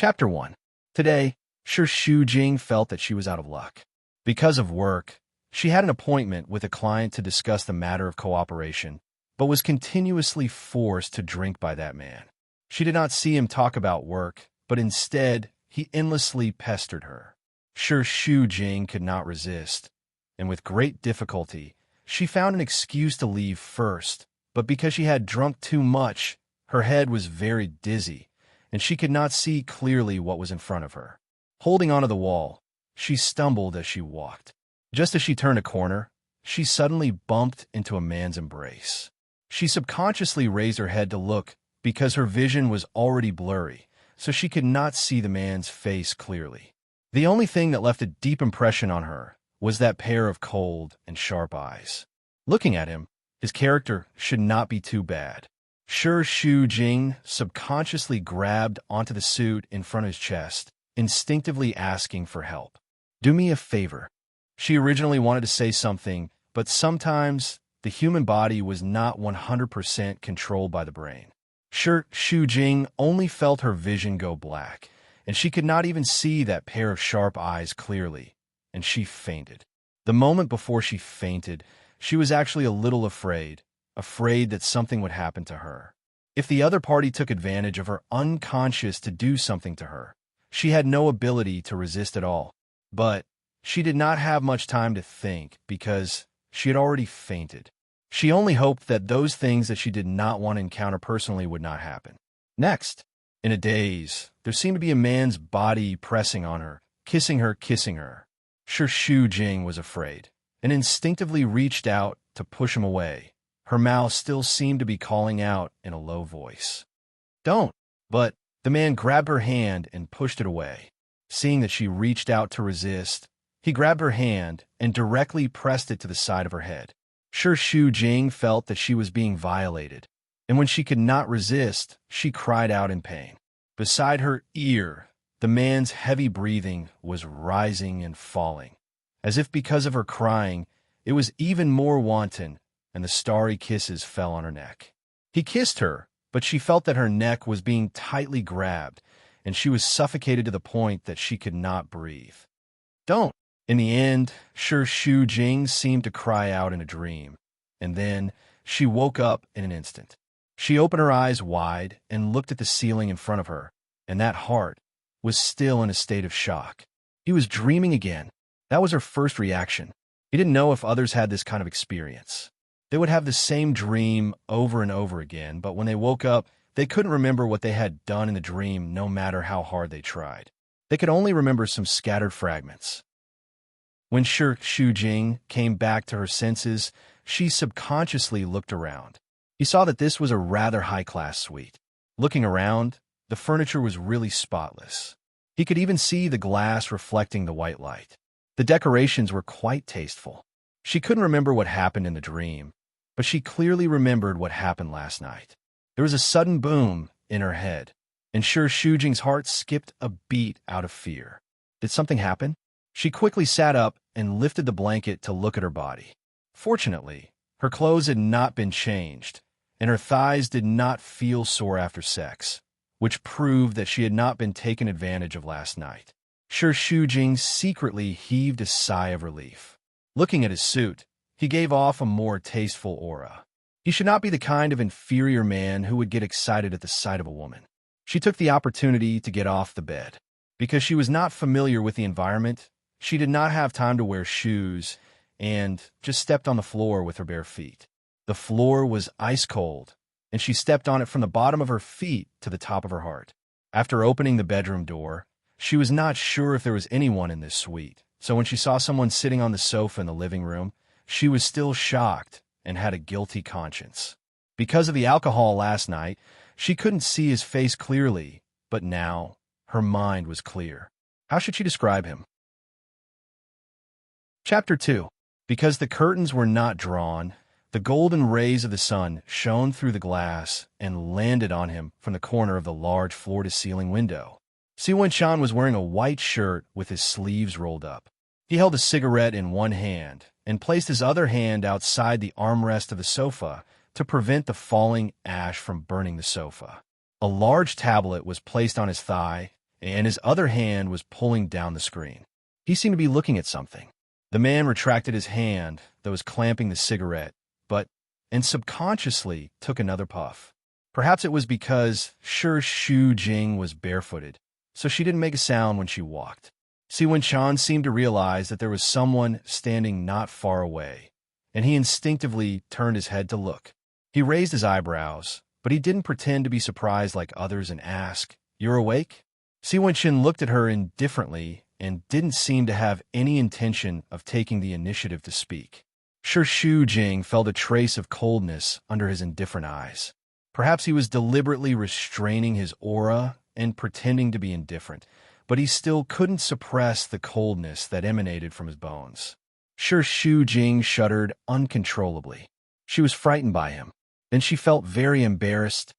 Chapter 1. Today, Shu Jing felt that she was out of luck. Because of work, she had an appointment with a client to discuss the matter of cooperation, but was continuously forced to drink by that man. She did not see him talk about work, but instead, he endlessly pestered her. Shu Jing could not resist, and with great difficulty, she found an excuse to leave first, but because she had drunk too much, her head was very dizzy, and she could not see clearly what was in front of her. Holding onto the wall, she stumbled as she walked. Just as she turned a corner, she suddenly bumped into a man's embrace. She subconsciously raised her head to look because her vision was already blurry, so she could not see the man's face clearly. The only thing that left a deep impression on her was that pair of cold and sharp eyes. Looking at him, his character should not be too bad. Shu Jing subconsciously grabbed onto the suit in front of his chest, instinctively asking for help. "Do me a favor." She originally wanted to say something, but sometimes the human body was not 100% controlled by the brain. Shu Jing only felt her vision go black, and she could not even see that pair of sharp eyes clearly, and she fainted. The moment before she fainted, she was actually a little afraid that something would happen to her. If the other party took advantage of her unconscious to do something to her, she had no ability to resist at all. But she did not have much time to think because she had already fainted. She only hoped that those things that she did not want to encounter personally would not happen. Next, in a daze, there seemed to be a man's body pressing on her, kissing her. Shu Jing was afraid and instinctively reached out to push him away. Her mouth still seemed to be calling out in a low voice. "Don't!" But the man grabbed her hand and pushed it away. Seeing that she reached out to resist, he grabbed her hand and directly pressed it to the side of her head. Shu Jing felt that she was being violated, and when she could not resist, she cried out in pain. Beside her ear, the man's heavy breathing was rising and falling. As if because of her crying, it was even more wanton, and the starry kisses fell on her neck. He kissed her, but she felt that her neck was being tightly grabbed, and she was suffocated to the point that she could not breathe. "Don't!" In the end, Shu Jing seemed to cry out in a dream, and then she woke up in an instant. She opened her eyes wide and looked at the ceiling in front of her, and that heart was still in a state of shock. He was dreaming again. That was her first reaction. He didn't know if others had this kind of experience. They would have the same dream over and over again, but when they woke up, they couldn't remember what they had done in the dream no matter how hard they tried. They could only remember some scattered fragments. When Shu Jing came back to her senses, she subconsciously looked around. He saw that this was a rather high-class suite. Looking around, the furniture was really spotless. He could even see the glass reflecting the white light. The decorations were quite tasteful. She couldn't remember what happened in the dream, but she clearly remembered what happened last night. There was a sudden boom in her head, and Shu Jing's heart skipped a beat out of fear. Did something happen? She quickly sat up and lifted the blanket to look at her body. Fortunately, her clothes had not been changed, and her thighs did not feel sore after sex, which proved that she had not been taken advantage of last night. Shu Jing secretly heaved a sigh of relief. Looking at his suit, he gave off a more tasteful aura. He should not be the kind of inferior man who would get excited at the sight of a woman. She took the opportunity to get off the bed. Because she was not familiar with the environment, she did not have time to wear shoes and just stepped on the floor with her bare feet. The floor was ice cold, and she stepped on it from the bottom of her feet to the top of her heart. After opening the bedroom door, she was not sure if there was anyone in this suite, so when she saw someone sitting on the sofa in the living room, she was still shocked and had a guilty conscience. Because of the alcohol last night, she couldn't see his face clearly, but now her mind was clear. How should she describe him? Chapter 2. Because the curtains were not drawn, the golden rays of the sun shone through the glass and landed on him from the corner of the large floor-to-ceiling window. Siwen-chan was wearing a white shirt with his sleeves rolled up. He held a cigarette in one hand and placed his other hand outside the armrest of the sofa to prevent the falling ash from burning the sofa. A large tablet was placed on his thigh, and his other hand was pulling down the screen. He seemed to be looking at something. The man retracted his hand that was clamping the cigarette, and subconsciously took another puff. Perhaps it was because Shu Jing was barefooted, so she didn't make a sound when she walked. Si Wen-chan seemed to realize that there was someone standing not far away, and he instinctively turned his head to look. He raised his eyebrows, but he didn't pretend to be surprised like others and ask, "You're awake?" Si Wen-chan looked at her indifferently and didn't seem to have any intention of taking the initiative to speak. Shu Jing felt a trace of coldness under his indifferent eyes. Perhaps he was deliberately restraining his aura and pretending to be indifferent, but he still couldn't suppress the coldness that emanated from his bones. Shu Jing shuddered uncontrollably. She was frightened by him. Then she felt very embarrassed.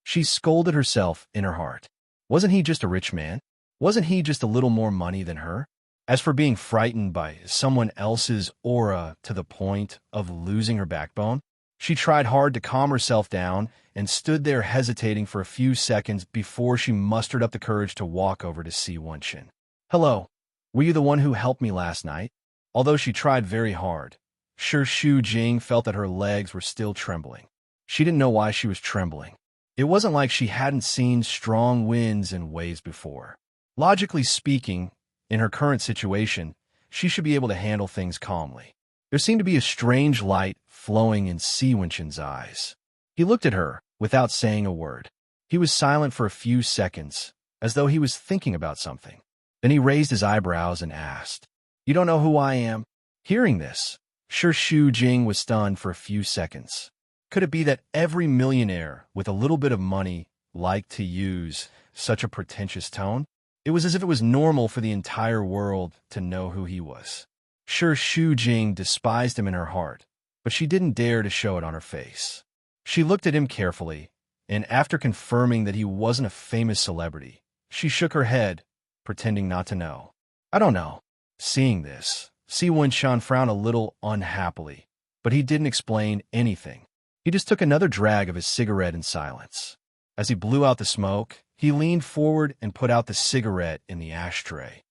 She scolded herself in her heart. Wasn't he just a rich man? Wasn't he just a little more money than her? As for being frightened by someone else's aura to the point of losing her backbone, she tried hard to calm herself down and stood there hesitating for a few seconds before she mustered up the courage to walk over to Si Wen-chan. "Hello, were you the one who helped me last night?" Although she tried very hard, Shu Jing felt that her legs were still trembling. She didn't know why she was trembling. It wasn't like she hadn't seen strong winds and waves before. Logically speaking, in her current situation, she should be able to handle things calmly. There seemed to be a strange light flowing in Si Wen-chan's eyes. He looked at her without saying a word. He was silent for a few seconds, as though he was thinking about something. Then he raised his eyebrows and asked, "You don't know who I am?" Hearing this, Shu Jing was stunned for a few seconds. Could it be that every millionaire with a little bit of money liked to use such a pretentious tone? It was as if it was normal for the entire world to know who he was. Shu Jing despised him in her heart, but she didn't dare to show it on her face. She looked at him carefully, and after confirming that he wasn't a famous celebrity, she shook her head, pretending not to know. "I don't know." Seeing this, Si Wen-chan frowned a little unhappily, but he didn't explain anything. He just took another drag of his cigarette in silence. As he blew out the smoke, he leaned forward and put out the cigarette in the ashtray.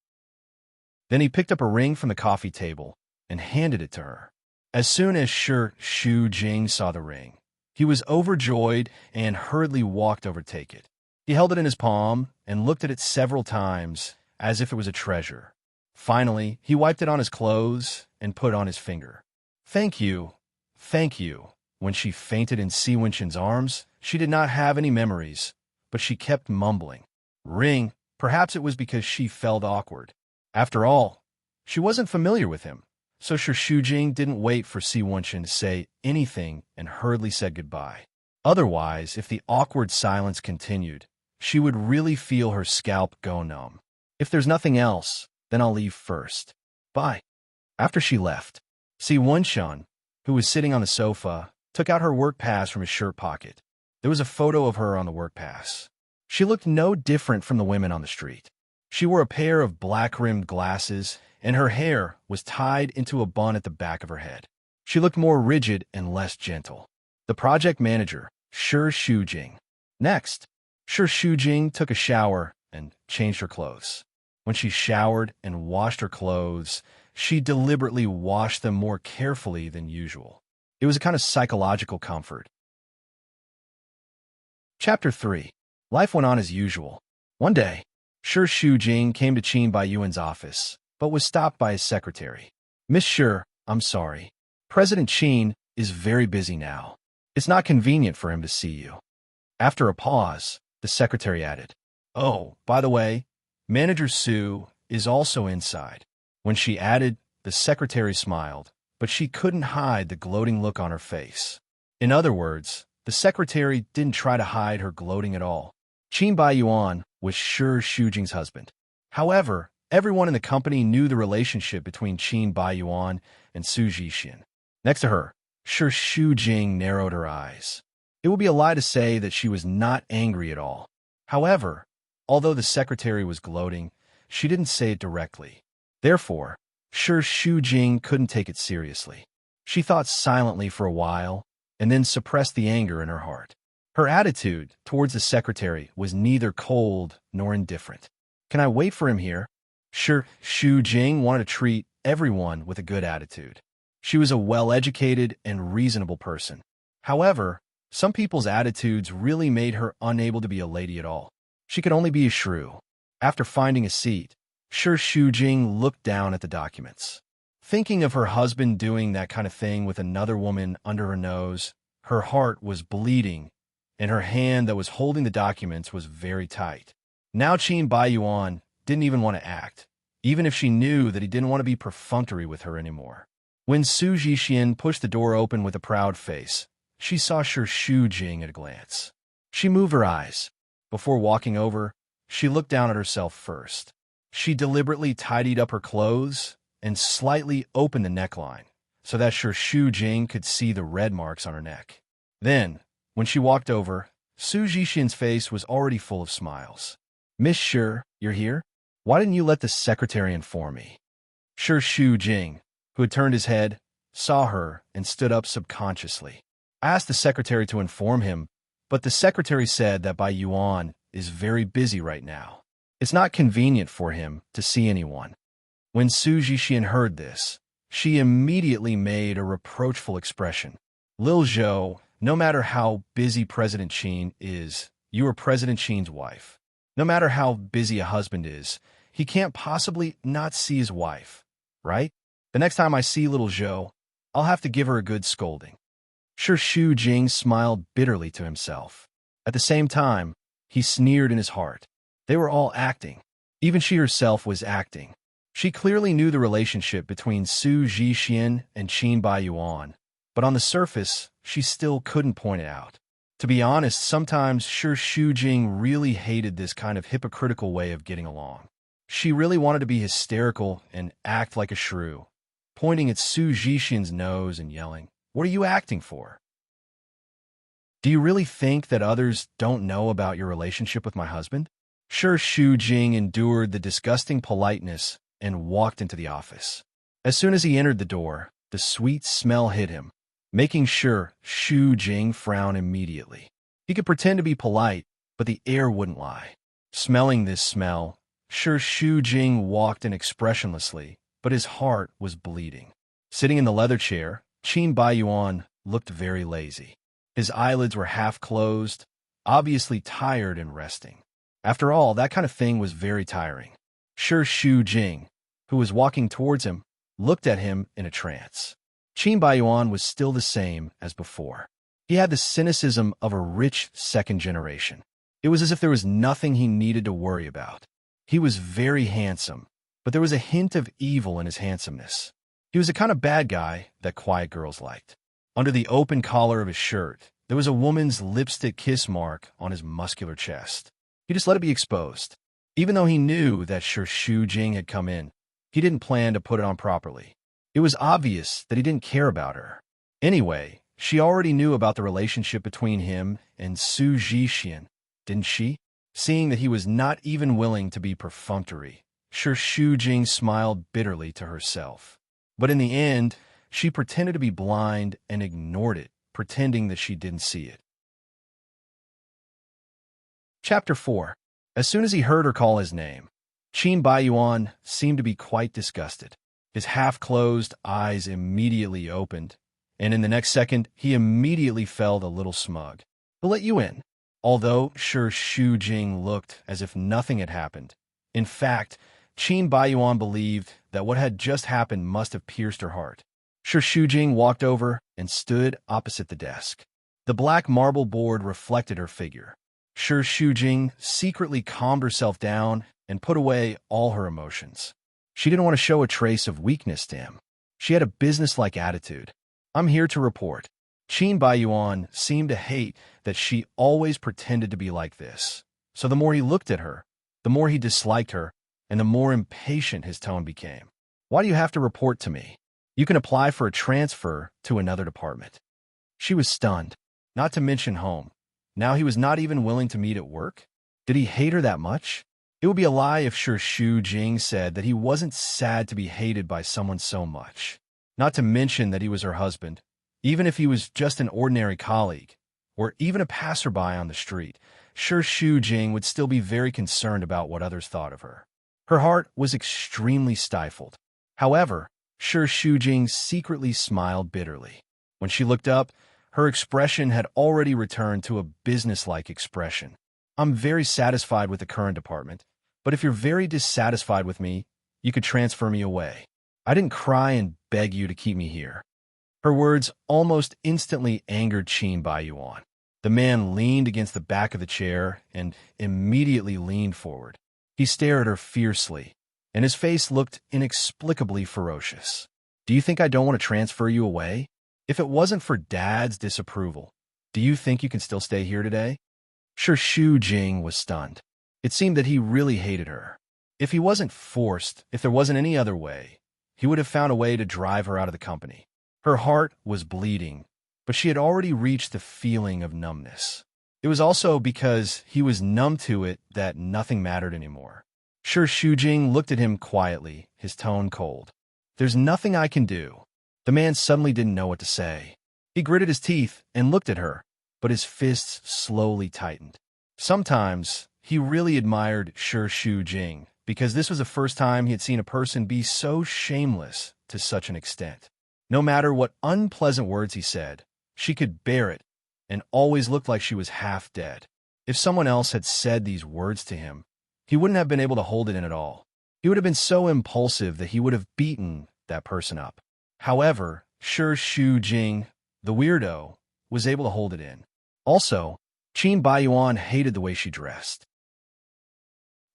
Then he picked up a ring from the coffee table and handed it to her. As soon as Shu Jing saw the ring, he was overjoyed and hurriedly walked over to take it. He held it in his palm and looked at it several times as if it was a treasure. Finally, he wiped it on his clothes and put it on his finger. Thank you. When she fainted in Si Wen-chan's arms, she did not have any memories, but she kept mumbling. Ring, perhaps it was because she felt awkward. After all, she wasn't familiar with him, so Shu Jing didn't wait for Si Wen-chan to say anything and hurriedly said goodbye. Otherwise, if the awkward silence continued, she would really feel her scalp go numb. If there's nothing else, then I'll leave first. Bye. After she left, Si Wen-chan, who was sitting on the sofa, took out her work pass from his shirt pocket. There was a photo of her on the work pass. She looked no different from the women on the street. She wore a pair of black-rimmed glasses, and her hair was tied into a bun at the back of her head. She looked more rigid and less gentle. The project manager, Shu Jing. Next, Shu Jing took a shower and changed her clothes. When she showered and washed her clothes, she deliberately washed them more carefully than usual. It was a kind of psychological comfort. Chapter 3. Life went on as usual. One day, Shu Jing came to Qin Baiyuan's office, but was stopped by his secretary. "Miss Shi, I'm sorry. President Qin is very busy now. It's not convenient for him to see you." After a pause, the secretary added, "Oh, by the way, Manager Su is also inside." When she added, the secretary smiled, but she couldn't hide the gloating look on her face. In other words, the secretary didn't try to hide her gloating at all. Qin Baiyuan was Shu Jing's husband. However, everyone in the company knew the relationship between Qin Baiyuan and Su Zhixian. Next to her, Shu Jing narrowed her eyes. It would be a lie to say that she was not angry at all. However, although the secretary was gloating, she didn't say it directly. Therefore, Shu Jing couldn't take it seriously. She thought silently for a while, and then suppressed the anger in her heart. Her attitude towards the secretary was neither cold nor indifferent. "Can I wait for him here?" Sure, Xu Jing wanted to treat everyone with a good attitude. She was a well-educated and reasonable person. However, some people's attitudes really made her unable to be a lady at all. She could only be a shrew. After finding a seat, Xu Jing looked down at the documents. Thinking of her husband doing that kind of thing with another woman under her nose, her heart was bleeding, and her hand that was holding the documents was very tight. Now Qin Baiyuan didn't even want to act, even if she knew that he didn't want to be perfunctory with her anymore. When Su Zhixian pushed the door open with a proud face, she saw Xu Jing at a glance. She moved her eyes. Before walking over, she looked down at herself first. She deliberately tidied up her clothes and slightly opened the neckline so that Xu Jing could see the red marks on her neck. Then, when she walked over, Su Zhixian's face was already full of smiles. "Miss Shi, you're here? Why didn't you let the secretary inform me?" Xu Jing, who had turned his head, saw her and stood up subconsciously. "I asked the secretary to inform him, but the secretary said that Bai Yuan is very busy right now. It's not convenient for him to see anyone." When Su Zhixian heard this, she immediately made a reproachful expression. "Lil Zhou, no matter how busy President Qin is, you are President Qin's wife. No matter how busy a husband is, he can't possibly not see his wife, right? The next time I see little Zhou, I'll have to give her a good scolding." Xu Jing smiled bitterly to himself. At the same time, he sneered in his heart. They were all acting. Even she herself was acting. She clearly knew the relationship between Su Zhixian and Qin Baiyuan, but on the surface, she still couldn't point it out. To be honest, sometimes Xu Jing really hated this kind of hypocritical way of getting along. She really wanted to be hysterical and act like a shrew, pointing at Su Zhixian's nose and yelling, "What are you acting for? Do you really think that others don't know about your relationship with my husband?" Xu Jing endured the disgusting politeness and walked into the office. As soon as he entered the door, the sweet smell hit him, making Xu Jing frown immediately. He could pretend to be polite, but the air wouldn't lie. Smelling this smell, Xu Jing walked in expressionlessly, but his heart was bleeding. Sitting in the leather chair, Qin Baiyuan looked very lazy. His eyelids were half closed, obviously tired and resting. After all, that kind of thing was very tiring. Xu Jing, who was walking towards him, looked at him in a trance. Qin Baiyuan was still the same as before. He had the cynicism of a rich second generation. It was as if there was nothing he needed to worry about. He was very handsome, but there was a hint of evil in his handsomeness. He was the kind of bad guy that quiet girls liked. Under the open collar of his shirt, there was a woman's lipstick kiss mark on his muscular chest. He just let it be exposed. Even though he knew that Xu Jing had come in, he didn't plan to put it on properly. It was obvious that he didn't care about her. Anyway, she already knew about the relationship between him and Su Zhixian, didn't she? Seeing that he was not even willing to be perfunctory, Xu Jing smiled bitterly to herself. But in the end, she pretended to be blind and ignored it, pretending that she didn't see it. Chapter 4. As soon as he heard her call his name, Qin Baiyuan seemed to be quite disgusted. His half-closed eyes immediately opened, and in the next second, he immediately felt a little smug. "We'll let you in." Although Xu Jing looked as if nothing had happened. In fact, Qin Baiyuan believed that what had just happened must have pierced her heart. Xu Jing walked over and stood opposite the desk. The black marble board reflected her figure. Xu Jing secretly calmed herself down and put away all her emotions. She didn't want to show a trace of weakness to him. She had a businesslike attitude. "I'm here to report." Qin Baiyuan seemed to hate that she always pretended to be like this. So the more he looked at her, the more he disliked her, and the more impatient his tone became. "Why do you have to report to me? You can apply for a transfer to another department." She was stunned, not to mention home. Now he was not even willing to meet at work? Did he hate her that much? It would be a lie if Xu Jing said that he wasn't sad to be hated by someone so much. Not to mention that he was her husband. Even if he was just an ordinary colleague, or even a passerby on the street, sure Xu Jing would still be very concerned about what others thought of her. Her heart was extremely stifled. However, sure Xu Jing secretly smiled bitterly. When she looked up, her expression had already returned to a businesslike expression. I'm very satisfied with the current department, but if you're very dissatisfied with me, you could transfer me away. I didn't cry and beg you to keep me here. Her words almost instantly angered Qin Baiyuan. The man leaned against the back of the chair and immediately leaned forward. He stared at her fiercely, and his face looked inexplicably ferocious. Do you think I don't want to transfer you away? If it wasn't for Dad's disapproval, do you think you can still stay here today? Sure, Xu Jing was stunned. It seemed that he really hated her. If he wasn't forced, if there wasn't any other way, he would have found a way to drive her out of the company. Her heart was bleeding, but she had already reached the feeling of numbness. It was also because he was numb to it that nothing mattered anymore. Sure, Xu Jing looked at him quietly, his tone cold. There's nothing I can do. The man suddenly didn't know what to say. He gritted his teeth and looked at her, but his fists slowly tightened. Sometimes he really admired Sure Xu Jing, because this was the first time he had seen a person be so shameless to such an extent. No matter what unpleasant words he said, she could bear it and always looked like she was half dead. If someone else had said these words to him, he wouldn't have been able to hold it in at all. He would have been so impulsive that he would have beaten that person up. However, Sure Xu Jing, the weirdo, was able to hold it in. Also, Qin Baiyuan hated the way she dressed.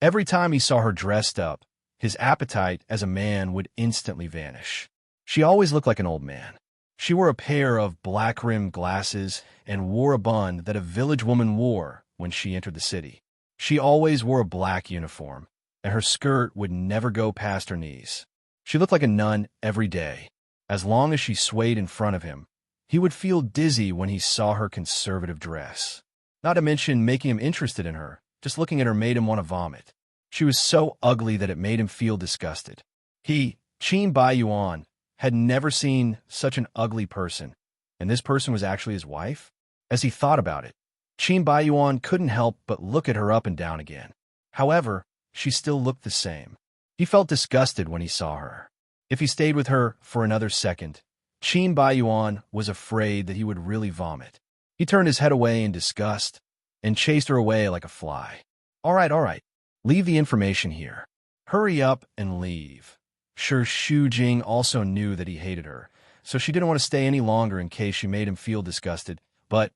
Every time he saw her dressed up, his appetite as a man would instantly vanish. She always looked like an old man. She wore a pair of black-rimmed glasses and wore a bun that a village woman wore when she entered the city. She always wore a black uniform, and her skirt would never go past her knees. She looked like a nun every day. As long as she swayed in front of him, he would feel dizzy when he saw her conservative dress. Not to mention making him interested in her. Just looking at her made him want to vomit. She was so ugly that it made him feel disgusted. He, Qin Baiyuan, had never seen such an ugly person, and this person was actually his wife? As he thought about it, Qin Baiyuan couldn't help but look at her up and down again. However, she still looked the same. He felt disgusted when he saw her. If he stayed with her for another second, Qin Baiyuan was afraid that he would really vomit. He turned his head away in disgust and chased her away like a fly. All right. Leave the information here. Hurry up and leave. Sure, Xu Jing also knew that he hated her, so she didn't want to stay any longer in case she made him feel disgusted. But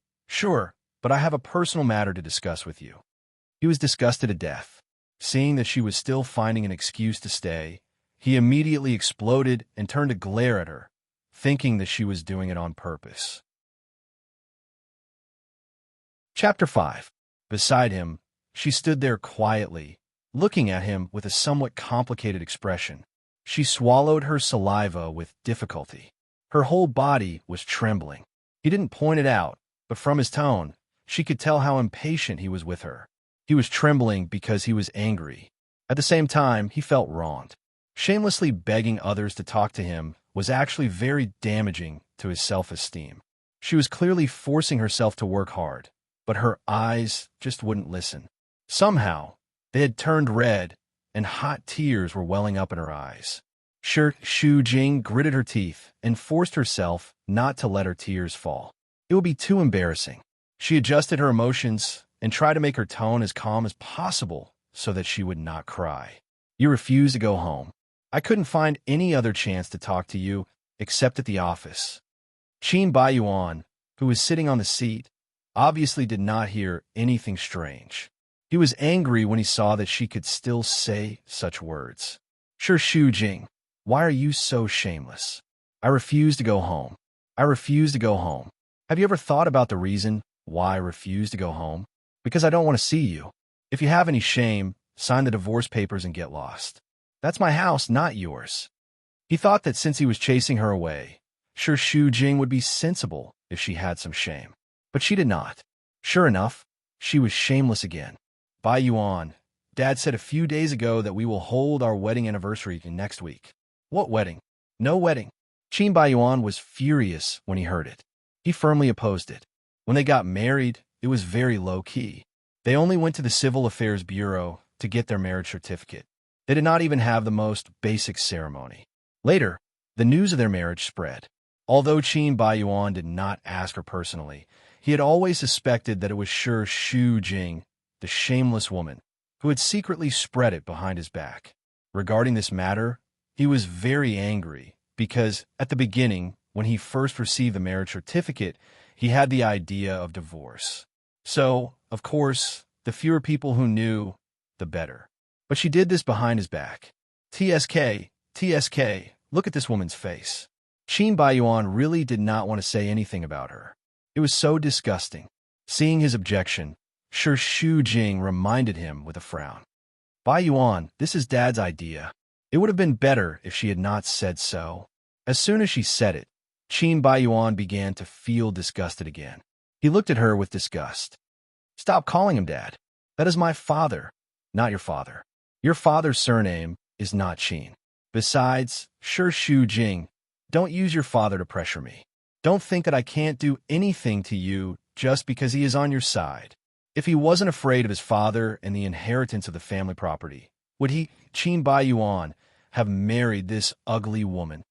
I have a personal matter to discuss with you. He was disgusted to death. Seeing that she was still finding an excuse to stay, he immediately exploded and turned to glare at her, thinking that she was doing it on purpose. Chapter 5. Beside him, she stood there quietly, looking at him with a somewhat complicated expression. She swallowed her saliva with difficulty. Her whole body was trembling. He didn't point it out, but from his tone, she could tell how impatient he was with her. He was trembling because he was angry. At the same time, he felt wronged. Shamelessly begging others to talk to him was actually very damaging to his self-esteem. She was clearly forcing herself to work hard, but her eyes just wouldn't listen. Somehow, they had turned red, and hot tears were welling up in her eyes. Sure, Xu Jing gritted her teeth and forced herself not to let her tears fall. It would be too embarrassing. She adjusted her emotions and tried to make her tone as calm as possible so that she would not cry. You refuse to go home. I couldn't find any other chance to talk to you except at the office. Qin Baiyuan, who was sitting on the seat, obviously did not hear anything strange. He was angry when he saw that she could still say such words. Sure, Xu Jing, why are you so shameless? I refuse to go home. I refuse to go home. Have you ever thought about the reason why I refuse to go home? Because I don't want to see you. If you have any shame, sign the divorce papers and get lost. That's my house, not yours. He thought that since he was chasing her away, sure Xu Jing would be sensible if she had some shame. But she did not. Sure enough, she was shameless again. Baiyuan, Dad said a few days ago that we will hold our wedding anniversary next week. What wedding? No wedding. Qin Baiyuan was furious when he heard it. He firmly opposed it. When they got married, it was very low-key. They only went to the Civil Affairs Bureau to get their marriage certificate. They did not even have the most basic ceremony. Later, the news of their marriage spread. Although Qin Baiyuan did not ask her personally, he had always suspected that it was Shi Shujing, the shameless woman, who had secretly spread it behind his back. Regarding this matter, he was very angry because, at the beginning, when he first received the marriage certificate, he had the idea of divorce. So, of course, the fewer people who knew, the better. But she did this behind his back. TSK, look at this woman's face. Qin Baiyuan really did not want to say anything about her. It was so disgusting. Seeing his objection, Shi Shujing reminded him with a frown. Baiyuan, this is Dad's idea. It would have been better if she had not said so. As soon as she said it, Qin Baiyuan began to feel disgusted again. He looked at her with disgust. Stop calling him Dad. That is my father, not your father. Your father's surname is not Qin. Besides, Shi Shujing, don't use your father to pressure me. Don't think that I can't do anything to you just because he is on your side. If he wasn't afraid of his father and the inheritance of the family property, would he, Qin Baiyuan, have married this ugly woman?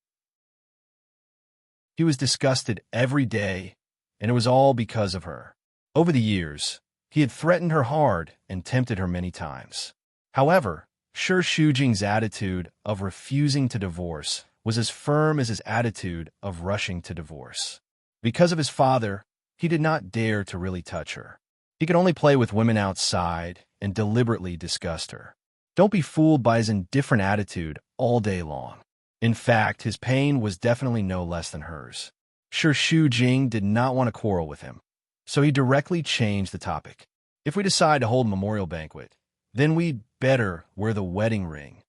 He was disgusted every day, and it was all because of her. Over the years, he had threatened her hard and tempted her many times. However, Shi Shujing's attitude of refusing to divorce was as firm as his attitude of rushing to divorce. Because of his father, he did not dare to really touch her. He could only play with women outside and deliberately disgust her. Don't be fooled by his indifferent attitude all day long. In fact, his pain was definitely no less than hers. Shi Shujing did not want to quarrel with him, so he directly changed the topic. If we decide to hold a memorial banquet, then we'd better wear the wedding ring.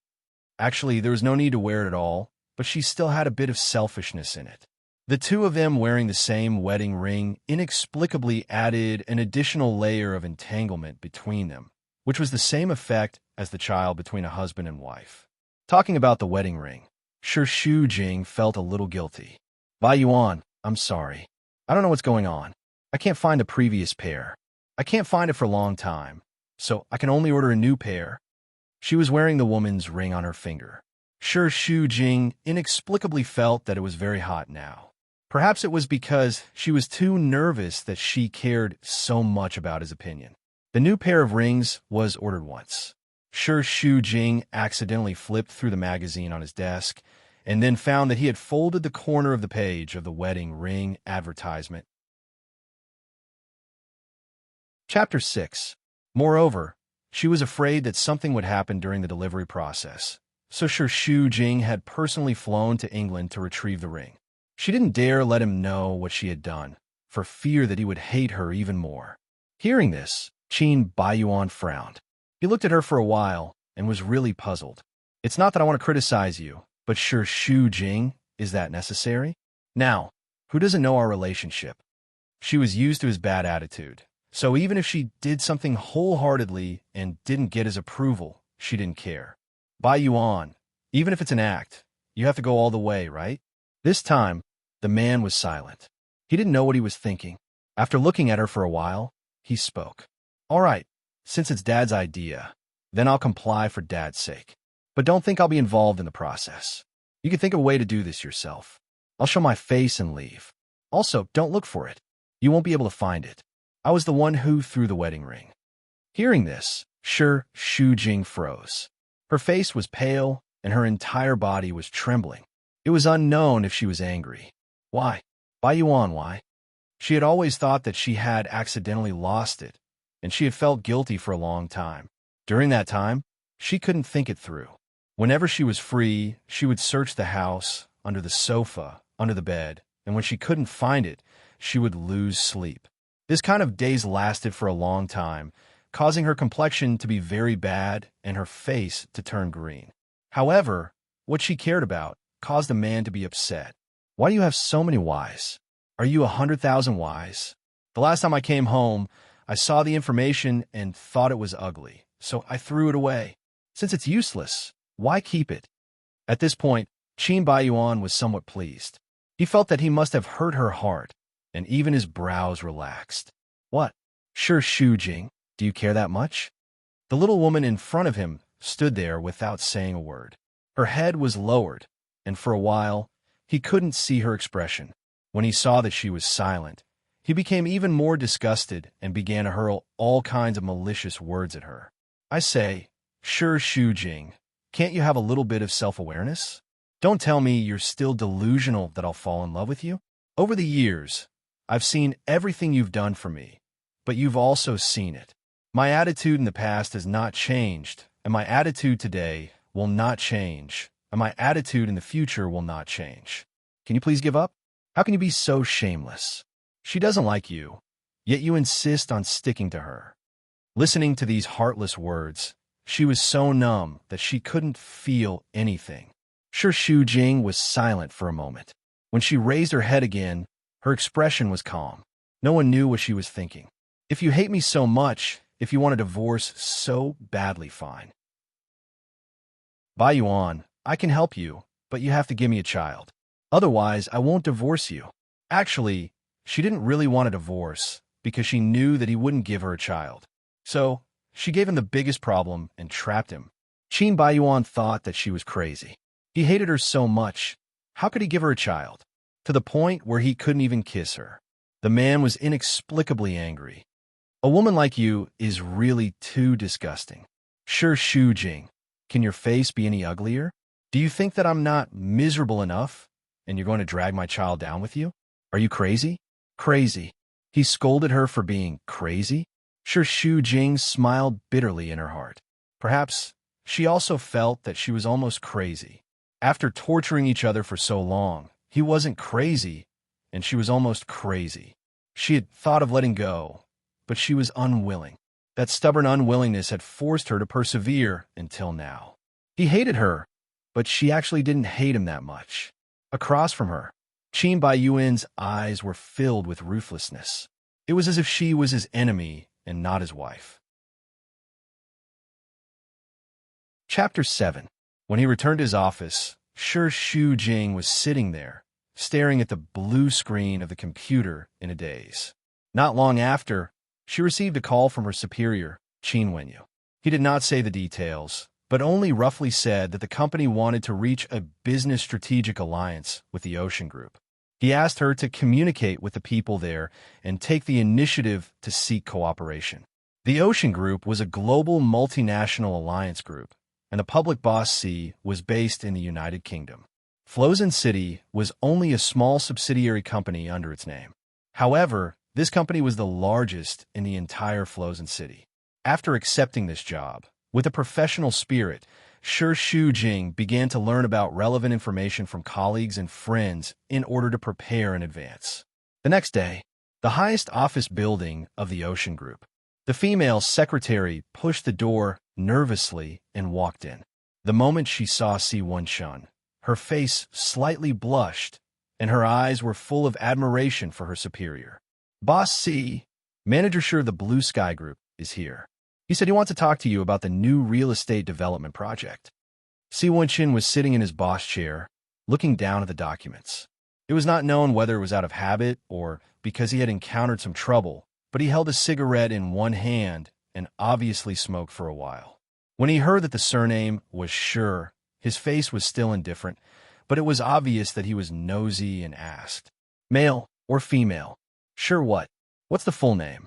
Actually, there was no need to wear it at all, but she still had a bit of selfishness in it. The two of them wearing the same wedding ring inexplicably added an additional layer of entanglement between them, which was the same effect as the child between a husband and wife. Talking about the wedding ring, Shi Shujing felt a little guilty. Baiyuan, I'm sorry. I don't know what's going on. I can't find the previous pair. I can't find it for a long time, so I can only order a new pair. She was wearing the woman's ring on her finger. Shi Shujing inexplicably felt that it was very hot now. Perhaps it was because she was too nervous that she cared so much about his opinion. The new pair of rings was ordered once. Shi Shujing accidentally flipped through the magazine on his desk and then found that he had folded the corner of the page of the wedding ring advertisement. Chapter 6. Moreover, she was afraid that something would happen during the delivery process, so Shi Shujing had personally flown to England to retrieve the ring. She didn't dare let him know what she had done, for fear that he would hate her even more. Hearing this, Qin Baiyuan frowned. He looked at her for a while and was really puzzled. It's not that I want to criticize you, but Shi Shujing, is that necessary? Now, who doesn't know our relationship? She was used to his bad attitude, so even if she did something wholeheartedly and didn't get his approval, she didn't care. Baiyuan, even if it's an act, you have to go all the way, right? This time, the man was silent. He didn't know what he was thinking. After looking at her for a while, he spoke. All right, since it's Dad's idea, then I'll comply for Dad's sake. But don't think I'll be involved in the process. You can think of a way to do this yourself. I'll show my face and leave. Also, don't look for it. You won't be able to find it. I was the one who threw the wedding ring. Hearing this, Shi Shujing froze. Her face was pale, and her entire body was trembling. It was unknown if she was angry. Why? Baiyuan, why? She had always thought that she had accidentally lost it, and she had felt guilty for a long time. During that time, she couldn't think it through. Whenever she was free, she would search the house, under the sofa, under the bed, and when she couldn't find it, she would lose sleep. This kind of daze lasted for a long time, causing her complexion to be very bad and her face to turn green. However, what she cared about caused a man to be upset. Why do you have so many whys? Are you 100,000 whys? The last time I came home, I saw the information and thought it was ugly, so I threw it away. Since it's useless, why keep it? At this point, Qin Baiyuan was somewhat pleased. He felt that he must have hurt her heart, and even his brows relaxed. What? Sure, Shu Jing, do you care that much? The little woman in front of him stood there without saying a word. Her head was lowered, and for a while, he couldn't see her expression. When he saw that she was silent, he became even more disgusted and began to hurl all kinds of malicious words at her. I say, sure, Shu Jing, can't you have a little bit of self-awareness? Don't tell me you're still delusional that I'll fall in love with you. Over the years, I've seen everything you've done for me, but you've also seen it. My attitude in the past has not changed, and my attitude today will not change, and my attitude in the future will not change. Can you please give up? How can you be so shameless? She doesn't like you, yet you insist on sticking to her. Listening to these heartless words, she was so numb that she couldn't feel anything. Sure, Shu Jing was silent for a moment. When she raised her head again, her expression was calm. No one knew what she was thinking. If you hate me so much, if you want a divorce so badly, fine. Bai Yuan, I can help you, but you have to give me a child. Otherwise, I won't divorce you. Actually, she didn't really want a divorce because she knew that he wouldn't give her a child. So, she gave him the biggest problem and trapped him. Qin Baiyuan thought that she was crazy. He hated her so much. How could he give her a child? To the point where he couldn't even kiss her. The man was inexplicably angry. A woman like you is really too disgusting. Sure, Shu Jing, can your face be any uglier? Do you think that I'm not miserable enough, and you're going to drag my child down with you? Are you crazy? Crazy. He scolded her for being crazy? Sure, Shu Jing smiled bitterly in her heart. Perhaps she also felt that she was almost crazy. After torturing each other for so long, he wasn't crazy, and she was almost crazy. She had thought of letting go, but she was unwilling. That stubborn unwillingness had forced her to persevere until now. He hated her, but she actually didn't hate him that much. Across from her, Qin Baiyuan's eyes were filled with ruthlessness. It was as if she was his enemy and not his wife. Chapter 7. When he returned to his office, Sure Shu Jing was sitting there, staring at the blue screen of the computer in a daze. Not long after, she received a call from her superior, Qin Wenyu. He did not say the details, but only roughly said that the company wanted to reach a business strategic alliance with the Ocean Group. He asked her to communicate with the people there and take the initiative to seek cooperation. The Ocean Group was a global multinational alliance group, and the public boss C was based in the United Kingdom. Flozen City was only a small subsidiary company under its name. However, this company was the largest in the entire Flozen City. After accepting this job, with a professional spirit, Sure Shu Jing began to learn about relevant information from colleagues and friends in order to prepare in advance. The next day, the highest office building of the Ocean Group. The female secretary pushed the door nervously and walked in. The moment she saw Si Wenshun, her face slightly blushed, and her eyes were full of admiration for her superior. Boss C, manager Sure the Blue Sky Group, is here. He said he wants to talk to you about the new real estate development project. Si Wenshun was sitting in his boss chair, looking down at the documents. It was not known whether it was out of habit or because he had encountered some trouble, but he held a cigarette in one hand and obviously smoked for a while. When he heard that the surname was Sure, his face was still indifferent, but it was obvious that he was nosy and asked, "Male or female? Sure what? What's the full name?"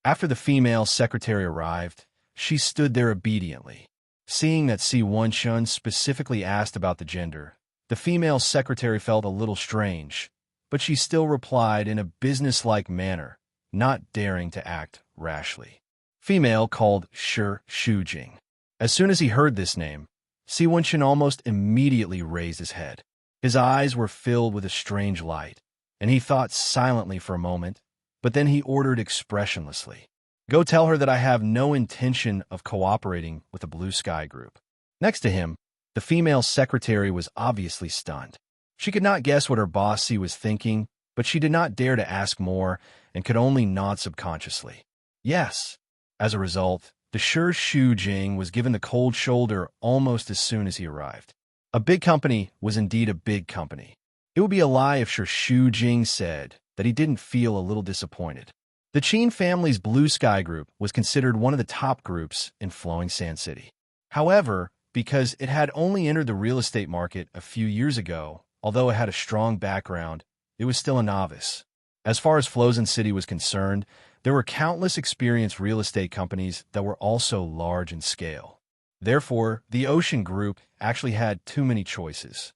After the female secretary arrived, she stood there obediently. Seeing that Si Wenshun specifically asked about the gender, the female secretary felt a little strange, but she still replied in a businesslike manner, not daring to act rashly. Female called Sure Shu Jing. As soon as he heard this name, Si Wenshun almost immediately raised his head. His eyes were filled with a strange light, and he thought silently for a moment, but then he ordered expressionlessly, "Go tell her that I have no intention of cooperating with the Blue Sky Group." Next to him, the female secretary was obviously stunned. She could not guess what her boss was thinking, but she did not dare to ask more and could only nod subconsciously. Yes. As a result, the Sure Shu Jing was given the cold shoulder almost as soon as he arrived. A big company was indeed a big company. It would be a lie if Sure Shu Jing said that he didn't feel a little disappointed. The Qin family's Blue Sky Group was considered one of the top groups in Flowing Sand City. However, because it had only entered the real estate market a few years ago, although it had a strong background, it was still a novice. As far as Flozen City was concerned, there were countless experienced real estate companies that were also large in scale. Therefore, the Ocean Group actually had too many choices.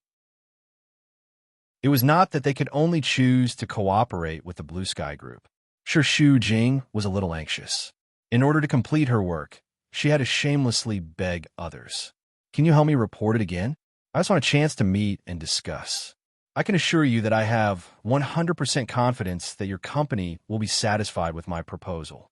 It was not that they could only choose to cooperate with the Blue Sky Group. Shu Jing was a little anxious. In order to complete her work, she had to shamelessly beg others. Can you help me report it again? I just want a chance to meet and discuss. I can assure you that I have 100% confidence that your company will be satisfied with my proposal.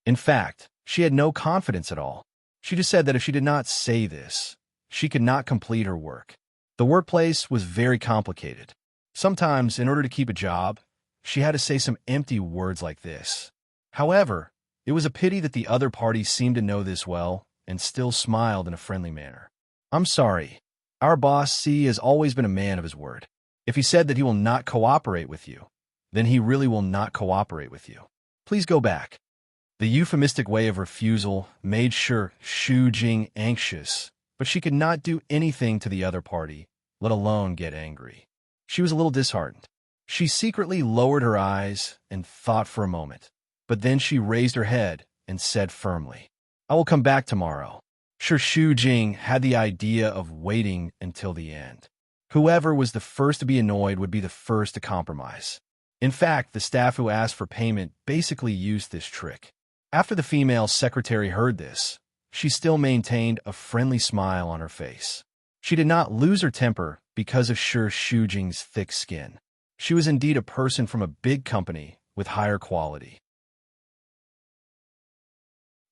In fact, she had no confidence at all. She just said that if she did not say this, she could not complete her work. The workplace was very complicated. Sometimes, in order to keep a job, she had to say some empty words like this. However, it was a pity that the other party seemed to know this well and still smiled in a friendly manner. I'm sorry. Our boss, C, has always been a man of his word. If he said that he will not cooperate with you, then he really will not cooperate with you. Please go back. The euphemistic way of refusal made Shu Jing anxious, but she could not do anything to the other party, let alone get angry. She was a little disheartened. She secretly lowered her eyes and thought for a moment, but then she raised her head and said firmly, I will come back tomorrow. Shu Jing had the idea of waiting until the end. Whoever was the first to be annoyed would be the first to compromise. In fact, the staff who asked for payment basically used this trick. After the female secretary heard this, she still maintained a friendly smile on her face. She did not lose her temper because of Shu Jing's thick skin. She was indeed a person from a big company with higher quality.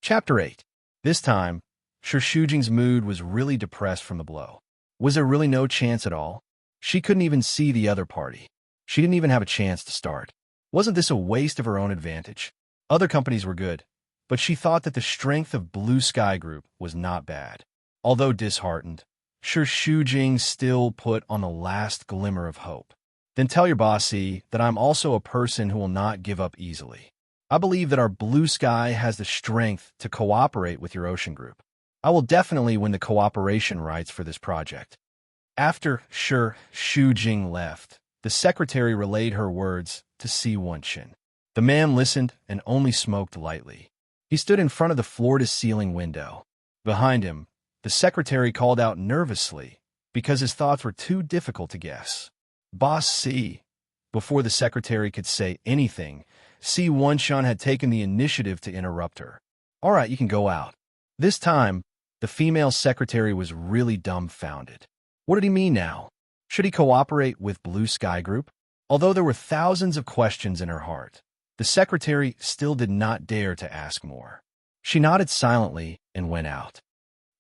Chapter 8. This time, Shu Jing's mood was really depressed from the blow. Was there really no chance at all? She couldn't even see the other party. She didn't even have a chance to start. Wasn't this a waste of her own advantage? Other companies were good, but she thought that the strength of Blue Sky Group was not bad. Although disheartened, Shu Jing still put on the last glimmer of hope. Then tell your bossy that I'm also a person who will not give up easily. I believe that our Blue Sky has the strength to cooperate with your Ocean Group. I will definitely win the cooperation rights for this project. After Shu Jing left, the secretary relayed her words to Si Wenqin. The man listened and only smoked lightly. He stood in front of the floor-to-ceiling window. Behind him, the secretary called out nervously because his thoughts were too difficult to guess. Boss C. Before the secretary could say anything, Si Wenqin had taken the initiative to interrupt her. All right, you can go out. This time, the female secretary was really dumbfounded. What did he mean now? Should he cooperate with Blue Sky Group? Although there were thousands of questions in her heart, the secretary still did not dare to ask more. She nodded silently and went out.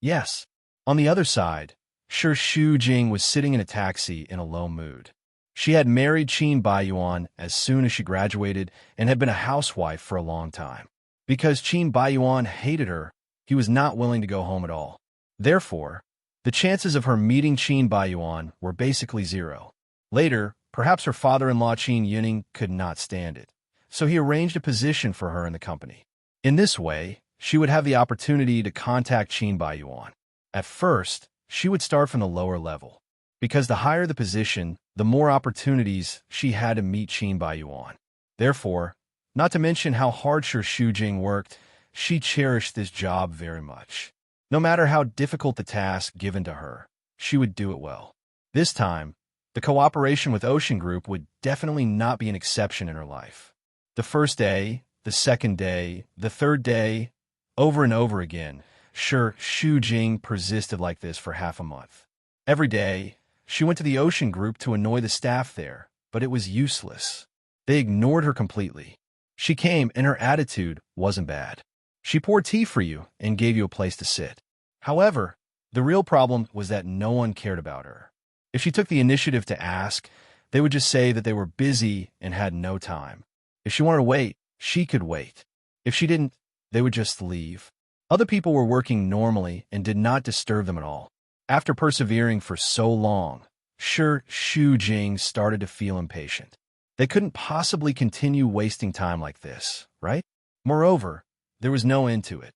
Yes. On the other side, Shu Jing was sitting in a taxi in a low mood. She had married Qin Baiyuan as soon as she graduated and had been a housewife for a long time. Because Qin Baiyuan hated her, he was not willing to go home at all. Therefore, the chances of her meeting Qin Baiyuan were basically zero. Later, perhaps her father-in-law Qin Yuning could not stand it, so he arranged a position for her in the company. In this way, she would have the opportunity to contact Qin Baiyuan. At first, she would start from the lower level, because the higher the position, the more opportunities she had to meet Qin Baiyuan. Therefore, not to mention how hard Shu Jing worked, she cherished this job very much. No matter how difficult the task given to her, she would do it well. This time, the cooperation with Ocean Group would definitely not be an exception in her life. The first day, the second day, the third day, over and over again, Shu Jing persisted like this for half a month. Every day, she went to the Ocean Group to annoy the staff there, but it was useless. They ignored her completely. She came and her attitude wasn't bad. She poured tea for you and gave you a place to sit. However, the real problem was that no one cared about her. If she took the initiative to ask, they would just say that they were busy and had no time. If she wanted to wait, she could wait. If she didn't, they would just leave. Other people were working normally and did not disturb them at all. After persevering for so long, Shu Jing started to feel impatient. They couldn't possibly continue wasting time like this, right? Moreover, there was no end to it.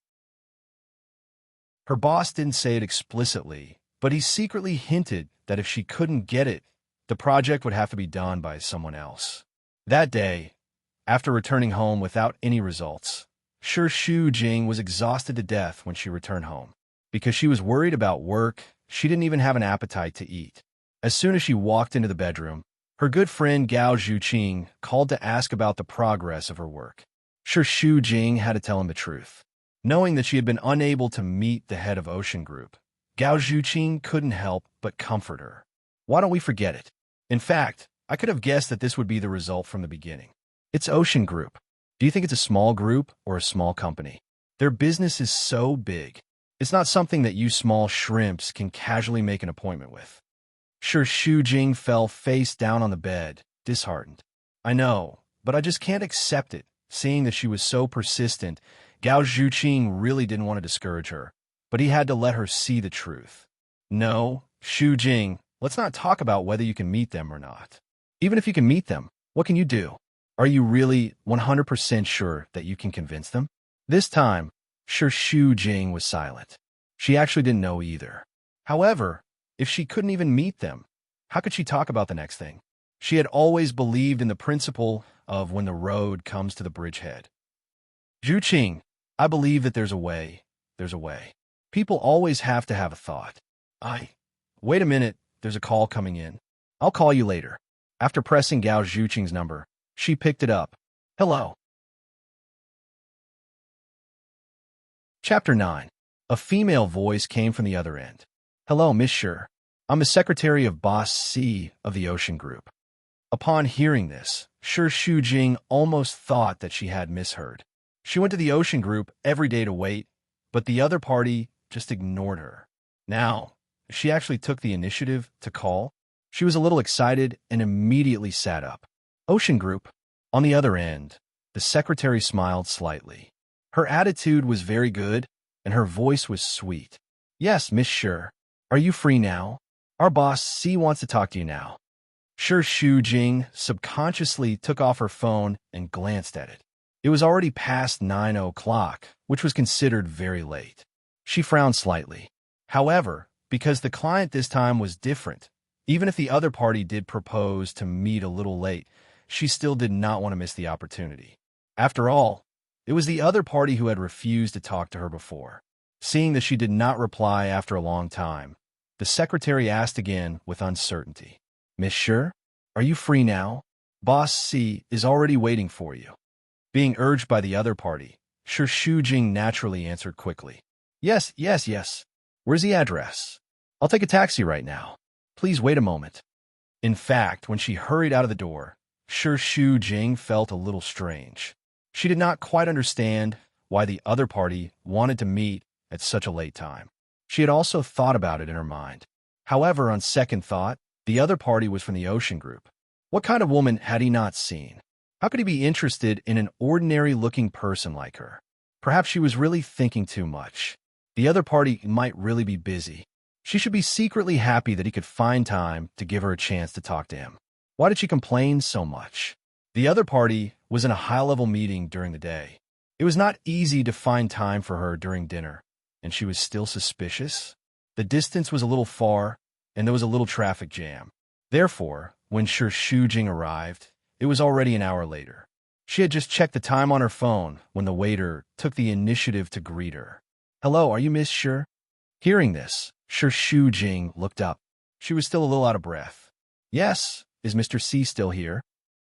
Her boss didn't say it explicitly, but he secretly hinted that if she couldn't get it, the project would have to be done by someone else. That day, after returning home without any results, Shu Jing was exhausted to death when she returned home. Because she was worried about work, she didn't even have an appetite to eat. As soon as she walked into the bedroom, her good friend Gao Zhuqing called to ask about the progress of her work. Shu Jing had to tell him the truth. Knowing that she had been unable to meet the head of Ocean Group, Gao Zhuqing couldn't help but comfort her. Why don't we forget it? In fact, I could have guessed that this would be the result from the beginning. It's Ocean Group. Do you think it's a small group or a small company? Their business is so big. It's not something that you small shrimps can casually make an appointment with. Shu Jing fell face down on the bed, disheartened. I know, but I just can't accept it. Seeing that she was so persistent, Gao Zhuqing really didn't want to discourage her, but he had to let her see the truth. No, Shu Jing, let's not talk about whether you can meet them or not. Even if you can meet them, what can you do? Are you really 100% sure that you can convince them? This time, Shu Jing was silent. She actually didn't know either. However, if she couldn't even meet them, how could she talk about the next thing? She had always believed in the principle of when the road comes to the bridgehead. Zhuqing, I believe that there's a way. There's a way. People always have to have a thought. Wait a minute, there's a call coming in. I'll call you later. After pressing Gao Zhuqing's number, she picked it up. Hello. Chapter 9. A female voice came from the other end. Hello, Miss Sher. I'm the secretary of Boss C of the Ocean Group. Upon hearing this, Shu Jing almost thought that she had misheard. She went to the Ocean Group every day to wait, but the other party just ignored her. Now, she actually took the initiative to call. She was a little excited and immediately sat up. Ocean Group. On the other end, the secretary smiled slightly. Her attitude was very good, and her voice was sweet. Yes, Miss Sher. Are you free now? Our boss C wants to talk to you now. Shu Jing subconsciously took off her phone and glanced at it. It was already past 9 o'clock, which was considered very late. She frowned slightly. However, because the client this time was different, even if the other party did propose to meet a little late, she still did not want to miss the opportunity. After all, it was the other party who had refused to talk to her before. Seeing that she did not reply after a long time, the secretary asked again with uncertainty. Miss Sher, are you free now? Boss C is already waiting for you. Being urged by the other party, Shu Jing naturally answered quickly. Yes. Where's the address? I'll take a taxi right now. Please wait a moment. In fact, when she hurried out of the door, Shu Jing felt a little strange. She did not quite understand why the other party wanted to meet at such a late time. She had also thought about it in her mind. However, on second thought, the other party was from the Ocean Group. What kind of woman had he not seen? How could he be interested in an ordinary-looking person like her? Perhaps she was really thinking too much. The other party might really be busy. She should be secretly happy that he could find time to give her a chance to talk to him. Why did she complain so much? The other party was in a high-level meeting during the day. It was not easy to find time for her during dinner, and she was still suspicious. The distance was a little far, and there was a little traffic jam. Therefore, when Shu Jing arrived, it was already an hour later. She had just checked the time on her phone when the waiter took the initiative to greet her. Hello, are you Miss Sher? Hearing this, Shu Jing looked up. She was still a little out of breath. Yes, is Mr. C still here?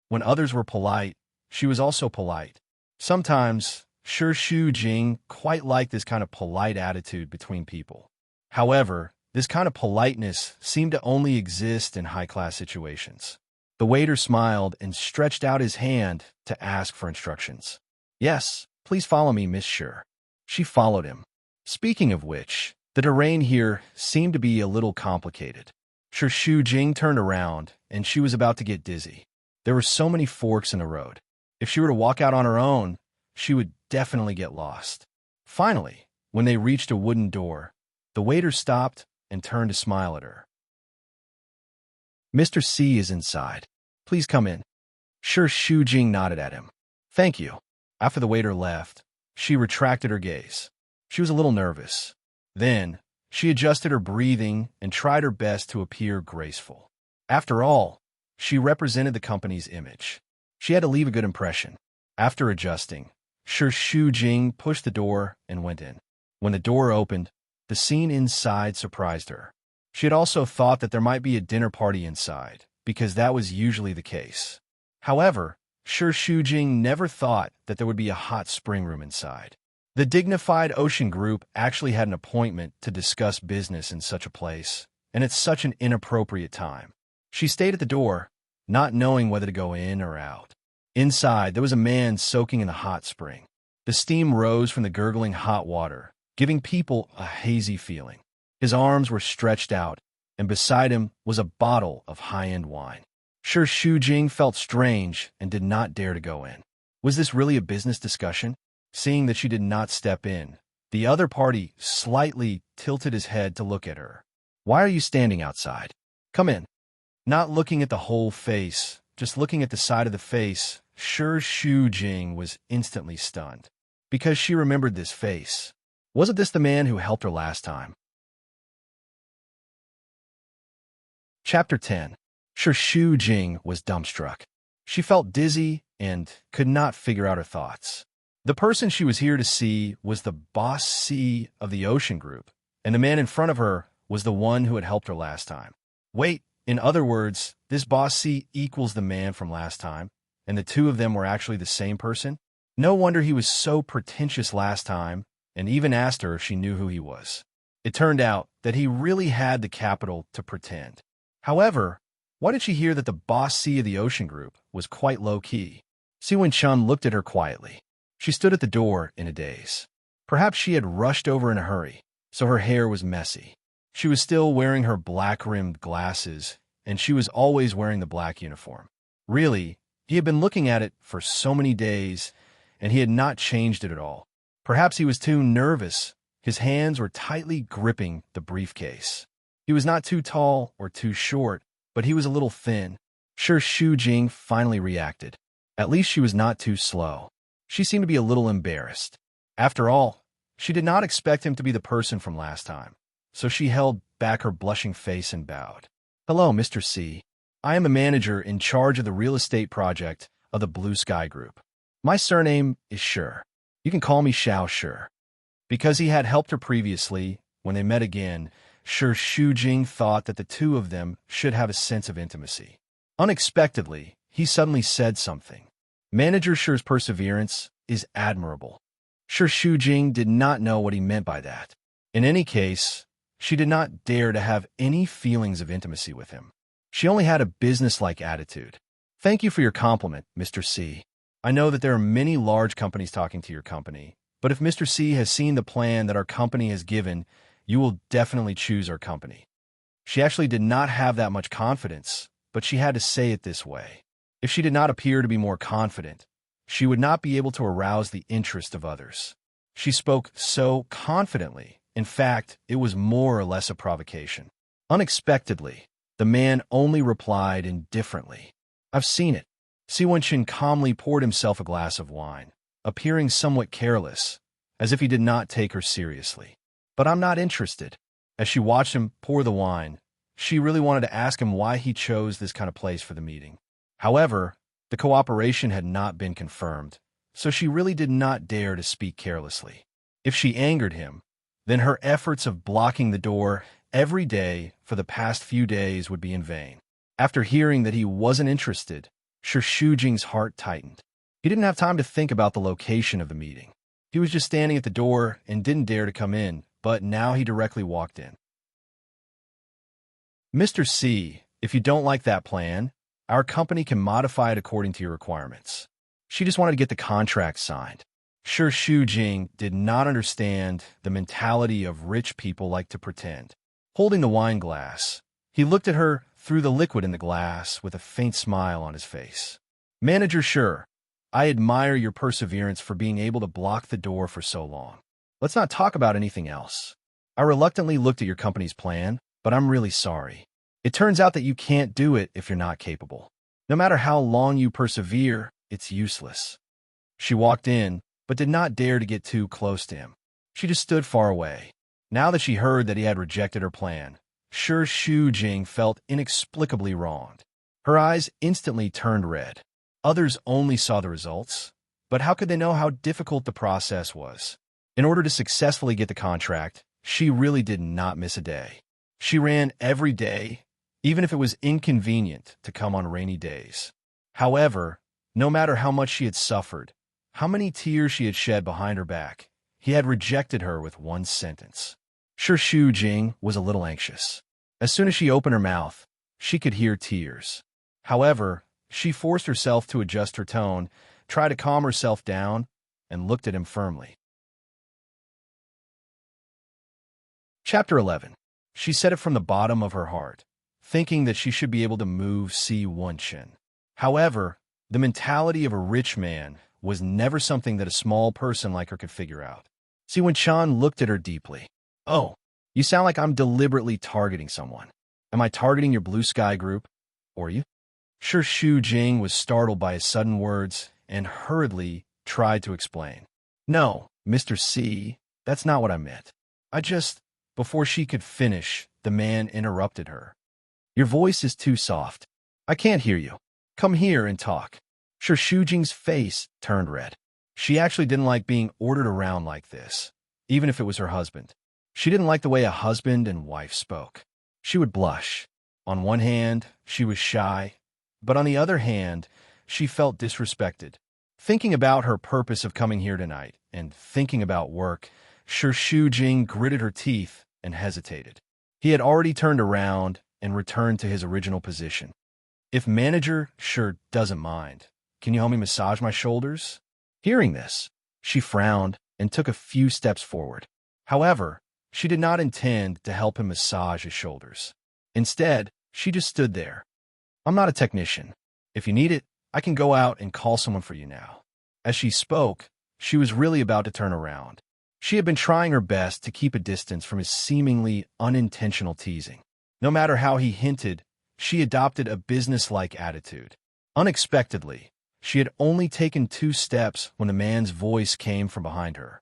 When others were polite, she was also polite. Sometimes, Shu Jing quite liked this kind of polite attitude between people. However, this kind of politeness seemed to only exist in high-class situations. The waiter smiled and stretched out his hand to ask for instructions. Yes, please follow me, Miss Sher. She followed him. Speaking of which, the terrain here seemed to be a little complicated. Shu Jing turned around, and she was about to get dizzy. There were so many forks in the road. If she were to walk out on her own, she would definitely get lost. Finally, when they reached a wooden door, the waiter stopped and turned to smile at her. Mr. C is inside. Please come in. Sure Shujing nodded at him. Thank you. After the waiter left, she retracted her gaze. She was a little nervous. Then, she adjusted her breathing and tried her best to appear graceful. After all, she represented the company's image. She had to leave a good impression. After adjusting, Sure Shujing pushed the door and went in. When the door opened, the scene inside surprised her. She had also thought that there might be a dinner party inside, because that was usually the case. However, Sure Shujing never thought that there would be a hot spring room inside. The dignified Ocean Group actually had an appointment to discuss business in such a place, and it's such an inappropriate time. She stayed at the door, not knowing whether to go in or out. Inside, there was a man soaking in the hot spring. The steam rose from the gurgling hot water, giving people a hazy feeling. His arms were stretched out, and beside him was a bottle of high-end wine. Sure Shujing felt strange and did not dare to go in. Was this really a business discussion? Seeing that she did not step in, the other party slightly tilted his head to look at her. Why are you standing outside? Come in. Not looking at the whole face, just looking at the side of the face, Sure Shujing was instantly stunned. Because she remembered this face. Wasn't this the man who helped her last time? Chapter 10. Sure Shujing was dumbstruck. She felt dizzy and could not figure out her thoughts. The person she was here to see was the boss C of the Ocean Group, and the man in front of her was the one who had helped her last time. Wait, in other words, this boss C equals the man from last time, and the two of them were actually the same person? No wonder he was so pretentious last time, and even asked her if she knew who he was. It turned out that he really had the capital to pretend. However, why did she hear that the boss C of the Ocean Group was quite low-key? Siwon Chun looked at her quietly. She stood at the door in a daze. Perhaps she had rushed over in a hurry, so her hair was messy. She was still wearing her black-rimmed glasses, and she was always wearing the black uniform. Really, he had been looking at it for so many days, and he had not changed it at all. Perhaps he was too nervous. His hands were tightly gripping the briefcase. He was not too tall or too short, but he was a little thin. Sure Shujing finally reacted. At least she was not too slow. She seemed to be a little embarrassed. After all, she did not expect him to be the person from last time, so she held back her blushing face and bowed. Hello, Mr. C. I am a manager in charge of the real estate project of the Blue Sky Group. My surname is Sure. You can call me Xiao Sure. Because he had helped her previously, when they met again, Sure Shujing thought that the two of them should have a sense of intimacy. Unexpectedly, he suddenly said something. Manager Sure's perseverance is admirable. Sure Shujing did not know what he meant by that. In any case, she did not dare to have any feelings of intimacy with him. She only had a business-like attitude. Thank you for your compliment, Mr. C. I know that there are many large companies talking to your company, but if Mr. C has seen the plan that our company has given, you will definitely choose our company. She actually did not have that much confidence, but she had to say it this way. If she did not appear to be more confident, she would not be able to arouse the interest of others. She spoke so confidently. In fact, it was more or less a provocation. Unexpectedly, the man only replied indifferently. I've seen it. Siwon Chun calmly poured himself a glass of wine, appearing somewhat careless, as if he did not take her seriously. But I'm not interested. As she watched him pour the wine, she really wanted to ask him why he chose this kind of place for the meeting. However, the cooperation had not been confirmed, so she really did not dare to speak carelessly. If she angered him, then her efforts of blocking the door every day for the past few days would be in vain. After hearing that he wasn't interested, Sure Shujing's heart tightened. He didn't have time to think about the location of the meeting. He was just standing at the door and didn't dare to come in, but now he directly walked in. Mr. C, if you don't like that plan, our company can modify it according to your requirements. She just wanted to get the contract signed. Sure Shujing did not understand the mentality of rich people like to pretend. Holding the wine glass, he looked at her through the liquid in the glass with a faint smile on his face. Manager Sure, I admire your perseverance for being able to block the door for so long. Let's not talk about anything else. I reluctantly looked at your company's plan, but I'm really sorry. It turns out that you can't do it if you're not capable. No matter how long you persevere, it's useless. She walked in, but did not dare to get too close to him. She just stood far away. Now that she heard that he had rejected her plan, Shu Jing felt inexplicably wronged. Her eyes instantly turned red. Others only saw the results, but how could they know how difficult the process was? In order to successfully get the contract, she really did not miss a day. She ran every day, even if it was inconvenient to come on rainy days. However, no matter how much she had suffered, how many tears she had shed behind her back, he had rejected her with one sentence. Shu Jing was a little anxious. As soon as she opened her mouth, she could hear tears. However, she forced herself to adjust her tone, tried to calm herself down, and looked at him firmly. Chapter 11. She said it from the bottom of her heart, thinking that she should be able to move Si Wenchen. However, the mentality of a rich man was never something that a small person like her could figure out. Si Wenchen looked at her deeply. "Oh, you sound like I'm deliberately targeting someone. Am I targeting your blue sky group? Or you?" Shu Jing was startled by his sudden words and hurriedly tried to explain. "No, Mr. C, that's not what I meant. I just..." Before she could finish, the man interrupted her. "Your voice is too soft. I can't hear you. Come here and talk." Shu Jing's face turned red. She actually didn't like being ordered around like this, even if it was her husband. She didn't like the way a husband and wife spoke. She would blush. On one hand, she was shy, but on the other hand, she felt disrespected. Thinking about her purpose of coming here tonight and thinking about work, Shu Jing gritted her teeth and hesitated. He had already turned around and returned to his original position. "If manager sure doesn't mind, can you help me massage my shoulders?" Hearing this, she frowned and took a few steps forward. However, she did not intend to help him massage his shoulders. Instead, she just stood there. "I'm not a technician. If you need it, I can go out and call someone for you now." As she spoke, she was really about to turn around. She had been trying her best to keep a distance from his seemingly unintentional teasing. No matter how he hinted, she adopted a business-like attitude. Unexpectedly, she had only taken 2 steps when the man's voice came from behind her.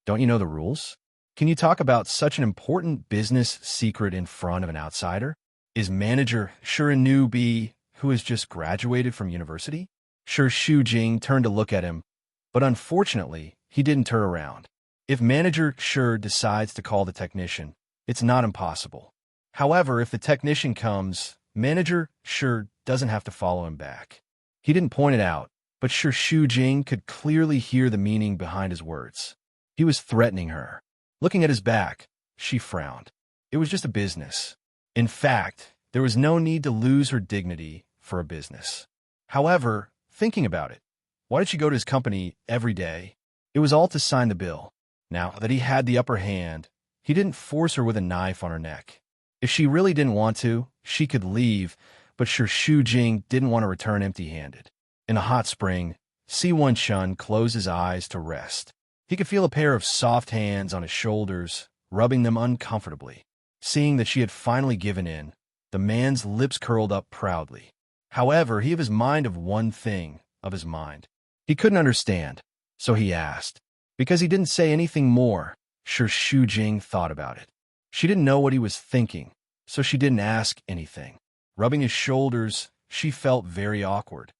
"Don't you know the rules? Can you talk about such an important business secret in front of an outsider? Is manager sure a newbie who has just graduated from university?" Shu Jing turned to look at him, but unfortunately, he didn't turn around. If manager sure decides to call the technician, it's not impossible. However, if the technician comes, manager sure doesn't have to follow him back. He didn't point it out, but Shu Jing could clearly hear the meaning behind his words. He was threatening her. Looking at his back, she frowned. It was just a business. In fact, there was no need to lose her dignity for a business. However, thinking about it, why did she go to his company every day? It was all to sign the bill. Now that he had the upper hand, he didn't force her with a knife on her neck. If she really didn't want to, she could leave, but Shu Jing didn't want to return empty-handed. In a hot spring, Si Wenchen closed his eyes to rest. He could feel a pair of soft hands on his shoulders, rubbing them uncomfortably. Seeing that she had finally given in, the man's lips curled up proudly. However, he had his mind of one thing of his mind. He couldn't understand, so he asked. Because he didn't say anything more, Shu Jing thought about it. She didn't know what he was thinking, so she didn't ask anything. Rubbing his shoulders, she felt very awkward.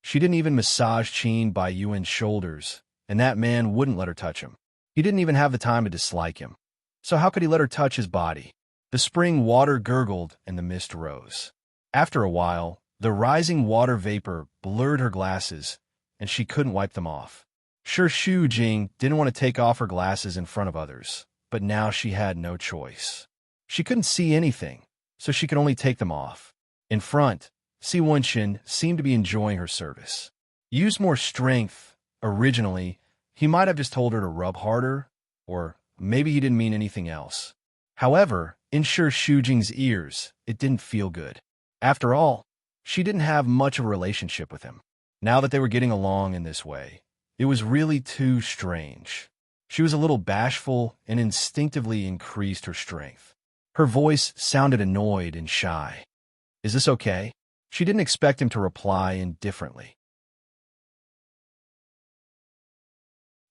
She didn't even massage Qin Bai Yuan's shoulders, and that man wouldn't let her touch him. He didn't even have the time to dislike him. So how could he let her touch his body? The spring water gurgled and the mist rose. After a while, the rising water vapor blurred her glasses, and she couldn't wipe them off. Shu Jing didn't want to take off her glasses in front of others, but now she had no choice. She couldn't see anything, so she could only take them off. In front, Si Wenchen seemed to be enjoying her service. Use more strength. Originally, he might have just told her to rub harder, or maybe he didn't mean anything else. However, in Shu Jing's ears, it didn't feel good. After all, she didn't have much of a relationship with him. Now that they were getting along in this way, it was really too strange. She was a little bashful and instinctively increased her strength. Her voice sounded annoyed and shy. "Is this okay? She didn't expect him to reply indifferently.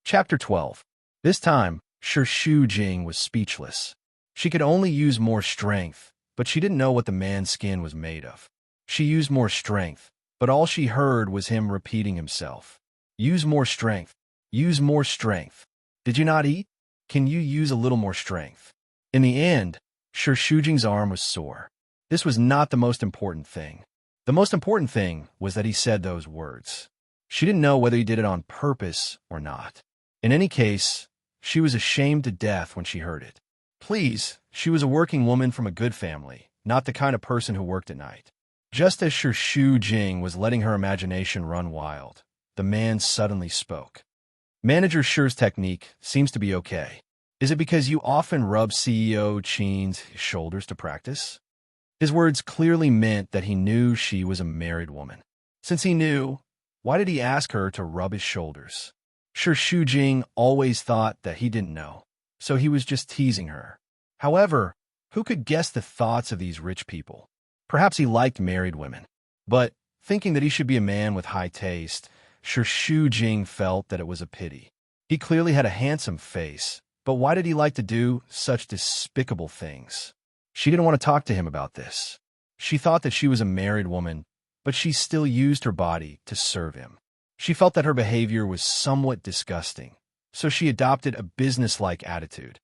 Chapter 12. This time, Shu Jing was speechless. She could only use more strength, but she didn't know what the man's skin was made of. She used more strength, but all she heard was him repeating himself. Use more strength. Use more strength. Did you not eat? Can you use a little more strength? In the end, Shu Jing's arm was sore. This was not the most important thing. The most important thing was that he said those words. She didn't know whether he did it on purpose or not. In any case, she was ashamed to death when she heard it. Please, she was a working woman from a good family, not the kind of person who worked at night. Just as Shu Jing was letting her imagination run wild, the man suddenly spoke. Manager Shi's technique seems to be okay. Is it because you often rub CEO Chen's shoulders to practice? His words clearly meant that he knew she was a married woman. Since he knew, why did he ask her to rub his shoulders? Shu Jing always thought that he didn't know, so he was just teasing her. However, who could guess the thoughts of these rich people? Perhaps he liked married women. But, thinking that he should be a man with high taste, Shu Jing felt that it was a pity. He clearly had a handsome face, but why did he like to do such despicable things? She didn't want to talk to him about this. She thought that she was a married woman, but she still used her body to serve him. She felt that her behavior was somewhat disgusting, so she adopted a business-like attitude.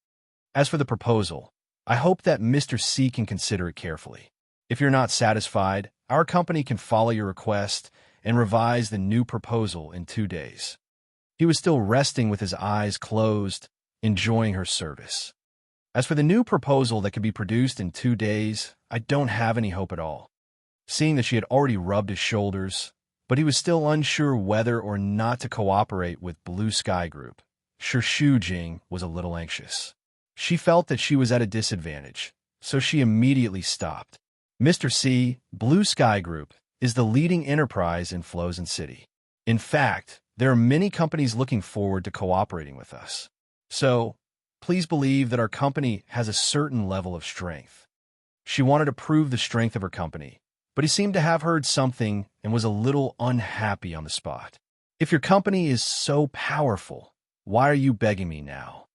As for the proposal, I hope that Mr. C can consider it carefully. If you're not satisfied, our company can follow your request and revise the new proposal in 2 days. He was still resting with his eyes closed, enjoying her service. As for the new proposal that could be produced in 2 days, I don't have any hope at all. Seeing that she had already rubbed his shoulders, but he was still unsure whether or not to cooperate with Blue Sky Group, Shu Jing was a little anxious. She felt that she was at a disadvantage, so she immediately stopped. Mr. C, Blue Sky Group, is the leading enterprise in Flozen City. In fact, there are many companies looking forward to cooperating with us. So, please believe that our company has a certain level of strength. She wanted to prove the strength of her company, but he seemed to have heard something and was a little unhappy on the spot. If your company is so powerful, why are you begging me now?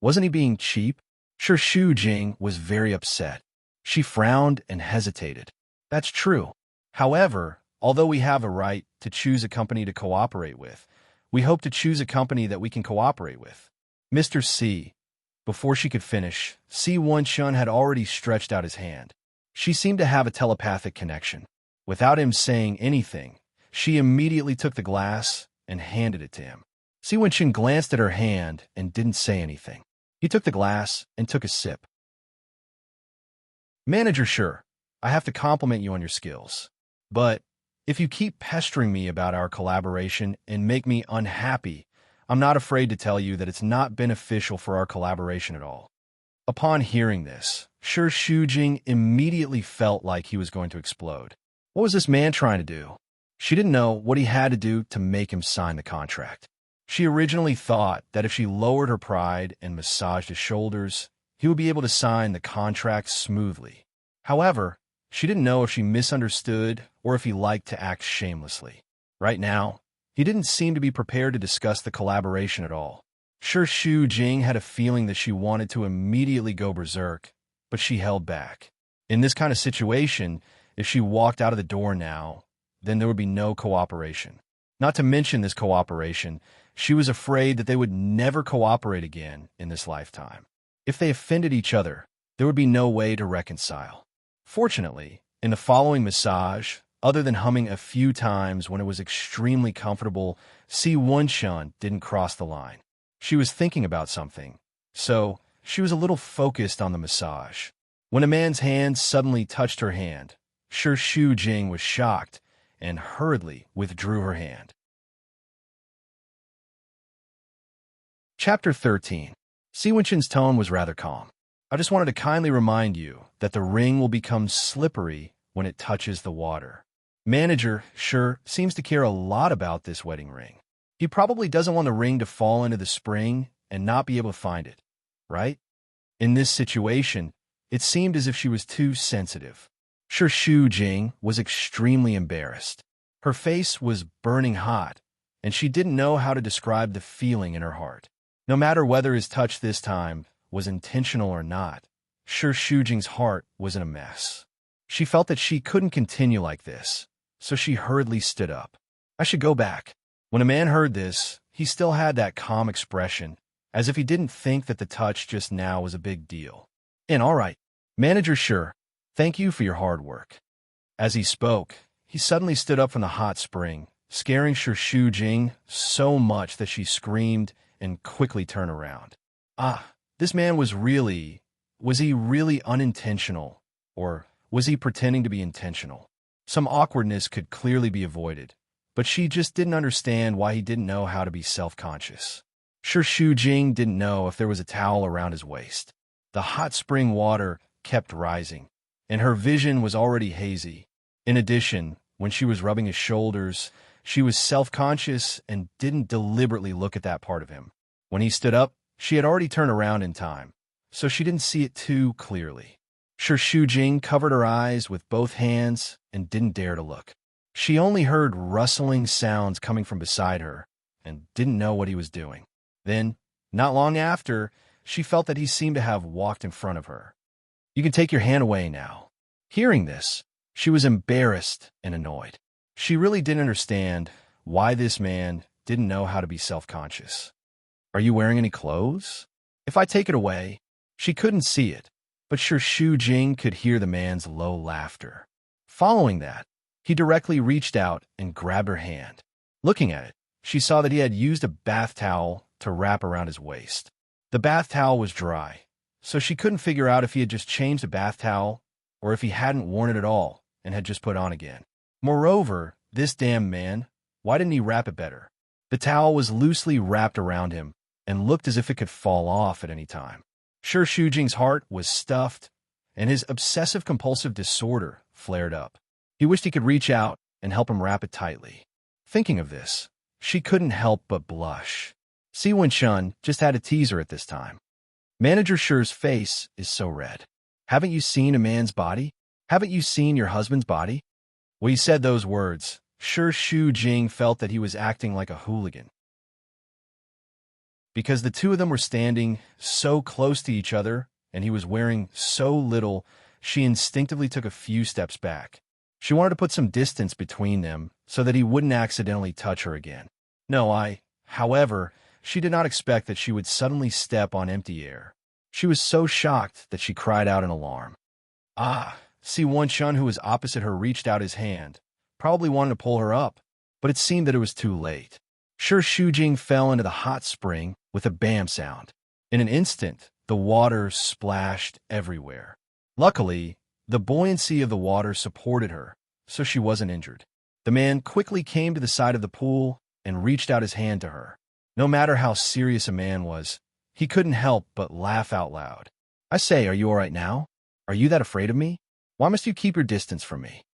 Wasn't he being cheap? Shu Jing was very upset. She frowned and hesitated. That's true. However, although we have a right to choose a company to cooperate with, we hope to choose a company that we can cooperate with. Mr. C. Before she could finish, Si Wenshun had already stretched out his hand. She seemed to have a telepathic connection. Without him saying anything, she immediately took the glass and handed it to him. Si Wenshun glanced at her hand and didn't say anything. He took the glass and took a sip. Manager Shi, I have to compliment you on your skills. But if you keep pestering me about our collaboration and make me unhappy, I'm not afraid to tell you that it's not beneficial for our collaboration at all. Upon hearing this, Shu Jing immediately felt like he was going to explode. What was this man trying to do? She didn't know what he had to do to make him sign the contract. She originally thought that if she lowered her pride and massaged his shoulders, he would be able to sign the contract smoothly. However, she didn't know if she misunderstood or if he liked to act shamelessly. Right now, he didn't seem to be prepared to discuss the collaboration at all. Shu Jing had a feeling that she wanted to immediately go berserk, but she held back. In this kind of situation, if she walked out of the door now, then there would be no cooperation. Not to mention this cooperation, she was afraid that they would never cooperate again in this lifetime. If they offended each other, there would be no way to reconcile. Fortunately, in the following massage, other than humming a few times when it was extremely comfortable, Si Wenshun didn't cross the line. She was thinking about something, so she was a little focused on the massage. When a man's hand suddenly touched her hand, Shu Jing was shocked and hurriedly withdrew her hand. Chapter 13. Si Wenshun's tone was rather calm. I just wanted to kindly remind you that the ring will become slippery when it touches the water. Manager Shi seems to care a lot about this wedding ring. He probably doesn't want the ring to fall into the spring and not be able to find it, right? In this situation, it seemed as if she was too sensitive. Shu Jing was extremely embarrassed. Her face was burning hot, and she didn't know how to describe the feeling in her heart. No matter whether his touch this time was intentional or not, Shu Jing's heart was in a mess. She felt that she couldn't continue like this, so she hurriedly stood up. I should go back. When a man heard this, he still had that calm expression, as if he didn't think that the touch just now was a big deal. All right, manager, sure. Thank you for your hard work. As he spoke, he suddenly stood up from the hot spring, scaring Shu Jing so much that she screamed and quickly turned around. This man was he really unintentional, or was he pretending to be intentional? Some awkwardness could clearly be avoided, but she just didn't understand why he didn't know how to be self-conscious. Shu Jing didn't know if there was a towel around his waist. The hot spring water kept rising, and her vision was already hazy. In addition, when she was rubbing his shoulders, she was self-conscious and didn't deliberately look at that part of him. When he stood up, she had already turned around in time, so she didn't see it too clearly. Shu Jing covered her eyes with both hands and didn't dare to look. She only heard rustling sounds coming from beside her and didn't know what he was doing. Then, not long after, she felt that he seemed to have walked in front of her. You can take your hand away now. Hearing this, she was embarrassed and annoyed. She really didn't understand why this man didn't know how to be self-conscious. Are you wearing any clothes? If I take it away, she couldn't see it, but Shu Jing could hear the man's low laughter. Following that, he directly reached out and grabbed her hand. Looking at it, she saw that he had used a bath towel to wrap around his waist. The bath towel was dry, so she couldn't figure out if he had just changed the bath towel or if he hadn't worn it at all and had just put on again. Moreover, this damn man, why didn't he wrap it better? The towel was loosely wrapped around him and looked as if it could fall off at any time. Shu Jing's heart was stuffed, and his obsessive-compulsive disorder flared up. He wished he could reach out and help him wrap it tightly. Thinking of this, she couldn't help but blush. Si Wen-shun just had a teaser at this time. Manager Shi's face is so red. Haven't you seen a man's body? Haven't you seen your husband's body? When he said those words, Shu Jing felt that he was acting like a hooligan. Because the two of them were standing so close to each other and he was wearing so little, she instinctively took a few steps back. She wanted to put some distance between them so that he wouldn't accidentally touch her again. However, she did not expect that she would suddenly step on empty air. She was so shocked that she cried out in alarm. Si Wen-shun, who was opposite her, reached out his hand, probably wanted to pull her up, but it seemed that it was too late. Shu Jing fell into the hot spring with a bam sound. In an instant, the water splashed everywhere. Luckily, the buoyancy of the water supported her, so she wasn't injured. The man quickly came to the side of the pool and reached out his hand to her. No matter how serious a man was, he couldn't help but laugh out loud. I say, are you all right now? Are you that afraid of me? Why must you keep your distance from me?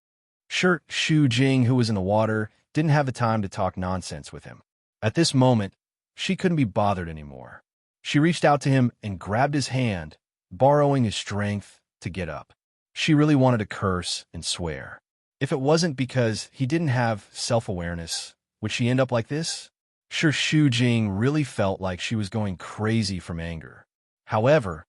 Shu Jing, who was in the water, didn't have the time to talk nonsense with him. At this moment, she couldn't be bothered anymore. She reached out to him and grabbed his hand, borrowing his strength to get up. She really wanted to curse and swear. If it wasn't because he didn't have self-awareness, would she end up like this? Shu Jing really felt like she was going crazy from anger. However,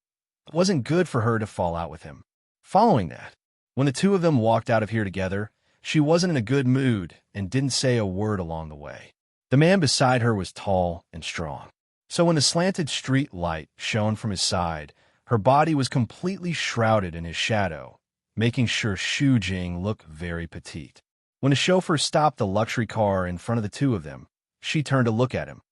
it wasn't good for her to fall out with him. Following that, when the two of them walked out of here together, she wasn't in a good mood and didn't say a word along the way. The man beside her was tall and strong, so when the slanted street light shone from his side, her body was completely shrouded in his shadow, making Shu Jing look very petite. When the chauffeur stopped the luxury car in front of the two of them, she turned to look at him.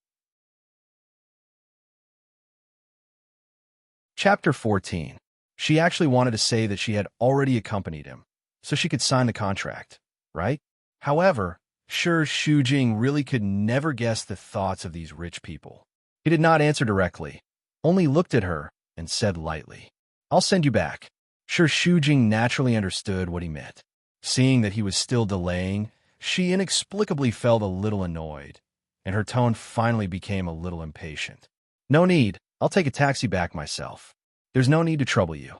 Chapter 14. She actually wanted to say that she had already accompanied him, so she could sign the contract, right? However, Shu Jing really could never guess the thoughts of these rich people. He did not answer directly, only looked at her and said lightly, I'll send you back. Shu Jing naturally understood what he meant. Seeing that he was still delaying, she inexplicably felt a little annoyed, and her tone finally became a little impatient. No need, I'll take a taxi back myself. There's no need to trouble you.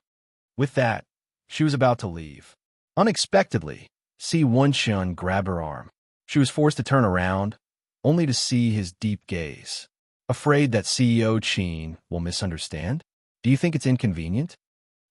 With that, she was about to leave. Unexpectedly, Si Wenshun grabbed her arm. She was forced to turn around, only to see his deep gaze. Afraid that CEO Qin will misunderstand? Do you think it's inconvenient?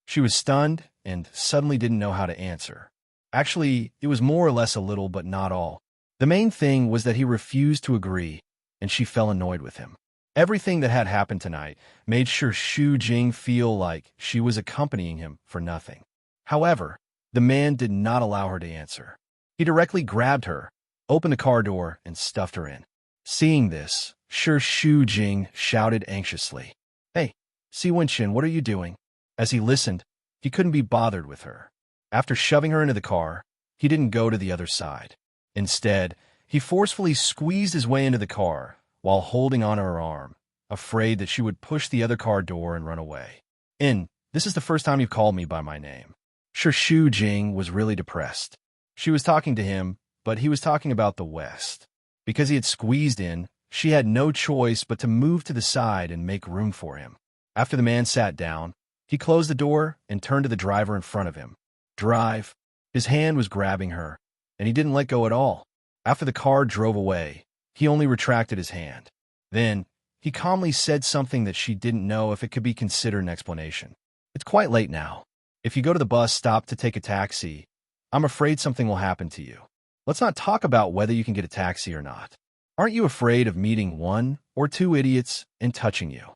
She was stunned and suddenly didn't know how to answer. Actually, it was more or less a little, but not all. The main thing was that he refused to agree, and she felt annoyed with him. Everything that had happened tonight made sure Xu Jing feel like she was accompanying him for nothing. However, the man did not allow her to answer. He directly grabbed her, opened the car door, and stuffed her in. Seeing this, Xu Jing shouted anxiously, "Hey, Si Wenqin, what are you doing?" As he listened, he couldn't be bothered with her. After shoving her into the car, he didn't go to the other side. Instead, he forcefully squeezed his way into the car while holding on her arm, afraid that she would push the other car door and run away. This is the first time you've called me by my name." Xu Jing was really depressed. She was talking to him, but he was talking about the West. Because he had squeezed in, she had no choice but to move to the side and make room for him. After the man sat down, he closed the door and turned to the driver in front of him. "Drive." His hand was grabbing her, and he didn't let go at all. After the car drove away, he only retracted his hand. Then, he calmly said something that she didn't know if it could be considered an explanation. "It's quite late now. If you go to the bus stop to take a taxi, I'm afraid something will happen to you. Let's not talk about whether you can get a taxi or not. Aren't you afraid of meeting one or two idiots and touching you?"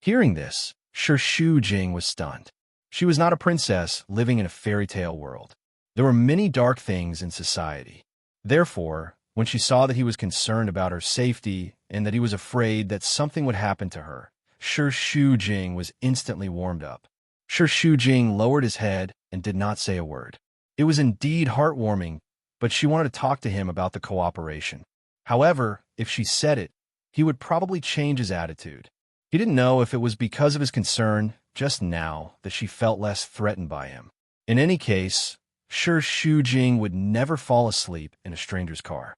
Hearing this, Xu Jing was stunned. She was not a princess living in a fairy tale world. There were many dark things in society. Therefore, when she saw that he was concerned about her safety and that he was afraid that something would happen to her, Xu Jing was instantly warmed up. Xu Jing lowered his head and did not say a word. It was indeed heartwarming, but she wanted to talk to him about the cooperation. However, if she said it, he would probably change his attitude. He didn't know if it was because of his concern just now that she felt less threatened by him. In any case, Xu Jing would never fall asleep in a stranger's car.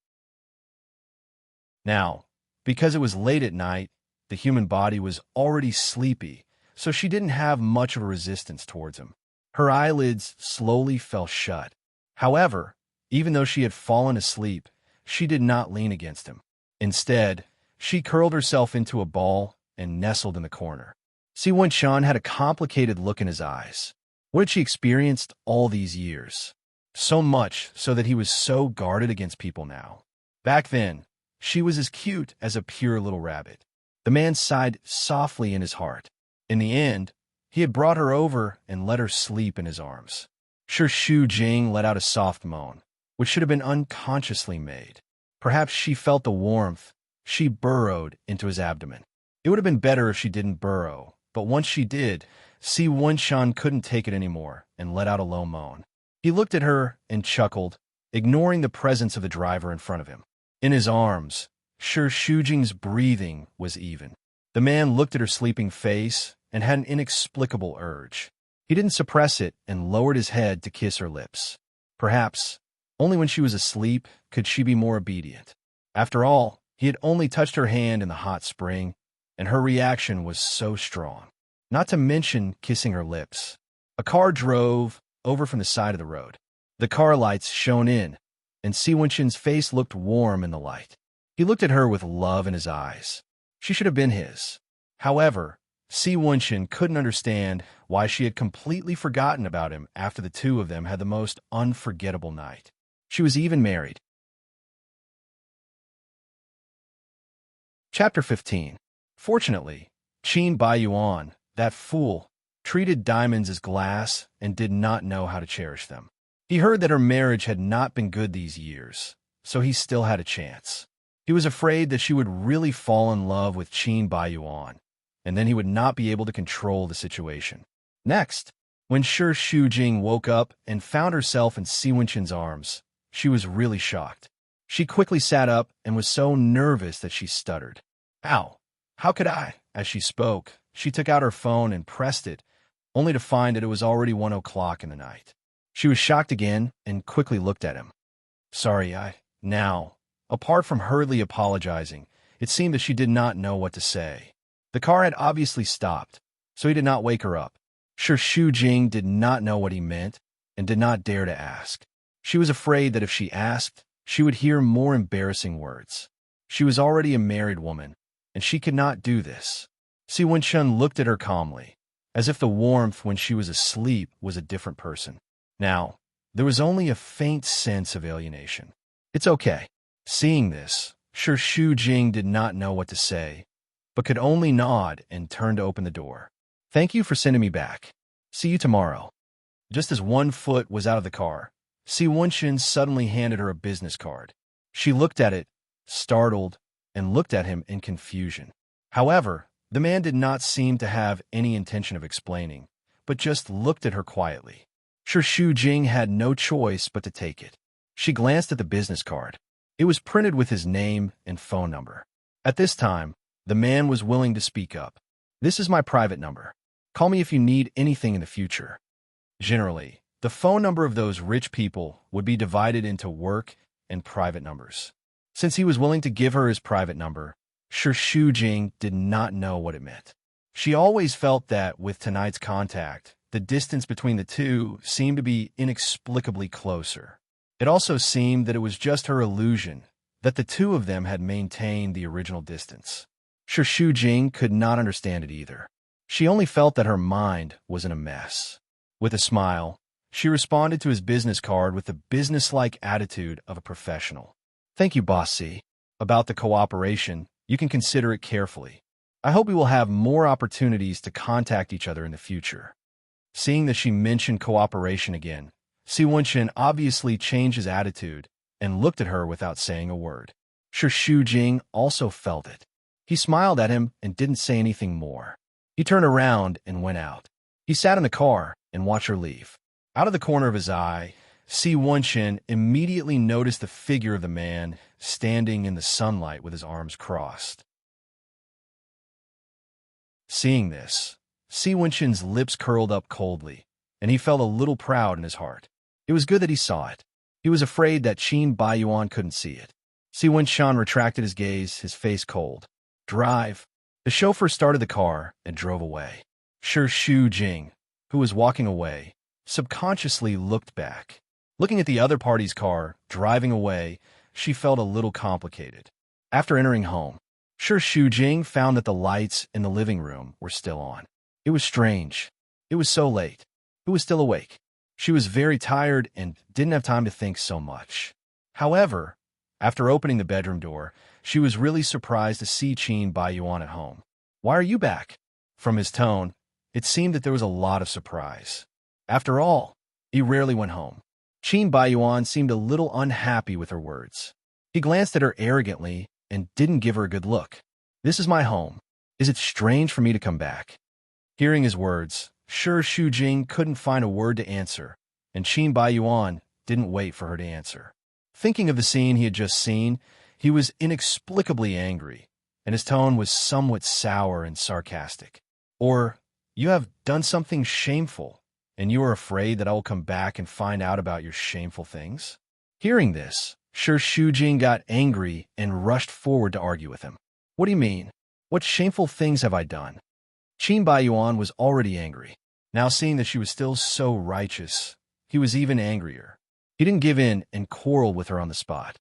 Now, because it was late at night, the human body was already sleepy, so she didn't have much of a resistance towards him. Her eyelids slowly fell shut. However, even though she had fallen asleep, she did not lean against him. Instead, she curled herself into a ball and nestled in the corner. Si Wenshun had a complicated look in his eyes. What had she experienced all these years? So much so that he was so guarded against people now. Back then, she was as cute as a pure little rabbit. The man sighed softly in his heart. In the end, he had brought her over and let her sleep in his arms. Xu Jing let out a soft moan, which should have been unconsciously made. Perhaps she felt the warmth. She burrowed into his abdomen. It would have been better if she didn't burrow, but once she did, Si Wenshun couldn't take it anymore and let out a low moan. He looked at her and chuckled, ignoring the presence of the driver in front of him. In his arms, Xu Jing's breathing was even. The man looked at her sleeping face and had an inexplicable urge. He didn't suppress it and lowered his head to kiss her lips. Perhaps, only when she was asleep could she be more obedient. After all, he had only touched her hand in the hot spring, and her reaction was so strong. Not to mention kissing her lips. A car drove over from the side of the road. The car lights shone in, and Si Wenshun's face looked warm in the light. He looked at her with love in his eyes. She should have been his. However, Si Wenshun couldn't understand why she had completely forgotten about him after the two of them had the most unforgettable night. She was even married. Chapter 15. Fortunately, Qin Baiyuan, that fool, treated diamonds as glass and did not know how to cherish them. He heard that her marriage had not been good these years, so he still had a chance. He was afraid that she would really fall in love with Qin Baiyuan, and then he would not be able to control the situation. Next, when Xu Jing woke up and found herself in Si Wenshun's arms, she was really shocked. She quickly sat up and was so nervous that she stuttered. "Ow, how could I?" As she spoke, she took out her phone and pressed it, only to find that it was already 1 o'clock in the night. She was shocked again and quickly looked at him. "Sorry, Now, apart from hurriedly apologizing, it seemed that she did not know what to say. The car had obviously stopped, so he did not wake her up. Xu Jing did not know what he meant, and did not dare to ask. She was afraid that if she asked, she would hear more embarrassing words. She was already a married woman, and she could not do this. Si Wenshun looked at her calmly, as if the warmth when she was asleep was a different person. Now, there was only a faint sense of alienation. It's okay. Seeing this, Shu Jing did not know what to say, but could only nod and turn to open the door. Thank you for sending me back. See you tomorrow. Just as one foot was out of the car, Si Wenshun suddenly handed her a business card. She looked at it, startled, and looked at him in confusion. However, the man did not seem to have any intention of explaining, but just looked at her quietly. Shu Jing had no choice but to take it. She glanced at the business card. It was printed with his name and phone number. At this time, the man was willing to speak up. This is my private number. Call me if you need anything in the future. Generally, the phone number of those rich people would be divided into work and private numbers. Since he was willing to give her his private number, Shu Jing did not know what it meant. She always felt that with tonight's contact, the distance between the two seemed to be inexplicably closer. It also seemed that it was just her illusion that the two of them had maintained the original distance. Shu Jing could not understand it either. She only felt that her mind was in a mess. With a smile, she responded to his business card with the businesslike attitude of a professional. Thank you, Boss C. About the cooperation, you can consider it carefully. I hope we will have more opportunities to contact each other in the future. Seeing that she mentioned cooperation again, Si Wenshun obviously changed his attitude and looked at her without saying a word. Shu Jing also felt it. He smiled at him and didn't say anything more. He turned around and went out. He sat in the car and watched her leave. Out of the corner of his eye, Si Wenshun immediately noticed the figure of the man standing in the sunlight with his arms crossed. Seeing this, Si Wenshun's lips curled up coldly, and he felt a little proud in his heart. It was good that he saw it. He was afraid that Qin Baiyuan couldn't see it. Si Wenshun retracted his gaze, his face cold. Drive. The chauffeur started the car and drove away. Shu Jing, who was walking away, subconsciously looked back. Looking at the other party's car, driving away, she felt a little complicated. After entering home, Shu Jing found that the lights in the living room were still on. It was strange. It was so late. Who was still awake? She was very tired and didn't have time to think so much. However, after opening the bedroom door, she was really surprised to see Qin Baiyuan at home. Why are you back? From his tone, it seemed that there was a lot of surprise. After all, he rarely went home. Qin Baiyuan seemed a little unhappy with her words. He glanced at her arrogantly and didn't give her a good look. This is my home. Is it strange for me to come back? Hearing his words, Shu Jing couldn't find a word to answer, and Qin Baiyuan didn't wait for her to answer. Thinking of the scene he had just seen, he was inexplicably angry, and his tone was somewhat sour and sarcastic. Or, you have done something shameful, and you are afraid that I will come back and find out about your shameful things? Hearing this, Shu Jing got angry and rushed forward to argue with him. What do you mean? What shameful things have I done? Qin Baiyuan was already angry. Now seeing that she was still so righteous, he was even angrier. He didn't give in and quarrel with her on the spot.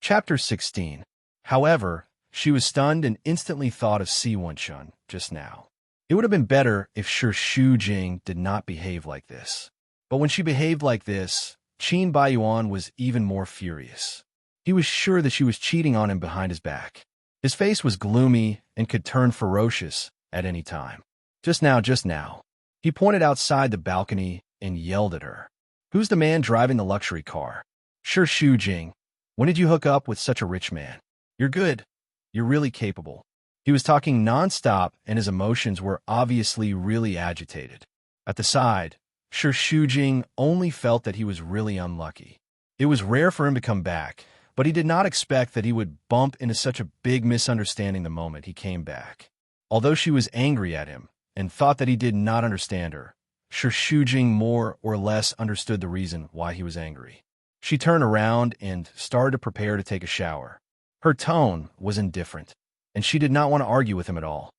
Chapter 16. However, she was stunned and instantly thought of Si Wenshun just now. It would have been better if Shu Jing did not behave like this. But when she behaved like this, Qin Baiyuan was even more furious. He was sure that she was cheating on him behind his back. His face was gloomy and could turn ferocious at any time. Just now. He pointed outside the balcony and yelled at her. Who's the man driving the luxury car? Shu Jing. When did you hook up with such a rich man? You're good. You're really capable. He was talking nonstop and his emotions were obviously really agitated. At the side, Shu Jing only felt that he was really unlucky. It was rare for him to come back, but he did not expect that he would bump into such a big misunderstanding the moment he came back. Although she was angry at him and thought that he did not understand her, Shu Jing more or less understood the reason why he was angry. She turned around and started to prepare to take a shower. Her tone was indifferent, and she did not want to argue with him at all.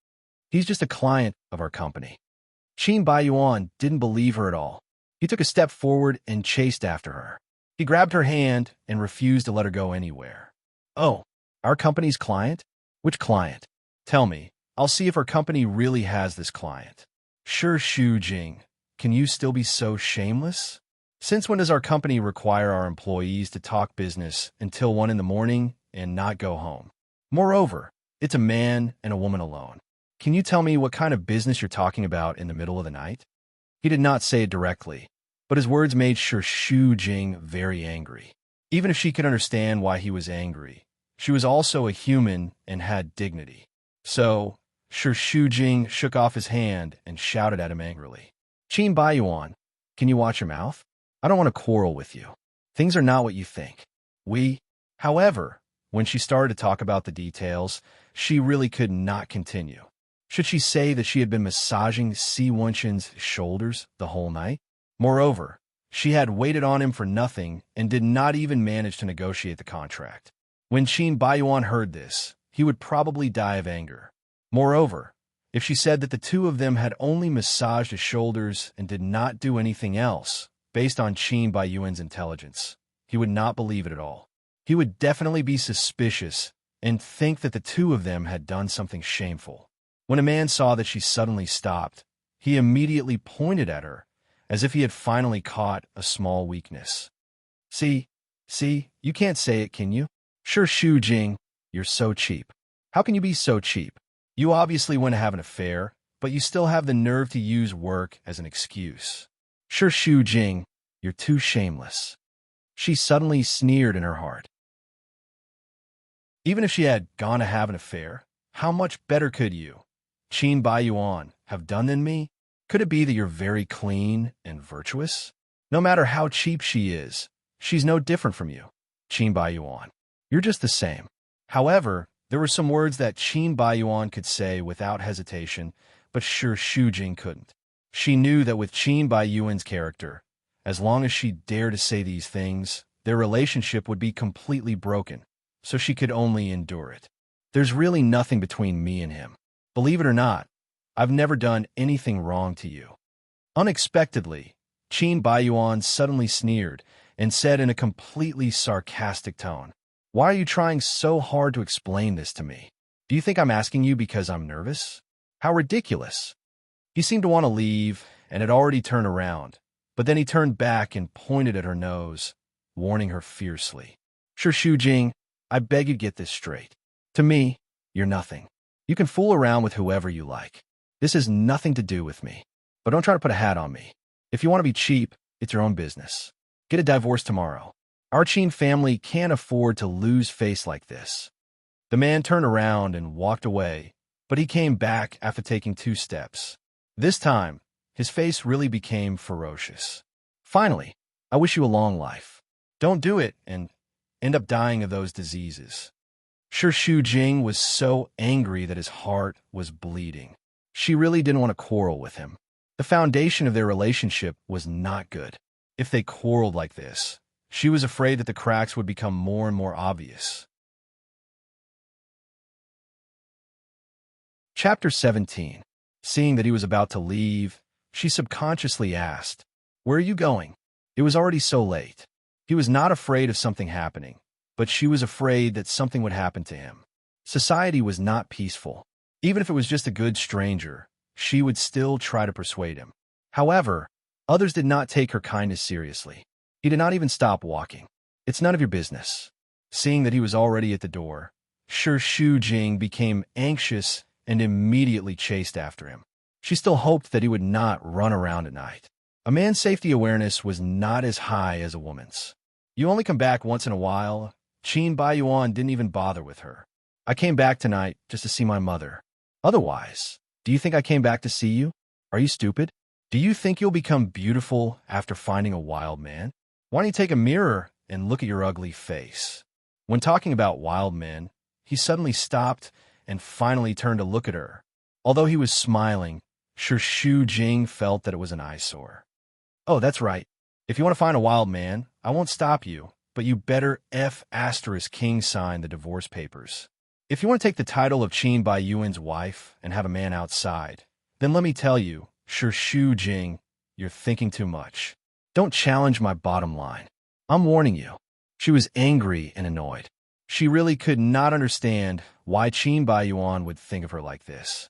He's just a client of our company. Qin Baiyuan didn't believe her at all. He took a step forward and chased after her. He grabbed her hand and refused to let her go anywhere. Oh, our company's client? Which client? Tell me. I'll see if our company really has this client. Sure, Xu Jing. Can you still be so shameless? Since when does our company require our employees to talk business until 1 in the morning and not go home? Moreover, it's a man and a woman alone. Can you tell me what kind of business you're talking about in the middle of the night? He did not say it directly, but his words made sure Xu Jing very angry. Even if she could understand why he was angry, she was also a human and had dignity. So, Xu Jing shook off his hand and shouted at him angrily. Qin Baiyuan, can you watch your mouth? I don't want to quarrel with you. Things are not what you think. However, when she started to talk about the details, she really could not continue. Should she say that she had been massaging Si Wenxin's shoulders the whole night? Moreover, she had waited on him for nothing and did not even manage to negotiate the contract. When Qin Baiyuan heard this, he would probably die of anger. Moreover, if she said that the two of them had only massaged his shoulders and did not do anything else, based on Qin Baiyuan's intelligence, he would not believe it at all. He would definitely be suspicious and think that the two of them had done something shameful. When a man saw that she suddenly stopped, he immediately pointed at her, as if he had finally caught a small weakness. See, you can't say it, can you? Sure, Xu Jing, you're so cheap. How can you be so cheap? You obviously want to have an affair, but you still have the nerve to use work as an excuse. Sure, Xu Jing, you're too shameless. She suddenly sneered in her heart. Even if she had gone to have an affair, how much better could you, Qin Baiyuan, have done than me? Could it be that you're very clean and virtuous? No matter how cheap she is, she's no different from you, Qin Baiyuan. You're just the same. However, there were some words that Qin Baiyuan could say without hesitation, but sure Xu Jing couldn't. She knew that with Qin Baiyuan's character, as long as she dared to say these things, their relationship would be completely broken, so she could only endure it. There's really nothing between me and him. Believe it or not, I've never done anything wrong to you. Unexpectedly, Qin Baiyuan suddenly sneered and said in a completely sarcastic tone, "Why are you trying so hard to explain this to me? Do you think I'm asking you because I'm nervous? How ridiculous." He seemed to want to leave and had already turned around, but then he turned back and pointed at her nose, warning her fiercely. Sure, Xu Jing, I beg you to get this straight. To me, you're nothing. You can fool around with whoever you like. This has nothing to do with me. But don't try to put a hat on me. If you want to be cheap, it's your own business. Get a divorce tomorrow. Our Qin family can't afford to lose face like this. The man turned around and walked away, but he came back after taking 2 steps. This time, his face really became ferocious. Finally, I wish you a long life. Don't do it and end up dying of those diseases. Sure, Xu Jing was so angry that his heart was bleeding. She really didn't want to quarrel with him. The foundation of their relationship was not good. If they quarreled like this, she was afraid that the cracks would become more and more obvious. Chapter 17. Seeing that he was about to leave, she subconsciously asked, "Where are you going?" It was already so late. He was not afraid of something happening, but she was afraid that something would happen to him. Society was not peaceful. Even if it was just a good stranger, she would still try to persuade him. However, others did not take her kindness seriously. He did not even stop walking. It's none of your business. Seeing that he was already at the door, Xu Jing became anxious and immediately chased after him. She still hoped that he would not run around at night. A man's safety awareness was not as high as a woman's. You only come back once in a while. Qin Baiyuan didn't even bother with her. I came back tonight just to see my mother. Otherwise, do you think I came back to see you? Are you stupid? Do you think you'll become beautiful after finding a wild man? Why don't you take a mirror and look at your ugly face? When talking about wild men, he suddenly stopped and finally turned to look at her. Although he was smiling, Xu Jing felt that it was an eyesore. Oh, that's right. If you want to find a wild man, I won't stop you, but you better King sign the divorce papers. If you want to take the title of Qin Baiyuan's wife and have a man outside, then let me tell you, Sure, Shu Jing, you're thinking too much. Don't challenge my bottom line. I'm warning you. She was angry and annoyed. She really could not understand why Qin Baiyuan would think of her like this.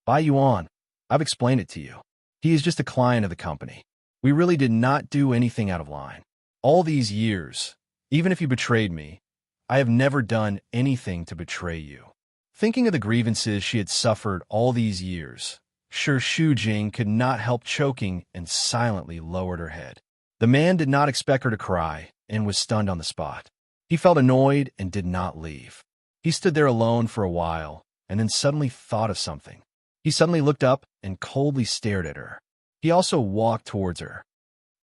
Baiyuan, I've explained it to you. He is just a client of the company. We really did not do anything out of line. All these years, even if you betrayed me, I have never done anything to betray you. Thinking of the grievances she had suffered all these years, Sure Shu Jing could not help choking and silently lowered her head. The man did not expect her to cry and was stunned on the spot. He felt annoyed and did not leave. He stood there alone for a while and then suddenly thought of something. He suddenly looked up and coldly stared at her. He also walked towards her.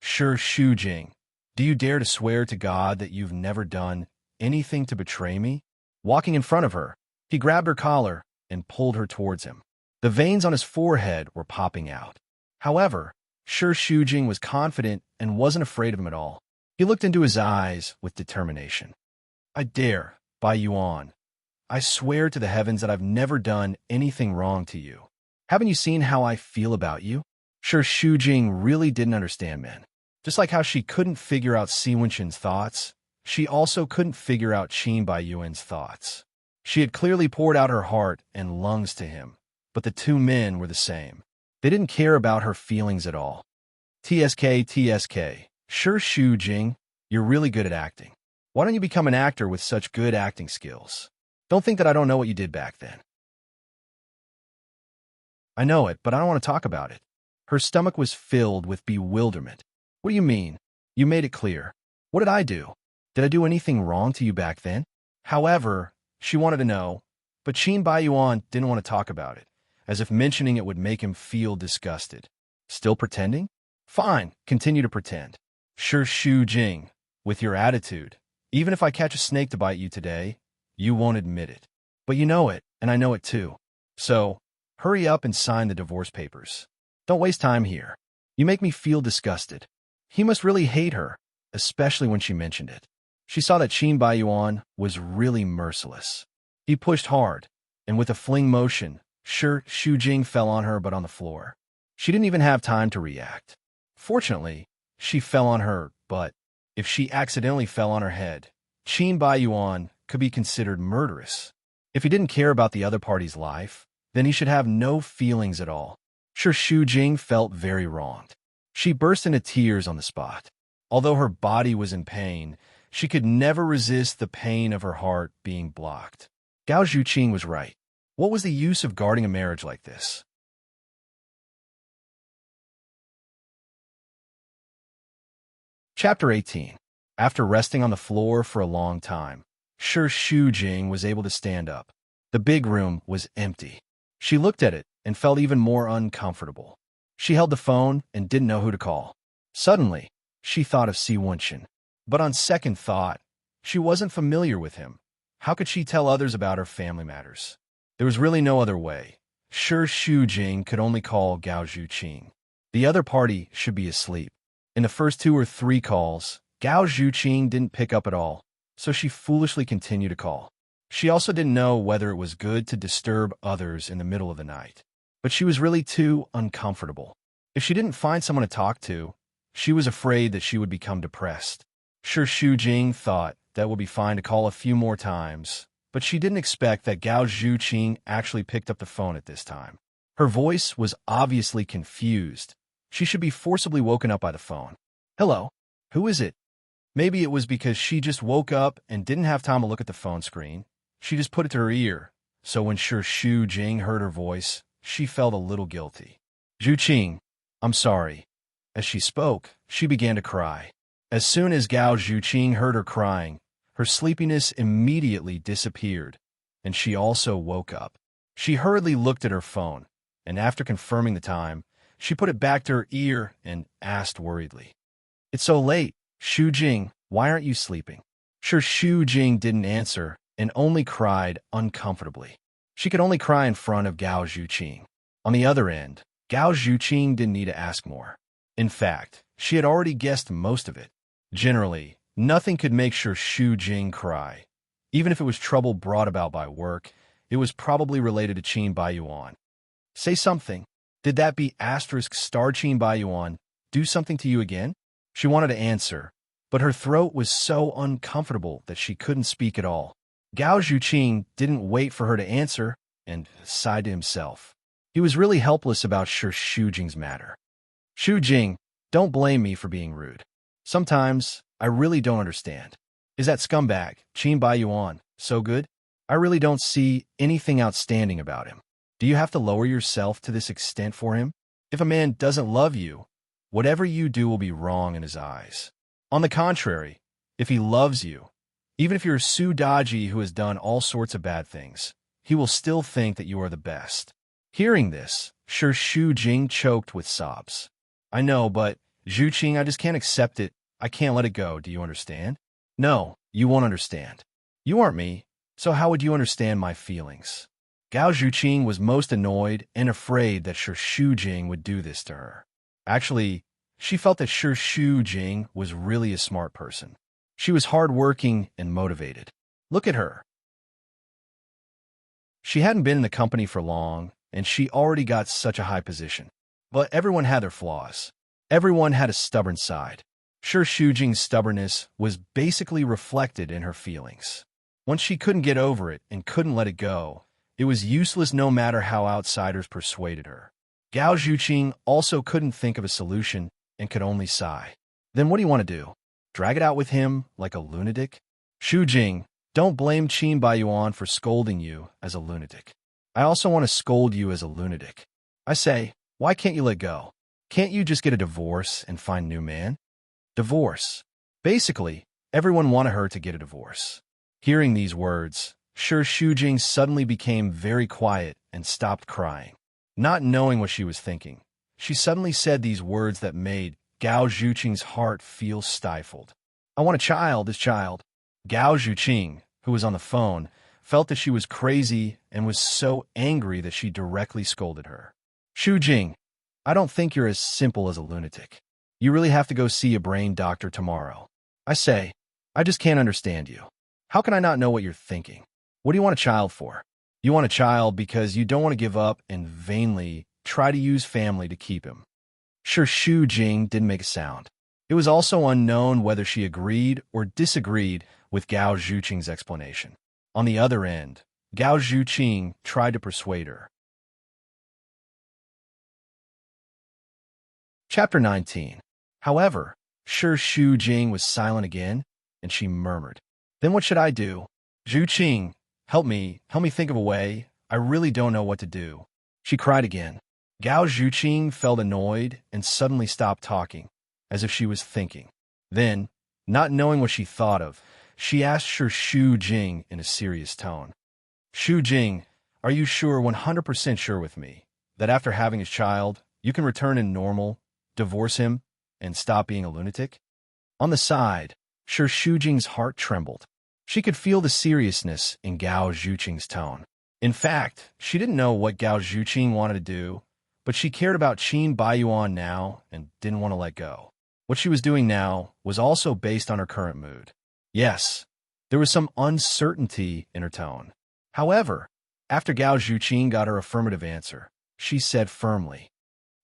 Sure Shu Jing, do you dare to swear to God that you've never done anything to betray me? Walking in front of her, he grabbed her collar and pulled her towards him. The veins on his forehead were popping out. However, Sure Shu Jing was confident and wasn't afraid of him at all. He looked into his eyes with determination. I dare, Baiyuan. I swear to the heavens that I've never done anything wrong to you. Haven't you seen how I feel about you? Sure Shu Jing really didn't understand men. Just like how she couldn't figure out Si Wenqin's thoughts, she also couldn't figure out Qin Baiyuan's thoughts. She had clearly poured out her heart and lungs to him, but the two men were the same. They didn't care about her feelings at all. TSK, Sure Shu Jing, you're really good at acting. Why don't you become an actor with such good acting skills? Don't think that I don't know what you did back then. I know it, but I don't want to talk about it. Her stomach was filled with bewilderment. What do you mean? You made it clear. What did I do? Did I do anything wrong to you back then? However, she wanted to know, but Qin Baiyuan didn't want to talk about it, as if mentioning it would make him feel disgusted. Still pretending? Fine, continue to pretend. Sure Shu Jing, with your attitude, even if I catch a snake to bite you today, you won't admit it. But you know it, and I know it too. So, hurry up and sign the divorce papers. Don't waste time here. You make me feel disgusted. He must really hate her, especially when she mentioned it. She saw that Qin Baiyuan was really merciless. He pushed hard, and with a fling motion, Sure Shu Jing fell on her but on the floor. She didn't even have time to react. Fortunately, she fell on her butt. If she accidentally fell on her head, Qin Baiyuan could be considered murderous. If he didn't care about the other party's life, then he should have no feelings at all. Sure Shu Jing felt very wronged. She burst into tears on the spot. Although her body was in pain, she could never resist the pain of her heart being blocked. Gao Zhuqing was right. What was the use of guarding a marriage like this? Chapter 18. After resting on the floor for a long time, Sure Shu Jing was able to stand up. The big room was empty. She looked at it and felt even more uncomfortable. She held the phone and didn't know who to call. Suddenly, she thought of Si Wenqin. But on second thought, she wasn't familiar with him. How could she tell others about her family matters? There was really no other way. Sure Shu Jing could only call Gao Zhuqing. The other party should be asleep. In the first 2 or 3 calls, Gao Zhuqing didn't pick up at all, so she foolishly continued to call. She also didn't know whether it was good to disturb others in the middle of the night. But she was really too uncomfortable. If she didn't find someone to talk to, she was afraid that she would become depressed. Sure Shu Jing thought that would be fine to call a few more times, but she didn't expect that Gao Zhuqing actually picked up the phone at this time. Her voice was obviously confused. She should be forcibly woken up by the phone. Hello? Who is it? Maybe it was because she just woke up and didn't have time to look at the phone screen. She just put it to her ear, so when Sure Shu Jing heard her voice, she felt a little guilty. Zhuqing, I'm sorry. As she spoke, she began to cry. As soon as Gao Zhuqing heard her crying, her sleepiness immediately disappeared, and she also woke up. She hurriedly looked at her phone, and after confirming the time, she put it back to her ear and asked worriedly, It's so late. Shu Jing, why aren't you sleeping? Sure Shu Jing didn't answer and only cried uncomfortably. She could only cry in front of Gao Zhuqing. On the other end, Gao Zhuqing didn't need to ask more. In fact, she had already guessed most of it. Generally, nothing could make Sure Shu Jing cry. Even if it was trouble brought about by work, it was probably related to Qin Baiyuan. Say something. Did that be asterisk star Qin Baiyuan do something to you again? She wanted to answer, but her throat was so uncomfortable that she couldn't speak at all. Gao Zhuqing didn't wait for her to answer and sighed to himself. He was really helpless about Shu Jing's matter. Shu Jing, don't blame me for being rude. Sometimes I really don't understand. Is that scumbag, Qin Baiyuan, so good? I really don't see anything outstanding about him. Do you have to lower yourself to this extent for him? If a man doesn't love you, whatever you do will be wrong in his eyes. On the contrary, if he loves you, even if you're Su Daji who has done all sorts of bad things, he will still think that you are the best. Hearing this, Shu Jing choked with sobs. I know, but Zhuqing, I just can't accept it. I can't let it go, do you understand? No, you won't understand. You aren't me, so how would you understand my feelings? Gao Zhuqing was most annoyed and afraid that Shu Jing would do this to her. Actually, she felt that Shu Jing was really a smart person. She was hardworking and motivated. Look at her. She hadn't been in the company for long, and she already got such a high position. But everyone had their flaws. Everyone had a stubborn side. Shu Jing's stubbornness was basically reflected in her feelings. Once she couldn't get over it and couldn't let it go, it was useless no matter how outsiders persuaded her. Gao Zhuqing also couldn't think of a solution and could only sigh. Then what do you want to do? Drag it out with him like a lunatic? Shu Jing, don't blame Qin Baiyuan for scolding you as a lunatic. I also want to scold you as a lunatic. I say, why can't you let go? Can't you just get a divorce and find a new man? Divorce. Basically, everyone wanted her to get a divorce. Hearing these words, Shu Jing suddenly became very quiet and stopped crying. Not knowing what she was thinking, she suddenly said these words that made Gao Zhuqing's heart feel stifled. I want a child, this child. Gao Zhuqing, who was on the phone, felt that she was crazy and was so angry that she directly scolded her. Shu Jing, I don't think you're as simple as a lunatic. You really have to go see a brain doctor tomorrow. I say, I just can't understand you. How can I not know what you're thinking? What do you want a child for? You want a child because you don't want to give up and vainly try to use family to keep him. Shu Jing didn't make a sound. It was also unknown whether she agreed or disagreed with Gao Zhuqing's explanation. On the other end, Gao Zhuqing tried to persuade her. Chapter 19. However, Shu Jing was silent again, and she murmured, Then what should I do? Zhuqing, help me think of a way. I really don't know what to do. She cried again. Gao Zhuqing felt annoyed and suddenly stopped talking, as if she was thinking. Then, not knowing what she thought of, she asked Shu Jing in a serious tone. Shu Jing, are you sure, 100% sure with me, that after having his child, you can return in normal, divorce him, and stop being a lunatic? On the side, Shu Jing's heart trembled. She could feel the seriousness in Gao Zhuqing's tone. In fact, she didn't know what Gao Zhuqing wanted to do, but she cared about Qin Baiyuan now and didn't want to let go. What she was doing now was also based on her current mood. Yes, there was some uncertainty in her tone. However, after Gao Zhuqing got her affirmative answer, she said firmly,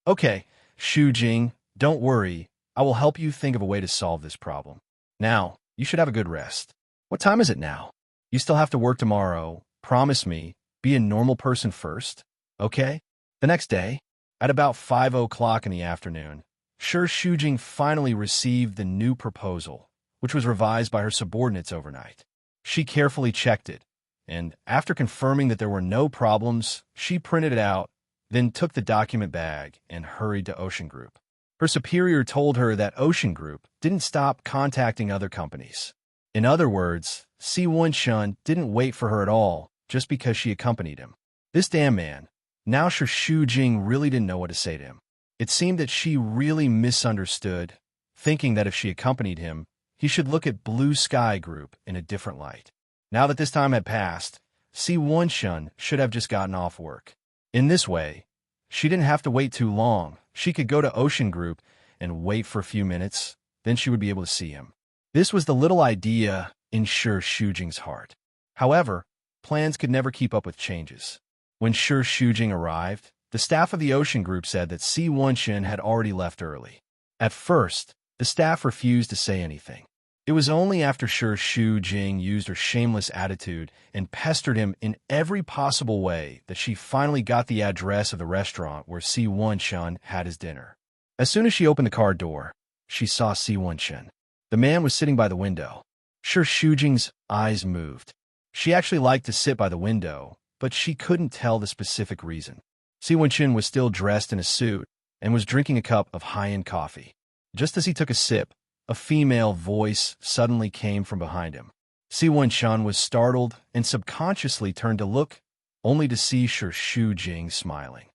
Okay, Shu Jing, don't worry. I will help you think of a way to solve this problem. Now, you should have a good rest. What time is it now? You still have to work tomorrow. Promise me, be a normal person first, okay? The next day, at about 5 o'clock in the afternoon, Shu Jing finally received the new proposal, which was revised by her subordinates overnight. She carefully checked it, and after confirming that there were no problems, she printed it out, then took the document bag and hurried to Ocean Group. Her superior told her that Ocean Group didn't stop contacting other companies. In other words, Si Wenshun didn't wait for her at all just because she accompanied him. This damn man. Now Shu Jing really didn't know what to say to him. It seemed that she really misunderstood, thinking that if she accompanied him, he should look at Blue Sky Group in a different light. Now that this time had passed, Si Wenshun should have just gotten off work. In this way, she didn't have to wait too long. She could go to Ocean Group and wait for a few minutes, then she would be able to see him. This was the little idea in Shu Jing's heart. However, plans could never keep up with changes. When Shu Jing arrived, The staff of the Ocean Group said that Si Wenshin had already left early. At first, the staff refused to say anything. It was only after Shu Jing used her shameless attitude and pestered him in every possible way that she finally got the address of the restaurant where Si Wenshin had his dinner. As soon as she opened the car door, she saw Si Wenshin. The man was sitting by the window. Shu Jing's eyes moved. She actually liked to sit by the window, but she couldn't tell the specific reason. Si Wenshin was still dressed in a suit and was drinking a cup of high-end coffee. Just as he took a sip, a female voice suddenly came from behind him. Si Wenshin was startled and subconsciously turned to look, only to see Shu Jing smiling.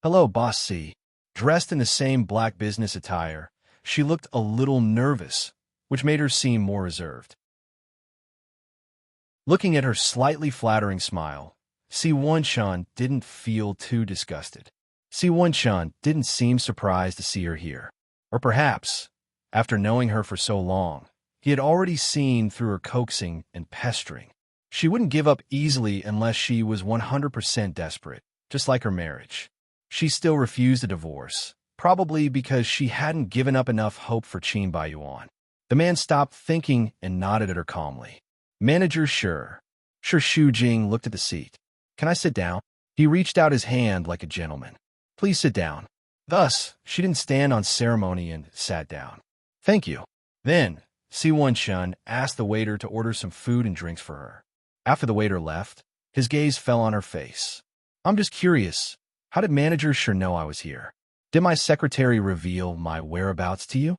"Hello, Boss Si." Dressed in the same black business attire, she looked a little nervous, which made her seem more reserved. Looking at her slightly flattering smile, Si Wenshin didn't feel too disgusted. Si Wenshin didn't seem surprised to see her here. Or perhaps, after knowing her for so long, he had already seen through her coaxing and pestering. She wouldn't give up easily unless she was 100% desperate, just like her marriage. She still refused a divorce, probably because she hadn't given up enough hope for Qin Baiyuan. The man stopped thinking and nodded at her calmly. "Manager, sure." Shu Jing looked at the seat. "Can I sit down?" He reached out his hand like a gentleman. "Please sit down." Thus, she didn't stand on ceremony and sat down. "Thank you." Then, Si Wenshin asked the waiter to order some food and drinks for her. After the waiter left, his gaze fell on her face. "I'm just curious, how did Manager sure know I was here? Did my secretary reveal my whereabouts to you?"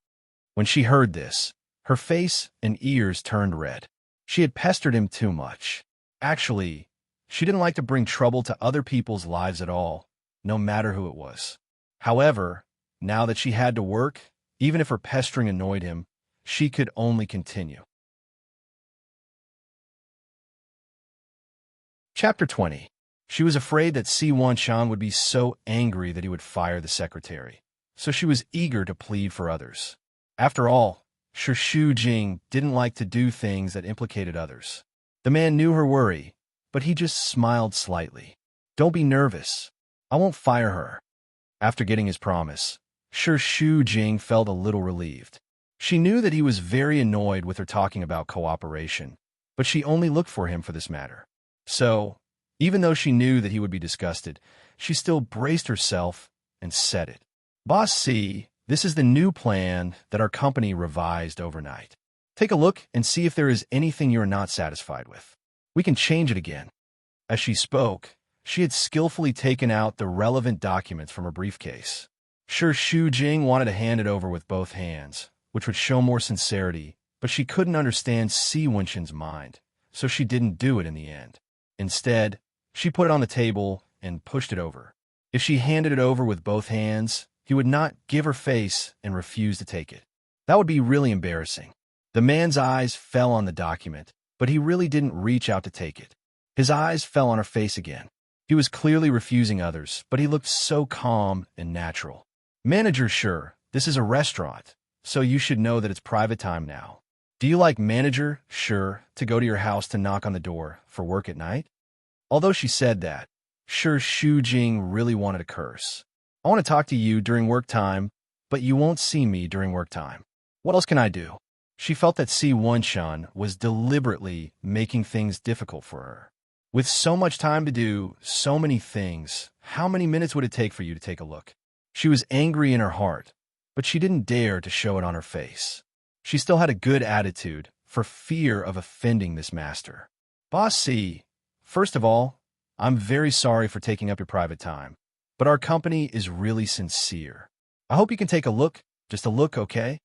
When she heard this, her face and ears turned red. She had pestered him too much. Actually, she didn't like to bring trouble to other people's lives at all, no matter who it was. However, now that she had to work, even if her pestering annoyed him, she could only continue. Chapter 20. She was afraid that Si Wenshin would be so angry that he would fire the secretary, so she was eager to plead for others. After all, Shu Jing didn't like to do things that implicated others. The man knew her worry, but he just smiled slightly. "Don't be nervous. I won't fire her." After getting his promise, Shu Jing felt a little relieved. She knew that he was very annoyed with her talking about cooperation, but she only looked for him for this matter. So, even though she knew that he would be disgusted, she still braced herself and said it. "Boss C, this is the new plan that our company revised overnight. Take a look and see if there is anything you are not satisfied with. We can change it again." As she spoke, she had skillfully taken out the relevant documents from her briefcase. Shu Jing wanted to hand it over with both hands, which would show more sincerity, but she couldn't understand Si Wenshin's mind, so she didn't do it in the end. Instead, she put it on the table and pushed it over. If she handed it over with both hands, he would not give her face and refuse to take it. That would be really embarrassing. The man's eyes fell on the document, but he really didn't reach out to take it. His eyes fell on her face again. He was clearly refusing others, but he looked so calm and natural. "Manager, sure, this is a restaurant, so you should know that it's private time now. Do you like Manager, sure, to go to your house to knock on the door for work at night?" Although she said that, Shu Jing really wanted to curse. "I want to talk to you during work time, but you won't see me during work time. What else can I do?" She felt that Si Wenshin was deliberately making things difficult for her. With so much time to do so many things, how many minutes would it take for you to take a look? She was angry in her heart, but she didn't dare to show it on her face. She still had a good attitude for fear of offending this master. "Boss C, first of all, I'm very sorry for taking up your private time, but our company is really sincere. I hope you can take a look, just a look, okay?"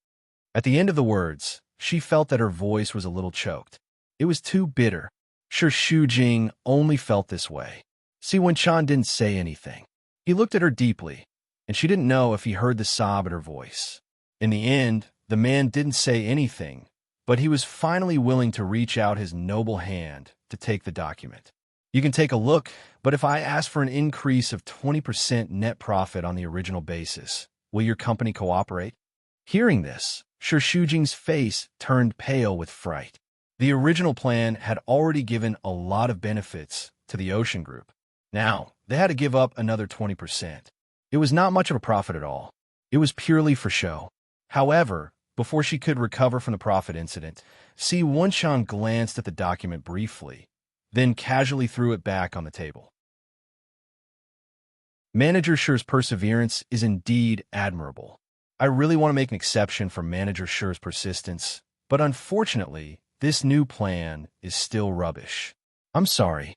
At the end of the words, she felt that her voice was a little choked. It was too bitter. Shu Jing only felt this way. Si Wenshin didn't say anything. He looked at her deeply, and she didn't know if he heard the sob in her voice. In the end, the man didn't say anything, but he was finally willing to reach out his noble hand to take the document. "You can take a look, but if I ask for an increase of 20% net profit on the original basis, will your company cooperate?" Hearing this, Shu Jing's face turned pale with fright. The original plan had already given a lot of benefits to the Ocean Group. Now, they had to give up another 20%. It was not much of a profit at all. It was purely for show. However, before she could recover from the profit incident, Si Wunshan glanced at the document briefly, then casually threw it back on the table. Manager Shi's perseverance is indeed admirable. I really want to make an exception for Manager Shi's persistence, but unfortunately, this new plan is still rubbish. I'm sorry.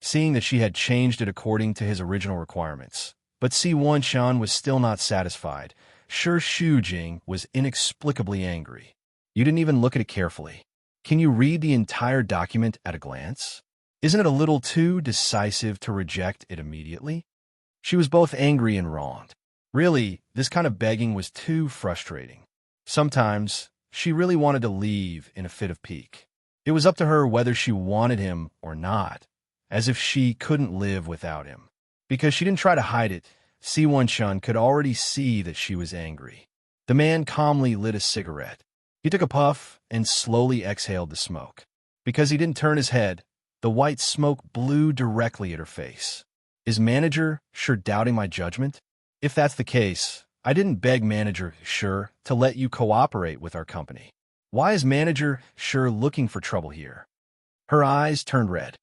Seeing that she had changed it according to his original requirements. But Si Wunshan was still not satisfied. Shi Shujing was inexplicably angry. You didn't even look at it carefully. Can you read the entire document at a glance? Isn't it a little too decisive to reject it immediately? She was both angry and wronged. Really, this kind of begging was too frustrating. Sometimes, she really wanted to leave in a fit of pique. It was up to her whether she wanted him or not, as if she couldn't live without him. Because she didn't try to hide it, Si Wunshan could already see that she was angry. The man calmly lit a cigarette. He took a puff and slowly exhaled the smoke. Because he didn't turn his head, the white smoke blew directly at her face. Is Manager Shi doubting my judgment? If that's the case, I didn't beg Manager Shi to let you cooperate with our company. Why is Manager Shi looking for trouble here? Her eyes turned red.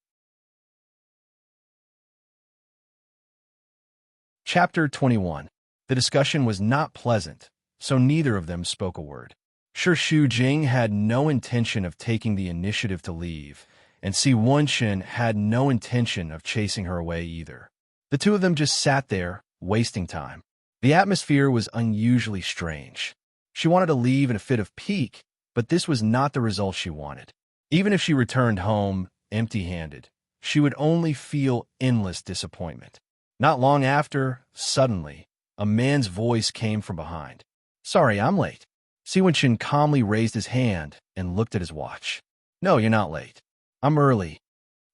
Chapter 21. The discussion was not pleasant, so neither of them spoke a word. Shi Shujing had no intention of taking the initiative to leave, and Si Wunshan had no intention of chasing her away either. The two of them just sat there, wasting time. The atmosphere was unusually strange. She wanted to leave in a fit of pique, but this was not the result she wanted. Even if she returned home empty-handed, she would only feel endless disappointment. Not long after, suddenly, a man's voice came from behind. Sorry, I'm late. Si Wunshan calmly raised his hand and looked at his watch. No, you're not late. I'm early.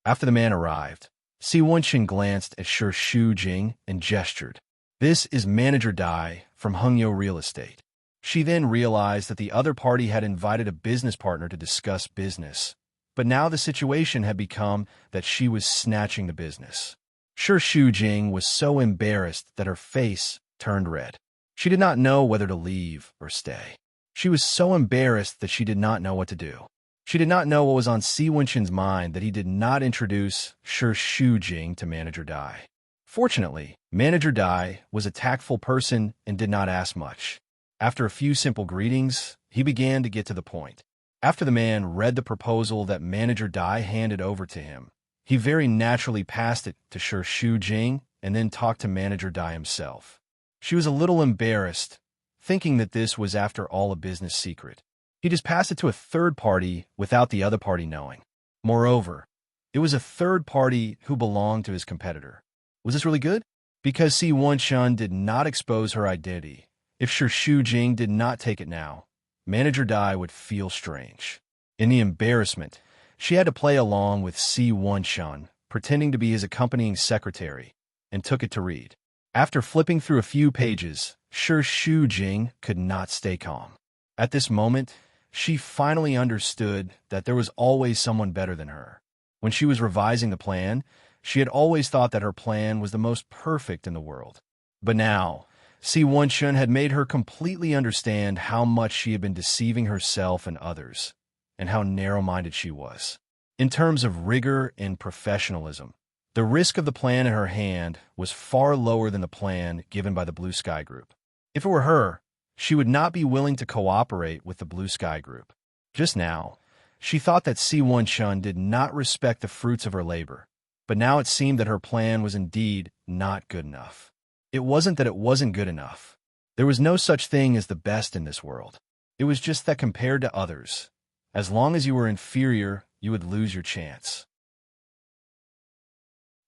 After the man arrived, Si Wunshan glanced at Shi Shujing and gestured. This is Manager Dai from Hungyo Real Estate. She then realized that the other party had invited a business partner to discuss business, but now the situation had become that she was snatching the business. Shi Shujing was so embarrassed that her face turned red. She did not know whether to leave or stay. She was so embarrassed that she did not know what to do. She did not know what was on Si Wunshan's mind that he did not introduce Shi Shujing to Manager Dai. Fortunately, Manager Dai was a tactful person and did not ask much. After a few simple greetings, he began to get to the point. After the man read the proposal that Manager Dai handed over to him, he very naturally passed it to Shi Shujing and then talked to Manager Dai himself. She was a little embarrassed, thinking that this was after all a business secret. He just passed it to a third party without the other party knowing. Moreover, it was a third party who belonged to his competitor. Was this really good? Because Si Wunshan did not expose her identity. If Shi Shujing did not take it now, Manager Dai would feel strange. In the embarrassment, she had to play along with Si Wunshan, pretending to be his accompanying secretary, and took it to read. After flipping through a few pages, Shi Shujing could not stay calm. At this moment, she finally understood that there was always someone better than her. When she was revising the plan, she had always thought that her plan was the most perfect in the world. But now, Si Wunshan had made her completely understand how much she had been deceiving herself and others, and how narrow-minded she was. In terms of rigor and professionalism, the risk of the plan in her hand was far lower than the plan given by the Blue Sky Group. If it were her, she would not be willing to cooperate with the Blue Sky Group. Just now, she thought that Si Wunshan did not respect the fruits of her labor, but now it seemed that her plan was indeed not good enough. It wasn't that it wasn't good enough. There was no such thing as the best in this world. It was just that compared to others, as long as you were inferior, you would lose your chance.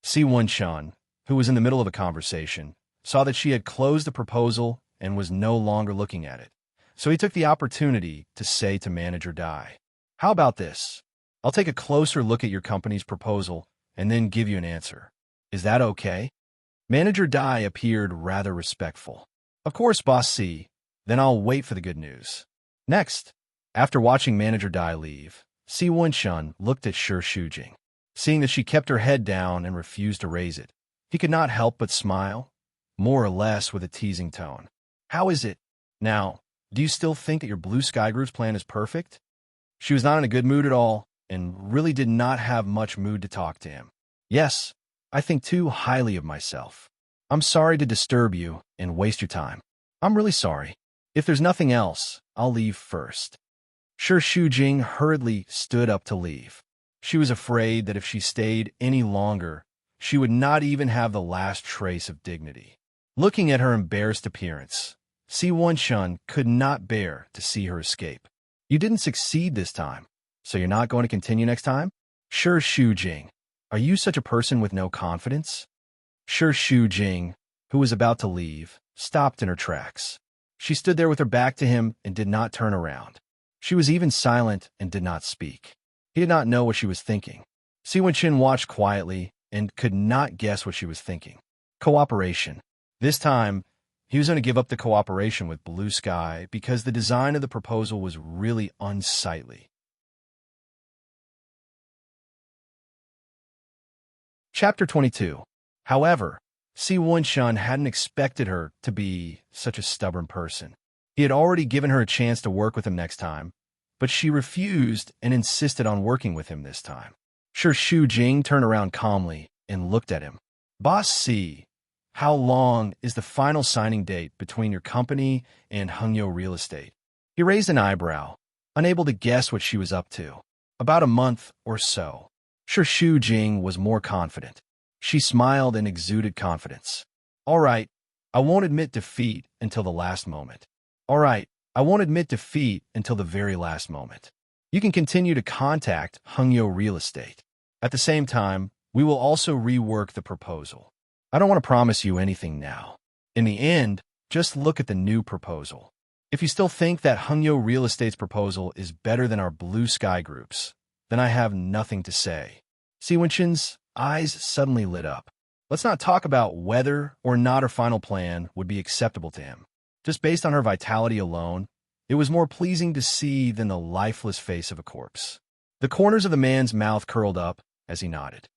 Si Wunshan, who was in the middle of a conversation, saw that she had closed the proposal and was no longer looking at it. So he took the opportunity to say to Manager Dai, "How about this? I'll take a closer look at your company's proposal and then give you an answer. Is that okay?" Manager Dai appeared rather respectful. "Of course, Boss C. Then I'll wait for the good news." Next, after watching Manager Dai leave, Si Wunshan looked at Shi Shujing. Seeing that she kept her head down and refused to raise it, He could not help but smile, more or less with a teasing tone. How is it? Now, do you still think that your blue sky group's plan is perfect? She was not in a good mood at all, and really did not have much mood to talk to him. Yes, I think too highly of myself. I'm sorry to disturb you and waste your time. I'm really sorry. If there's nothing else, I'll leave first. Shu Jing hurriedly stood up to leave. She was afraid that if she stayed any longer, she would not even have the last trace of dignity. Looking at her embarrassed appearance, Si Wenshun could not bear to see her escape. You didn't succeed this time, so you're not going to continue next time? Shu Jing, are you such a person with no confidence? Shu Jing, who was about to leave, stopped in her tracks. She stood there with her back to him and did not turn around. She was even silent and did not speak. He did not know what she was thinking. Si Wenshun watched quietly and could not guess what she was thinking. Cooperation. This time, he was going to give up the cooperation with Blue Sky because the design of the proposal was really unsightly. Chapter 22. However, Si Wenshun hadn't expected her to be such a stubborn person. He had already given her a chance to work with him next time, but she refused and insisted on working with him this time. Shu Jing turned around calmly and looked at him. Boss C, how long is the final signing date between your company and Hungyo Real Estate? He raised an eyebrow, unable to guess what she was up to. About a month or so. Shu Jing was more confident. She smiled and exuded confidence. All right, I won't admit defeat until the last moment. All right, I won't admit defeat until the very last moment. You can continue to contact Hungyo Real Estate. At the same time, we will also rework the proposal. I don't want to promise you anything now. In the end, just look at the new proposal. If you still think that Hungyo Real Estate's proposal is better than our Blue Sky Group's, then I have nothing to say. Si Wenshun's eyes suddenly lit up. Let's not talk about whether or not her final plan would be acceptable to him. Just based on her vitality alone, it was more pleasing to see than the lifeless face of a corpse. The corners of the man's mouth curled up as he nodded.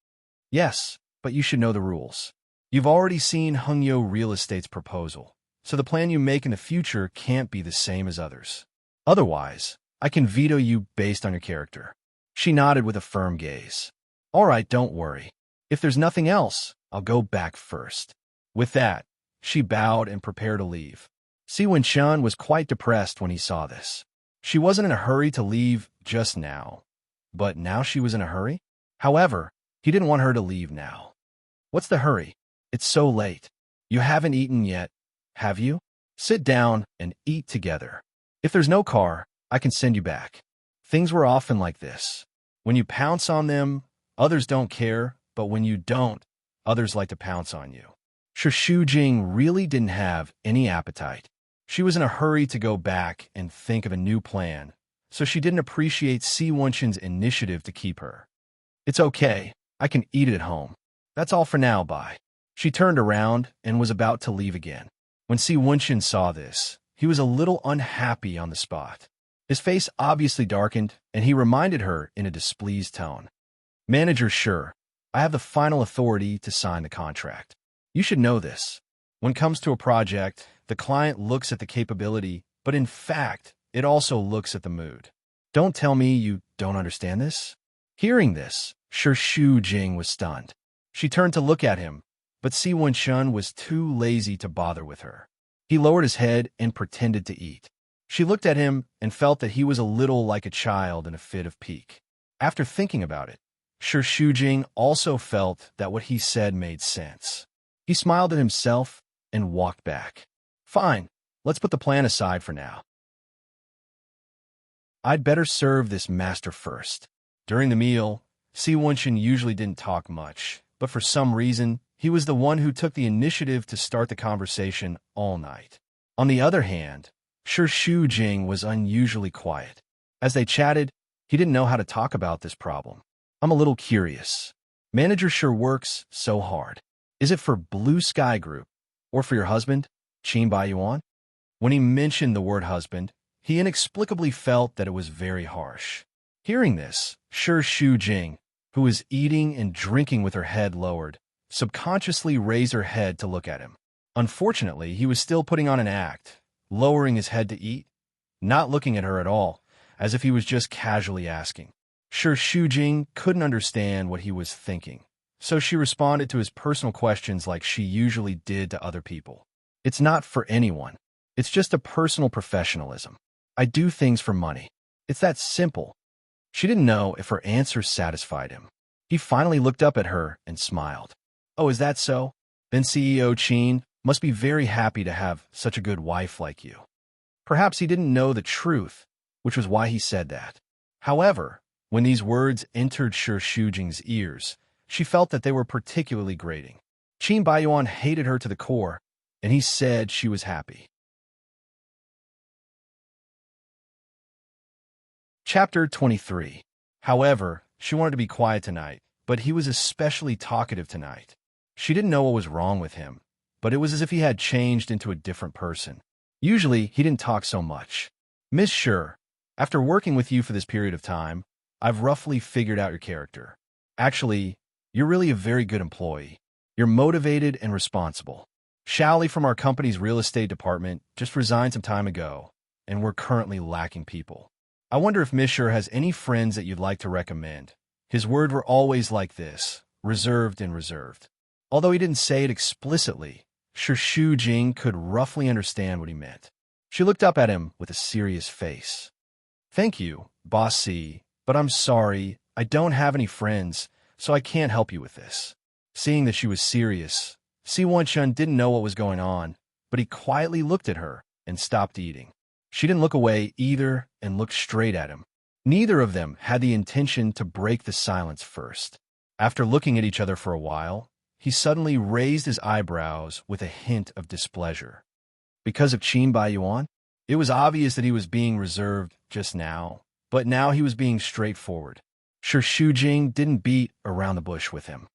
Yes, but you should know the rules. You've already seen Hungyo Real Estate's proposal, so the plan you make in the future can't be the same as others. Otherwise, I can veto you based on your character. She nodded with a firm gaze. All right, don't worry. If there's nothing else, I'll go back first. With that, she bowed and prepared to leave. Si Wenshun was quite depressed when he saw this. She wasn't in a hurry to leave just now, but now she was in a hurry? However, he didn't want her to leave now. What's the hurry? It's so late. You haven't eaten yet, have you? Sit down and eat together. If there's no car, I can send you back. Things were often like this. When you pounce on them, others don't care, but when you don't, others like to pounce on you. Shu Jing really didn't have any appetite. She was in a hurry to go back and think of a new plan, so she didn't appreciate Si Wenshun's initiative to keep her. It's okay. I can eat it at home. That's all for now, bye. She turned around and was about to leave again. When Si Wenshun saw this, he was a little unhappy on the spot. His face obviously darkened, and he reminded her in a displeased tone. Manager, sure, I have the final authority to sign the contract. You should know this. When it comes to a project, the client looks at the capability, but in fact, it also looks at the mood. Don't tell me you don't understand this? Hearing this, Shu Jing was stunned. She turned to look at him, but Si Wenshun was too lazy to bother with her. He lowered his head and pretended to eat. She looked at him and felt that he was a little like a child in a fit of pique. After thinking about it, Shu Jing also felt that what he said made sense. He smiled at himself and walked back. Fine, let's put the plan aside for now. I'd better serve this master first. During the meal, Si Wenshun usually didn't talk much, but for some reason, he was the one who took the initiative to start the conversation all night. On the other hand, Shu Jing was unusually quiet. As they chatted, he didn't know how to talk about this problem. I'm a little curious. Manager sure works so hard. Is it for Blue Sky Group, or for your husband, Qin Baiyuan? When he mentioned the word husband, he inexplicably felt that it was very harsh. Hearing this, Shu Jing, who was eating and drinking with her head lowered, subconsciously raised her head to look at him. Unfortunately, he was still putting on an act, lowering his head to eat, not looking at her at all, as if he was just casually asking. Sure, Shujing couldn't understand what he was thinking, so she responded to his personal questions like she usually did to other people. It's not for anyone. It's just a personal professionalism. I do things for money. It's that simple. She didn't know if her answer satisfied him. He finally looked up at her and smiled. Oh, is that so? Then CEO Chin must be very happy to have such a good wife like you. Perhaps he didn't know the truth, which was why he said that. However, when these words entered Shi Shujing's ears, she felt that they were particularly grating. Qin Baiyuan hated her to the core, and he said she was happy. Chapter 23. However, she wanted to be quiet tonight, but he was especially talkative tonight. She didn't know what was wrong with him, but it was as if he had changed into a different person. Usually, he didn't talk so much. Miss Shi, after working with you for this period of time, I've roughly figured out your character. Actually, you're really a very good employee. You're motivated and responsible. Shaoli from our company's real estate department just resigned some time ago, and we're currently lacking people. I wonder if Miss Shi has any friends that you'd like to recommend. His words were always like this, reserved and reserved. Although he didn't say it explicitly, Shi Shujing could roughly understand what he meant. She looked up at him with a serious face. Thank you, Boss C, but I'm sorry, I don't have any friends, so I can't help you with this. Seeing that she was serious, Si Wenshun didn't know what was going on, but he quietly looked at her and stopped eating. She didn't look away either and looked straight at him. Neither of them had the intention to break the silence first. After looking at each other for a while, he suddenly raised his eyebrows with a hint of displeasure. Because of Qin Baiyuan? It was obvious that he was being reserved just now, but now he was being straightforward. Shi Shujing didn't beat around the bush with him.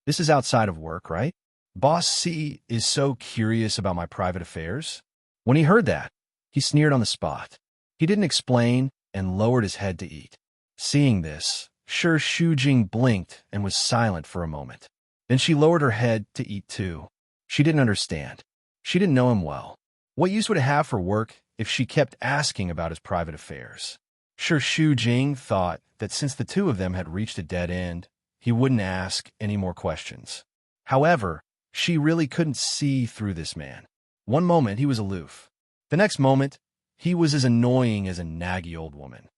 This is outside of work, right? Boss C is so curious about my private affairs. When he heard that, he sneered on the spot. He didn't explain and lowered his head to eat. Seeing this, Shi Shujing blinked and was silent for a moment. Then she lowered her head to eat too. She didn't understand. She didn't know him well. What use would it have for work if she kept asking about his private affairs? Shi Shujing thought that since the two of them had reached a dead end, he wouldn't ask any more questions. However, she really couldn't see through this man. One moment he was aloof. The next moment, he was as annoying as a naggy old woman.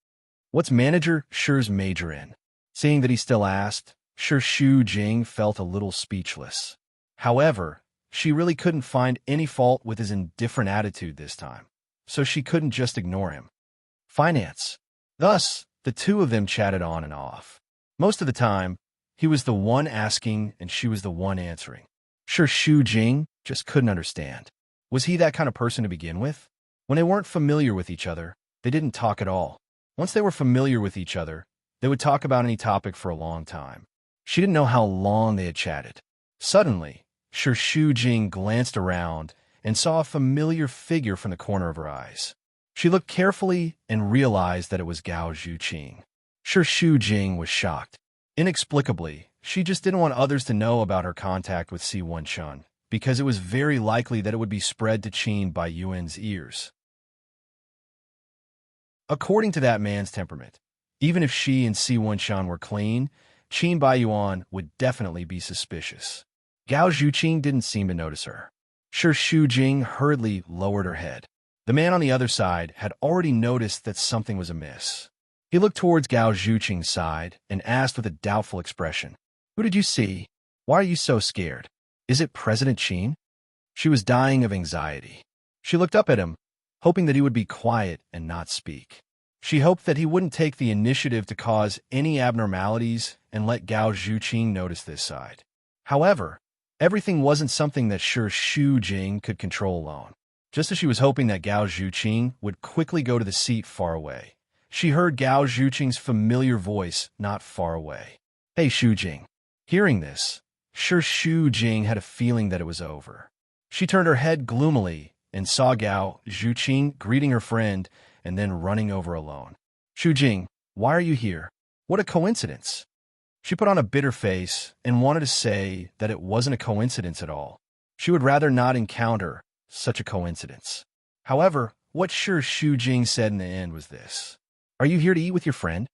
What's Manager Shi's major in? Seeing that he still asked, Shi Shujing felt a little speechless. However, she really couldn't find any fault with his indifferent attitude this time, so she couldn't just ignore him. Finance. Thus, the two of them chatted on and off. Most of the time, he was the one asking and she was the one answering. Shi Shujing just couldn't understand. Was he that kind of person to begin with? When they weren't familiar with each other, they didn't talk at all. Once they were familiar with each other, they would talk about any topic for a long time. She didn't know how long they had chatted. Suddenly, Shi Shujing glanced around and saw a familiar figure from the corner of her eyes. She looked carefully and realized that it was Gao Zhuqing. Shi Shujing was shocked. Inexplicably, she just didn't want others to know about her contact with Si Wenshun, because it was very likely that it would be spread to Qin Baiyuan's ears. According to that man's temperament, even if she and Si Wenshun were clean, Qin Baiyuan would definitely be suspicious. Gao Zhuqing didn't seem to notice her. Shi Shujing hurriedly lowered her head. The man on the other side had already noticed that something was amiss. He looked towards Gao Zhuqing's side and asked with a doubtful expression, "Who did you see? Why are you so scared? Is it President Qin?" She was dying of anxiety. She looked up at him, hoping that he would be quiet and not speak. She hoped that he wouldn't take the initiative to cause any abnormalities and let Gao Zhuqing notice this side. However, everything wasn't something that Shi Shujing could control alone. Just as she was hoping that Gao Zhuqing would quickly go to the seat far away, she heard Gao Zhuqing's familiar voice not far away. "Hey, Shujing." Hearing this, Shi Shujing had a feeling that it was over. She turned her head gloomily and saw Gao Zhuqing greeting her friend and then running over alone. "Shujing, why are you here? What a coincidence." She put on a bitter face and wanted to say that it wasn't a coincidence at all. She would rather not encounter such a coincidence. However, what Shi Shujing said in the end was this: "Are you here to eat with your friend?"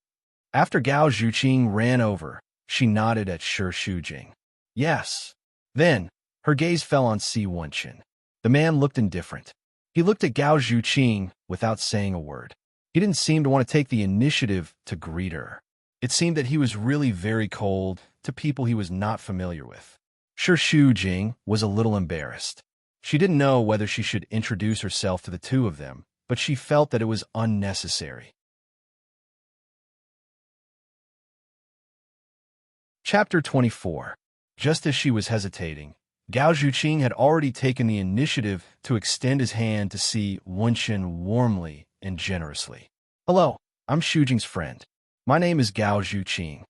After Gao Zhuqing ran over, she nodded at Shi Shujing. "Yes." Then, her gaze fell on Si Wenqin. The man looked indifferent. He looked at Gao Zhuqing without saying a word. He didn't seem to want to take the initiative to greet her. It seemed that he was really very cold to people he was not familiar with. Shi Shujing was a little embarrassed. She didn't know whether she should introduce herself to the two of them, but she felt that it was unnecessary. Chapter 24. Just as she was hesitating, Gao Zhuqing had already taken the initiative to extend his hand to Si Wenqin warmly and generously. "Hello, I'm Shujing's friend. My name is Gao Zhuqing."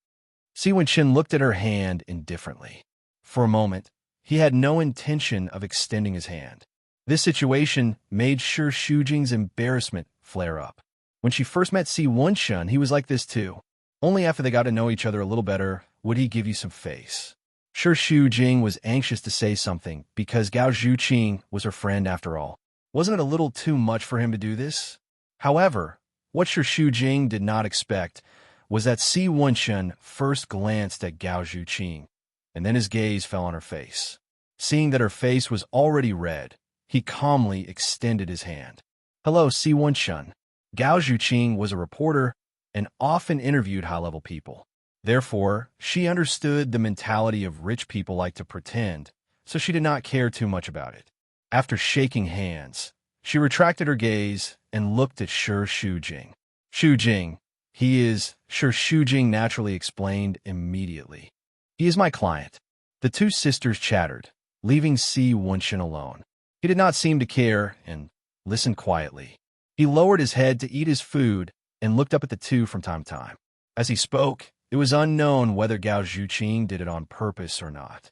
Si Wenqin looked at her hand indifferently. For a moment, he had no intention of extending his hand. This situation made Shi Shujing's embarrassment flare up. When she first met Si Wenqin, he was like this too. Only after they got to know each other a little better would he give you some face. Shi Shujing was anxious to say something because Gao Zhuqing was her friend after all. Wasn't it a little too much for him to do this? However, what Shi Shujing did not expect was that Si Wenqin first glanced at Gao Zhuqing, and then his gaze fell on her face. Seeing that her face was already red, he calmly extended his hand. "Hello, Si Wenqin." Gao Zhuqing was a reporter and often interviewed high-level people. Therefore, she understood the mentality of rich people like to pretend, so she did not care too much about it. After shaking hands, she retracted her gaze and looked at Shi Shujing. "Shujing, he is," Shi Shujing naturally explained immediately. "He is my client." The two sisters chattered, leaving Si Wenqin alone. He did not seem to care and listened quietly. He lowered his head to eat his food and looked up at the two from time to time. As he spoke, it was unknown whether Gao Zhuqing did it on purpose or not.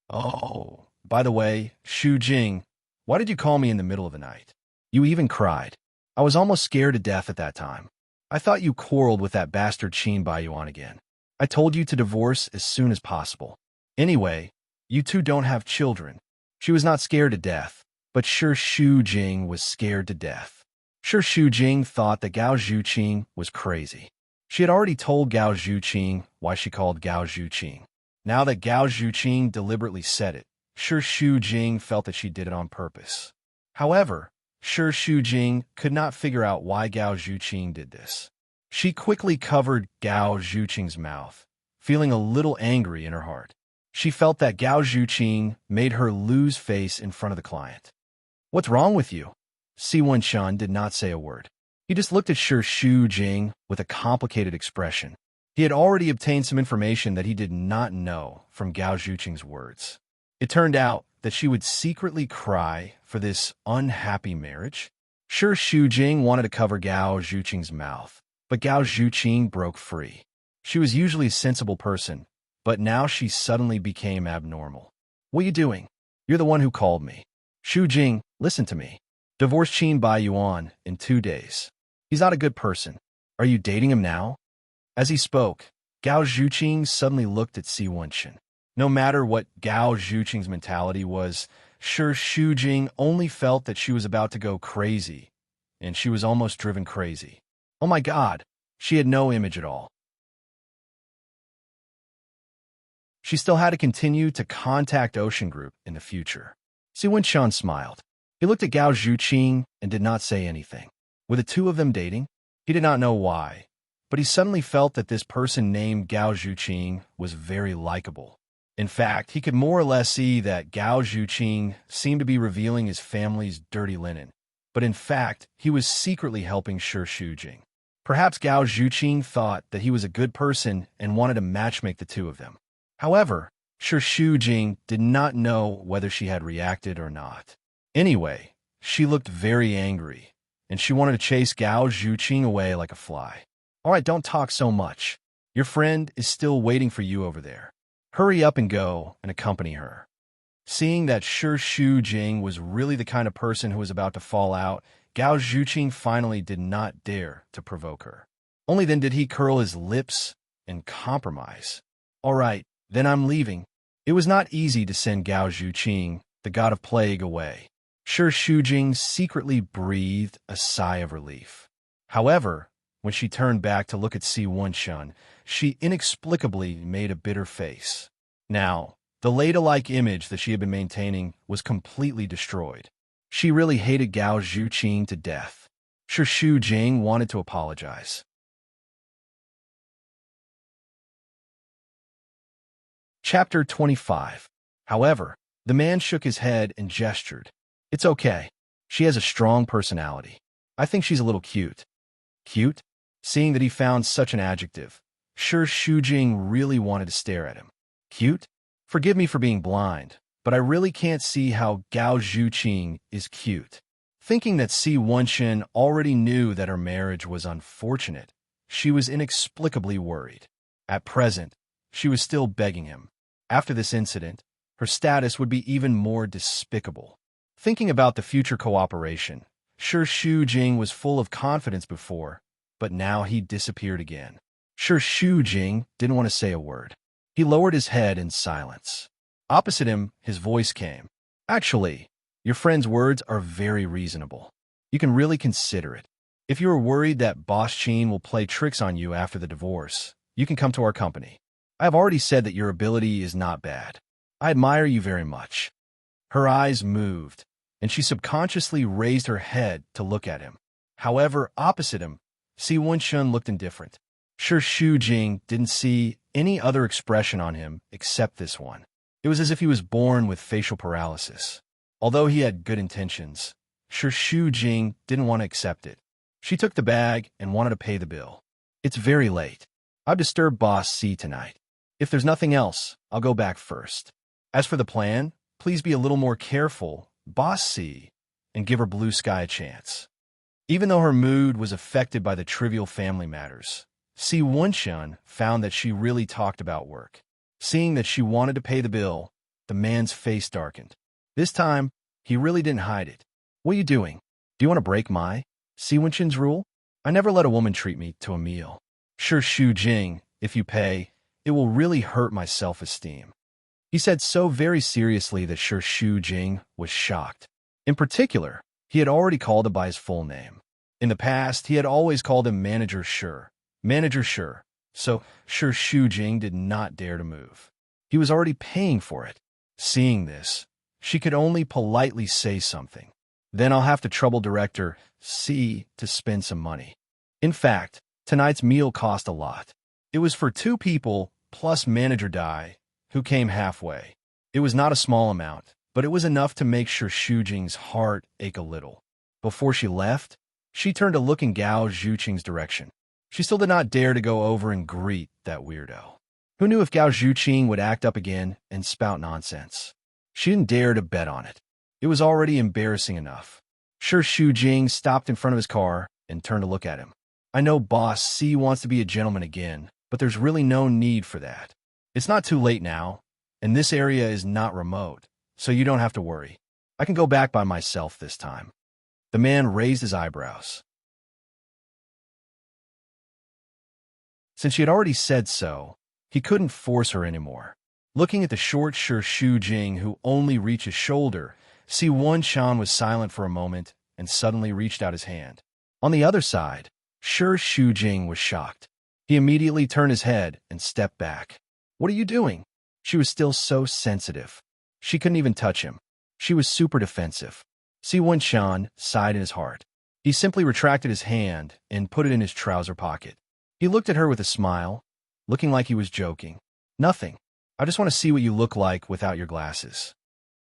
"Oh, by the way, Shujing, why did you call me in the middle of the night? You even cried. I was almost scared to death at that time. I thought you quarreled with that bastard Qin Baiyuan again. I told you to divorce as soon as possible. Anyway, you two don't have children." She was not scared to death, but Shi Shujing was scared to death. Shi Shujing thought that Gao Zhuqing was crazy. She had already told Gao Zhuqing why she called Gao Zhuqing. Now that Gao Zhuqing deliberately said it, Shi Shujing felt that she did it on purpose. However, Shi Shujing could not figure out why Gao Zhuqing did this. She quickly covered Gao Zhuqing's mouth, feeling a little angry in her heart. She felt that Gao Zhuqing made her lose face in front of the client. "What's wrong with you?" Si Wenqin did not say a word. He just looked at Shi Shujing with a complicated expression. He had already obtained some information that he did not know from Gao Zhuqing's words. It turned out that she would secretly cry for this unhappy marriage. Shi Shujing wanted to cover Gao Zhuqing's mouth, but Gao Zhuqing broke free. She was usually a sensible person, but now she suddenly became abnormal. "What are you doing? You're the one who called me. Shujing, listen to me. Divorce Qin Baiyuan in 2 days. He's not a good person. Are you dating him now?" As he spoke, Gao Zhuqing suddenly looked at Si Wenqin. No matter what Gao Zhuqing's mentality was, Shi Shujing only felt that she was about to go crazy, and she was almost driven crazy. Oh my God, she had no image at all. She still had to continue to contact Ocean Group in the future. Si Wenqin smiled. He looked at Gao Zhuqing and did not say anything. Were the two of them dating? He did not know why, but he suddenly felt that this person named Gao Zhuqing was very likable. In fact, he could more or less see that Gao Zhuqing seemed to be revealing his family's dirty linen, but in fact, he was secretly helping Shi Shujing. Perhaps Gao Zhuqing thought that he was a good person and wanted to matchmake the two of them. However, Shi Shujing did not know whether she had reacted or not. Anyway, she looked very angry, and she wanted to chase Gao Zhuqing away like a fly. "All right, don't talk so much. Your friend is still waiting for you over there. Hurry up and go and accompany her." Seeing that Shi Shujing was really the kind of person who was about to fall out, Gao Zhuqing finally did not dare to provoke her. Only then did he curl his lips and compromise. All right, then I'm leaving. It was not easy to send Gao Zhuqing, the god of plague, away. Shi Shujing secretly breathed a sigh of relief. However, when she turned back to look at Si Wenshun, she inexplicably made a bitter face. Now, the ladylike image that she had been maintaining was completely destroyed. She really hated Gao Zhuqing to death. Shi Shujing wanted to apologize. Chapter 25. However, the man shook his head and gestured. It's okay. She has a strong personality. I think she's a little cute. Cute? Seeing that he found such an adjective, Shi Shujing really wanted to stare at him. Cute? Forgive me for being blind, but I really can't see how Gao Zhuqing is cute. Thinking that Si Wenshun already knew that her marriage was unfortunate, she was inexplicably worried. At present, she was still begging him. After this incident, her status would be even more despicable. Thinking about the future cooperation, Shi Shujing was full of confidence before, but now he disappeared again. Shi Shujing didn't want to say a word. He lowered his head in silence. Opposite him, his voice came. Actually, your friend's words are very reasonable. You can really consider it. If you are worried that Boss Chin will play tricks on you after the divorce, you can come to our company. I have already said that your ability is not bad. I admire you very much. Her eyes moved, and she subconsciously raised her head to look at him. However, opposite him, Si Wenshun looked indifferent. Shi Shujing didn't see any other expression on him except this one. It was as if he was born with facial paralysis. Although he had good intentions, Shi Shujing didn't want to accept it. She took the bag and wanted to pay the bill. It's very late. I've disturbed Boss C tonight. If there's nothing else, I'll go back first. As for the plan, please be a little more careful, Boss C, and give her blue sky a chance. Even though her mood was affected by the trivial family matters, Si Wenshun found that she really talked about work. Seeing that she wanted to pay the bill, the man's face darkened. This time, he really didn't hide it. What are you doing? Do you want to break my Si Wenshun's rule? I never let a woman treat me to a meal. Shi Shujing, if you pay, it will really hurt my self-esteem. He said so very seriously that Shi Shujing was shocked. In particular, he had already called him by his full name. In the past, he had always called him Manager Shi. Manager Shi. So Shi Shujing did not dare to move. He was already paying for it. Seeing this, she could only politely say something. Then I'll have to trouble Director C to spend some money. In fact, tonight's meal cost a lot. It was for 2 people plus Manager Dai, who came halfway. It was not a small amount, but it was enough to make Shi Shujing's heart ache a little. Before she left, she turned to look in Gao Zhuqing's direction. She still did not dare to go over and greet that weirdo. Who knew if Gao Zhuqing would act up again and spout nonsense? She didn't dare to bet on it. It was already embarrassing enough. Shi Shujing stopped in front of his car and turned to look at him. I know Boss C wants to be a gentleman again, but there's really no need for that. It's not too late now, and this area is not remote, so you don't have to worry. I can go back by myself this time. The man raised his eyebrows. Since she had already said so, he couldn't force her anymore. Looking at the short Shi Shujing who only reached his shoulder, Si Wenshun was silent for a moment and suddenly reached out his hand. On the other side, Shi Shujing was shocked. He immediately turned his head and stepped back. What are you doing? She was still so sensitive. She couldn't even touch him. She was super defensive. Si Wenshun sighed in his heart. He simply retracted his hand and put it in his trouser pocket. He looked at her with a smile, looking like he was joking. Nothing. I just want to see what you look like without your glasses.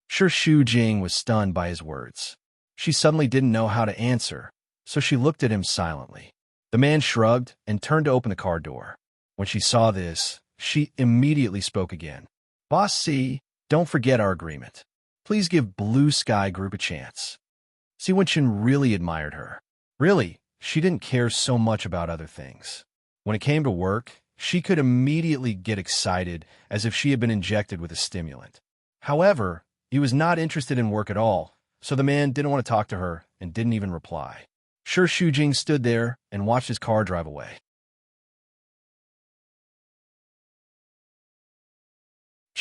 Shi Shujing was stunned by his words. She suddenly didn't know how to answer, so she looked at him silently. The man shrugged and turned to open the car door. When she saw this, she immediately spoke again. Boss C, don't forget our agreement. Please give Blue Sky Group a chance. Si Wenshun really admired her. Really, she didn't care so much about other things. When it came to work, she could immediately get excited as if she had been injected with a stimulant. However, he was not interested in work at all, so the man didn't want to talk to her and didn't even reply. Shi Shujing stood there and watched his car drive away.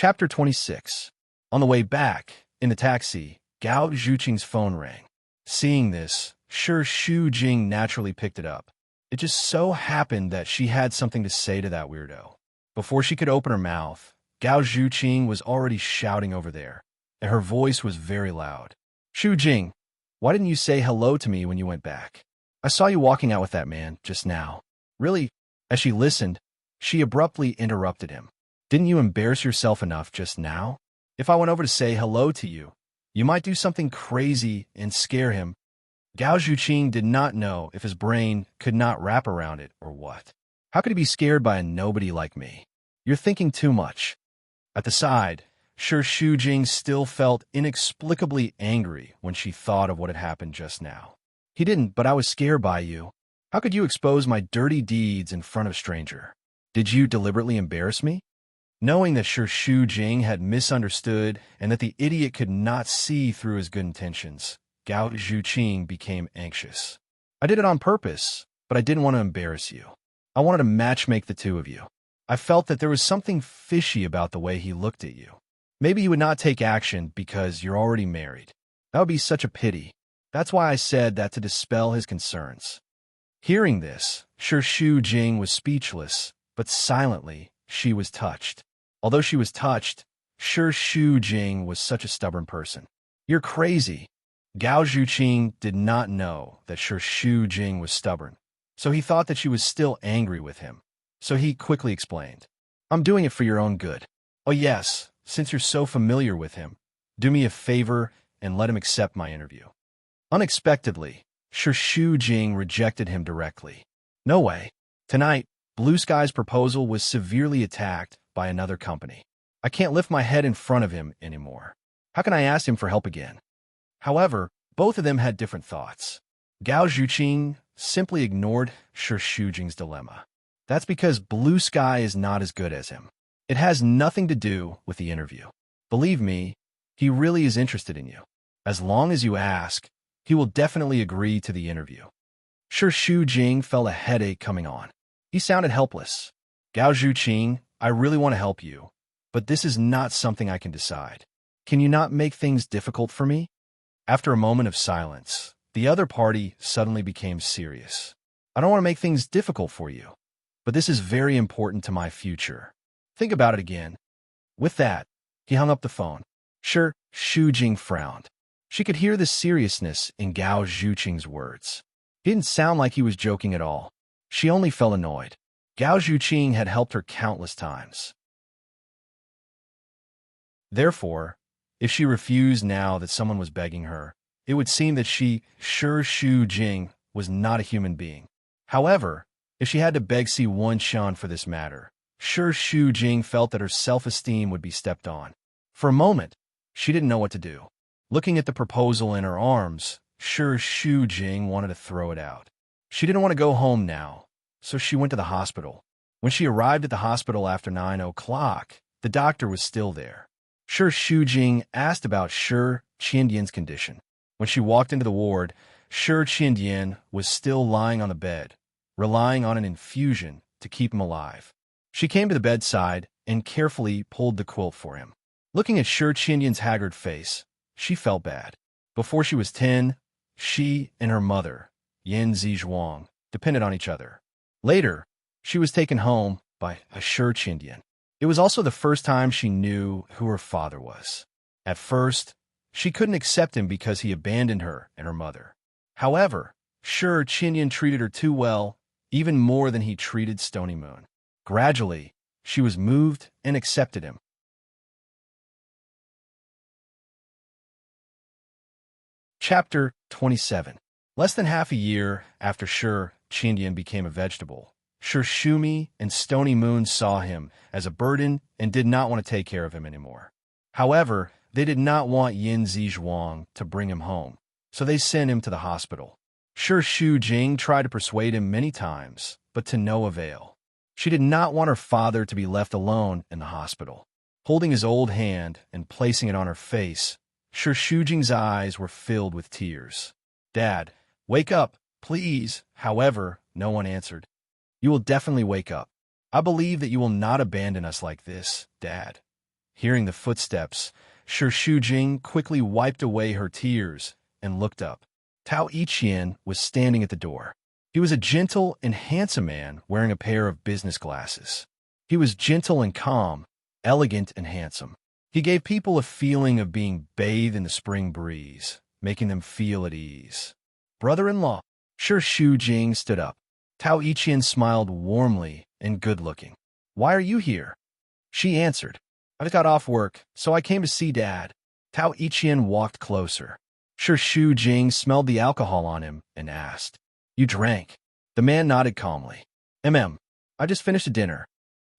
Chapter 26. On the way back, in the taxi, Gao Zhuqing's phone rang. Seeing this, Shu Jing naturally picked it up. It just so happened that she had something to say to that weirdo. Before she could open her mouth, Gao Zhuqing was already shouting over there, and her voice was very loud. Shu Jing, why didn't you say hello to me when you went back? I saw you walking out with that man just now. Really? As she listened, she abruptly interrupted him. Didn't you embarrass yourself enough just now? If I went over to say hello to you, you might do something crazy and scare him. Gao Zhuqing did not know if his brain could not wrap around it or what. How could he be scared by a nobody like me? You're thinking too much. At the side, Shu Jing still felt inexplicably angry when she thought of what had happened just now. He didn't, but I was scared by you. How could you expose my dirty deeds in front of a stranger? Did you deliberately embarrass me? Knowing that Shu Jing had misunderstood and that the idiot could not see through his good intentions, Gao Zhuqing became anxious. I did it on purpose, but I didn't want to embarrass you. I wanted to matchmake the two of you. I felt that there was something fishy about the way he looked at you. Maybe he would not take action because you're already married. That would be such a pity. That's why I said that to dispel his concerns. Hearing this, Shu Jing was speechless, but silently, she was touched. Although she was touched, Shu Jing was such a stubborn person. You're crazy. Gao Zhuqing did not know that Shu Jing was stubborn, so he thought that she was still angry with him. So he quickly explained, I'm doing it for your own good. Oh yes, since you're so familiar with him, do me a favor and let him accept my interview. Unexpectedly, Shu Jing rejected him directly. No way. Tonight, Blue Sky's proposal was severely attacked by another company. I can't lift my head in front of him anymore. How can I ask him for help again? However, both of them had different thoughts. Gao Zhuqing simply ignored Shu Jing's dilemma. That's because Blue Sky is not as good as him. It has nothing to do with the interview. Believe me, he really is interested in you. As long as you ask, he will definitely agree to the interview. Shu Jing felt a headache coming on. He sounded helpless. Gao Zhuqing, I really want to help you, but this is not something I can decide. Can you not make things difficult for me? After a moment of silence, the other party suddenly became serious. I don't want to make things difficult for you, but this is very important to my future. Think about it again. With that, he hung up the phone. Shu Jing frowned. She could hear the seriousness in Gao Zhuqing's words. He didn't sound like he was joking at all. She only felt annoyed. Gao Zhuqing had helped her countless times. Therefore, if she refused now that someone was begging her, it would seem that Shu Jing, was not a human being. However, if she had to beg Si-Wen-Shan for this matter, Shu Jing felt that her self-esteem would be stepped on. For a moment, she didn't know what to do. Looking at the proposal in her arms, Shu Jing wanted to throw it out. She didn't want to go home now, so she went to the hospital. When she arrived at the hospital after 9 o'clock, the doctor was still there. Shu Jing asked about Qiandian's condition. When she walked into the ward, Qiandian was still lying on the bed, relying on an infusion to keep him alive. She came to the bedside and carefully pulled the quilt for him. Looking at Qiandian's haggard face, she felt bad. Before she was 10, she and her mother, Yin Zizhuang, depended on each other. Later, she was taken home by Qiandian. It was also the first time she knew who her father was. At first, she couldn't accept him because he abandoned her and her mother. However, Qiandian treated her too well, even more than he treated Stony Moon. Gradually, she was moved and accepted him. Chapter 27. Less than half a year after Qiandian became a vegetable, Shumi and Stony Moon saw him as a burden and did not want to take care of him anymore. However, they did not want Yin Zizhuang to bring him home, so they sent him to the hospital. Shu Jing tried to persuade him many times, but to no avail. She did not want her father to be left alone in the hospital. Holding his old hand and placing it on her face, Shu Jing's eyes were filled with tears. Dad, wake up, please. However, no one answered. You will definitely wake up. I believe that you will not abandon us like this, Dad. Hearing the footsteps, Shi Shujing quickly wiped away her tears and looked up. Tao Iqian was standing at the door. He was a gentle and handsome man wearing a pair of business glasses. He was gentle and calm, elegant and handsome. He gave people a feeling of being bathed in the spring breeze, making them feel at ease. Brother-in-law, Shi Shujing stood up. Tao Iqian smiled warmly and good-looking. Why are you here? She answered, I just got off work, so I came to see Dad. Tao Iqian walked closer. Shi Shujing smelled the alcohol on him and asked, You drank? The man nodded calmly. I just finished a dinner.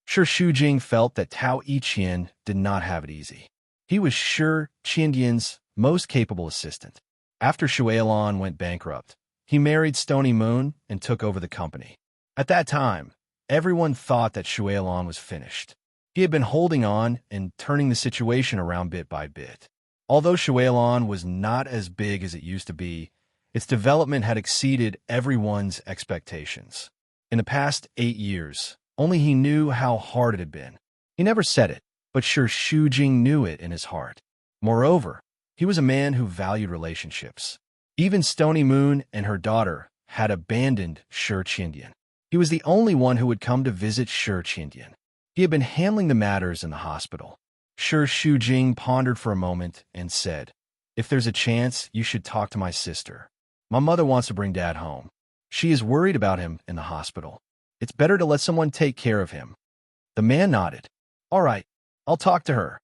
Shi Shujing felt that Tao Iqian did not have it easy. He was Shi Qiandian's most capable assistant. After Shuailan went bankrupt, he married Stony Moon and took over the company. At that time, everyone thought that Shuailan was finished. He had been holding on and turning the situation around bit by bit. Although Shuailan was not as big as it used to be, its development had exceeded everyone's expectations. In the past 8 years, only he knew how hard it had been. He never said it, but Shi Shujing knew it in his heart. Moreover, he was a man who valued relationships. Even Stony Moon and her daughter had abandoned Shi Qiandian. He was the only one who would come to visit Shi Qiandian. He had been handling the matters in the hospital. Shi Shujing pondered for a moment and said, If there's a chance, you should talk to my sister. My mother wants to bring Dad home. She is worried about him in the hospital. It's better to let someone take care of him. The man nodded. All right, I'll talk to her.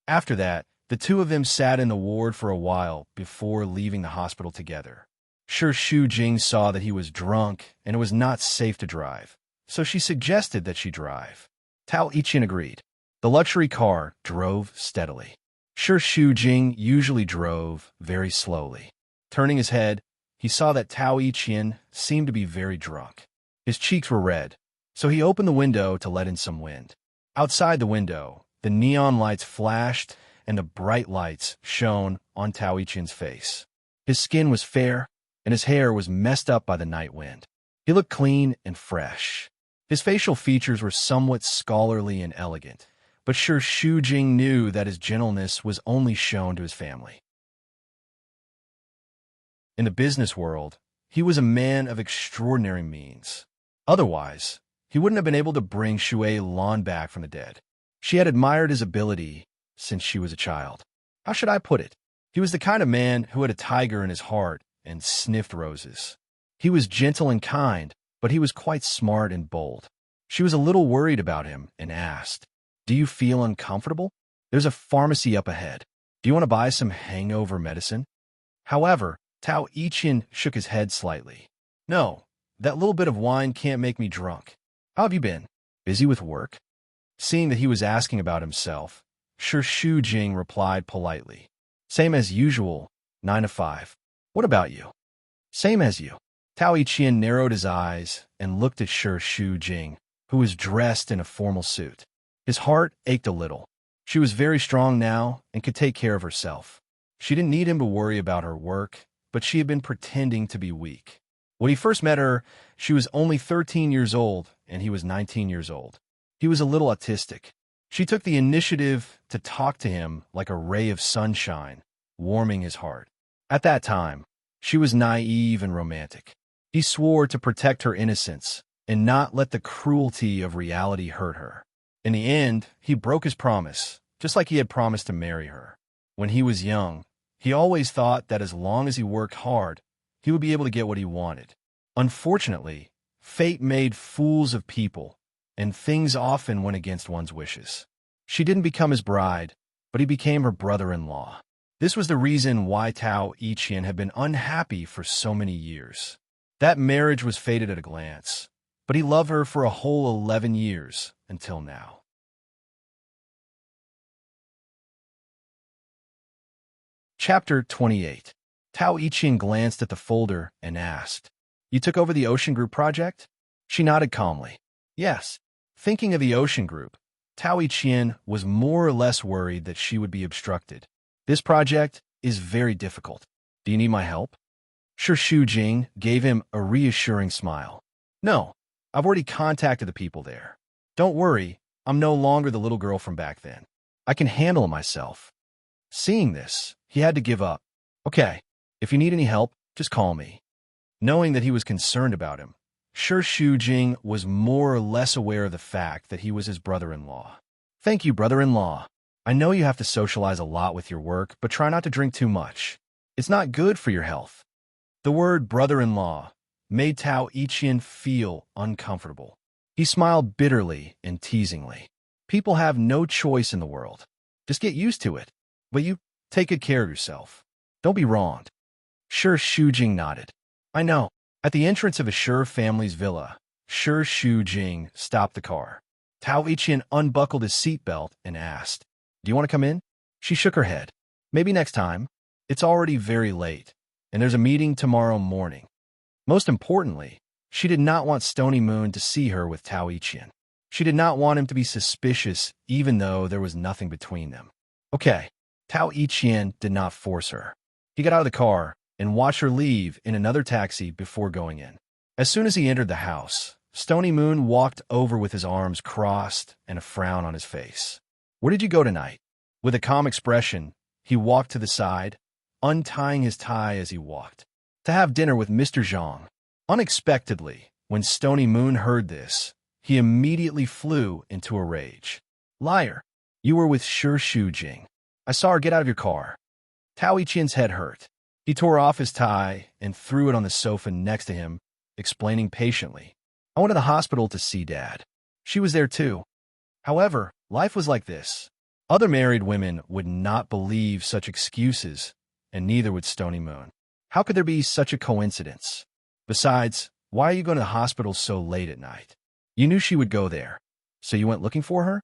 After that, the two of them sat in the ward for a while before leaving the hospital together. Shi Shujing saw that he was drunk and it was not safe to drive, so she suggested that she drive. Tao Iqian agreed. The luxury car drove steadily. Shi Shujing usually drove very slowly. Turning his head, he saw that Tao Iqian seemed to be very drunk. His cheeks were red, so he opened the window to let in some wind. Outside the window, the neon lights flashed and the bright lights shone on Tao Iqian's face. His skin was fair, and his hair was messed up by the night wind. He looked clean and fresh. His facial features were somewhat scholarly and elegant, but Shi Shujing knew that his gentleness was only shown to his family. In the business world, he was a man of extraordinary means. Otherwise, he wouldn't have been able to bring Shuailan back from the dead. She had admired his ability since she was a child. How should I put it? He was the kind of man who had a tiger in his heart and sniffed roses. He was gentle and kind, but he was quite smart and bold. She was a little worried about him and asked, Do you feel uncomfortable? There's a pharmacy up ahead. Do you want to buy some hangover medicine? However, Tao Iqian shook his head slightly. No, that little bit of wine can't make me drunk. How have you been? Busy with work? Seeing that he was asking about himself, Shi Shujing replied politely. Same as usual, 9 to 5. What about you? Same as you. Tao Iqian narrowed his eyes and looked at Shi Shujing, who was dressed in a formal suit. His heart ached a little. She was very strong now and could take care of herself. She didn't need him to worry about her work, but she had been pretending to be weak. When he first met her, she was only 13 years old and he was 19 years old. He was a little autistic. She took the initiative to talk to him like a ray of sunshine, warming his heart. At that time, she was naive and romantic. He swore to protect her innocence and not let the cruelty of reality hurt her. In the end, he broke his promise, just like he had promised to marry her. When he was young, he always thought that as long as he worked hard, he would be able to get what he wanted. Unfortunately, fate made fools of people, and things often went against one's wishes. She didn't become his bride, but he became her brother-in-law. This was the reason why Tao Iqian had been unhappy for so many years. That marriage was fated at a glance, but he loved her for a whole 11 years until now. Chapter 28. Tao Iqian glanced at the folder and asked, You took over the Ocean Group project? She nodded calmly. Yes. Thinking of the Ocean Group, Tao Iqian was more or less worried that she would be obstructed. This project is very difficult. Do you need my help? Shi Shujing gave him a reassuring smile. No, I've already contacted the people there. Don't worry, I'm no longer the little girl from back then. I can handle it myself. Seeing this, he had to give up. Okay, if you need any help, just call me. Knowing that he was concerned about him, Shu Jing was more or less aware of the fact that he was his brother-in-law. Thank you, brother-in-law. I know you have to socialize a lot with your work, but try not to drink too much. It's not good for your health. The word brother-in-law made Tao Ichian feel uncomfortable. He smiled bitterly and teasingly. People have no choice in the world. Just get used to it. But you take good care of yourself. Don't be wronged. Shu Jing nodded. I know. At the entrance of a Shu family's villa, Shu Jing stopped the car. Tao Ichian unbuckled his seatbelt and asked, Do you want to come in? She shook her head. Maybe next time. It's already very late, and there's a meeting tomorrow morning. Most importantly, she did not want Stony Moon to see her with Tao Ichian. She did not want him to be suspicious even though there was nothing between them. Okay, Tao Ichian did not force her. He got out of the car and watched her leave in another taxi before going in. As soon as he entered the house, Stony Moon walked over with his arms crossed and a frown on his face. Where did you go tonight? With a calm expression, he walked to the side, untying his tie as he walked. To have dinner with Mr. Zhang. Unexpectedly, when Stony Moon heard this, he immediately flew into a rage. Liar! You were with Shu Jing. I saw her get out of your car. Tao Ichian's head hurt. He tore off his tie and threw it on the sofa next to him, explaining patiently. I went to the hospital to see Dad. She was there too. However, life was like this. Other married women would not believe such excuses, and neither would Stony Moon. How could there be such a coincidence? Besides, why are you going to the hospital so late at night? You knew she would go there, so you went looking for her?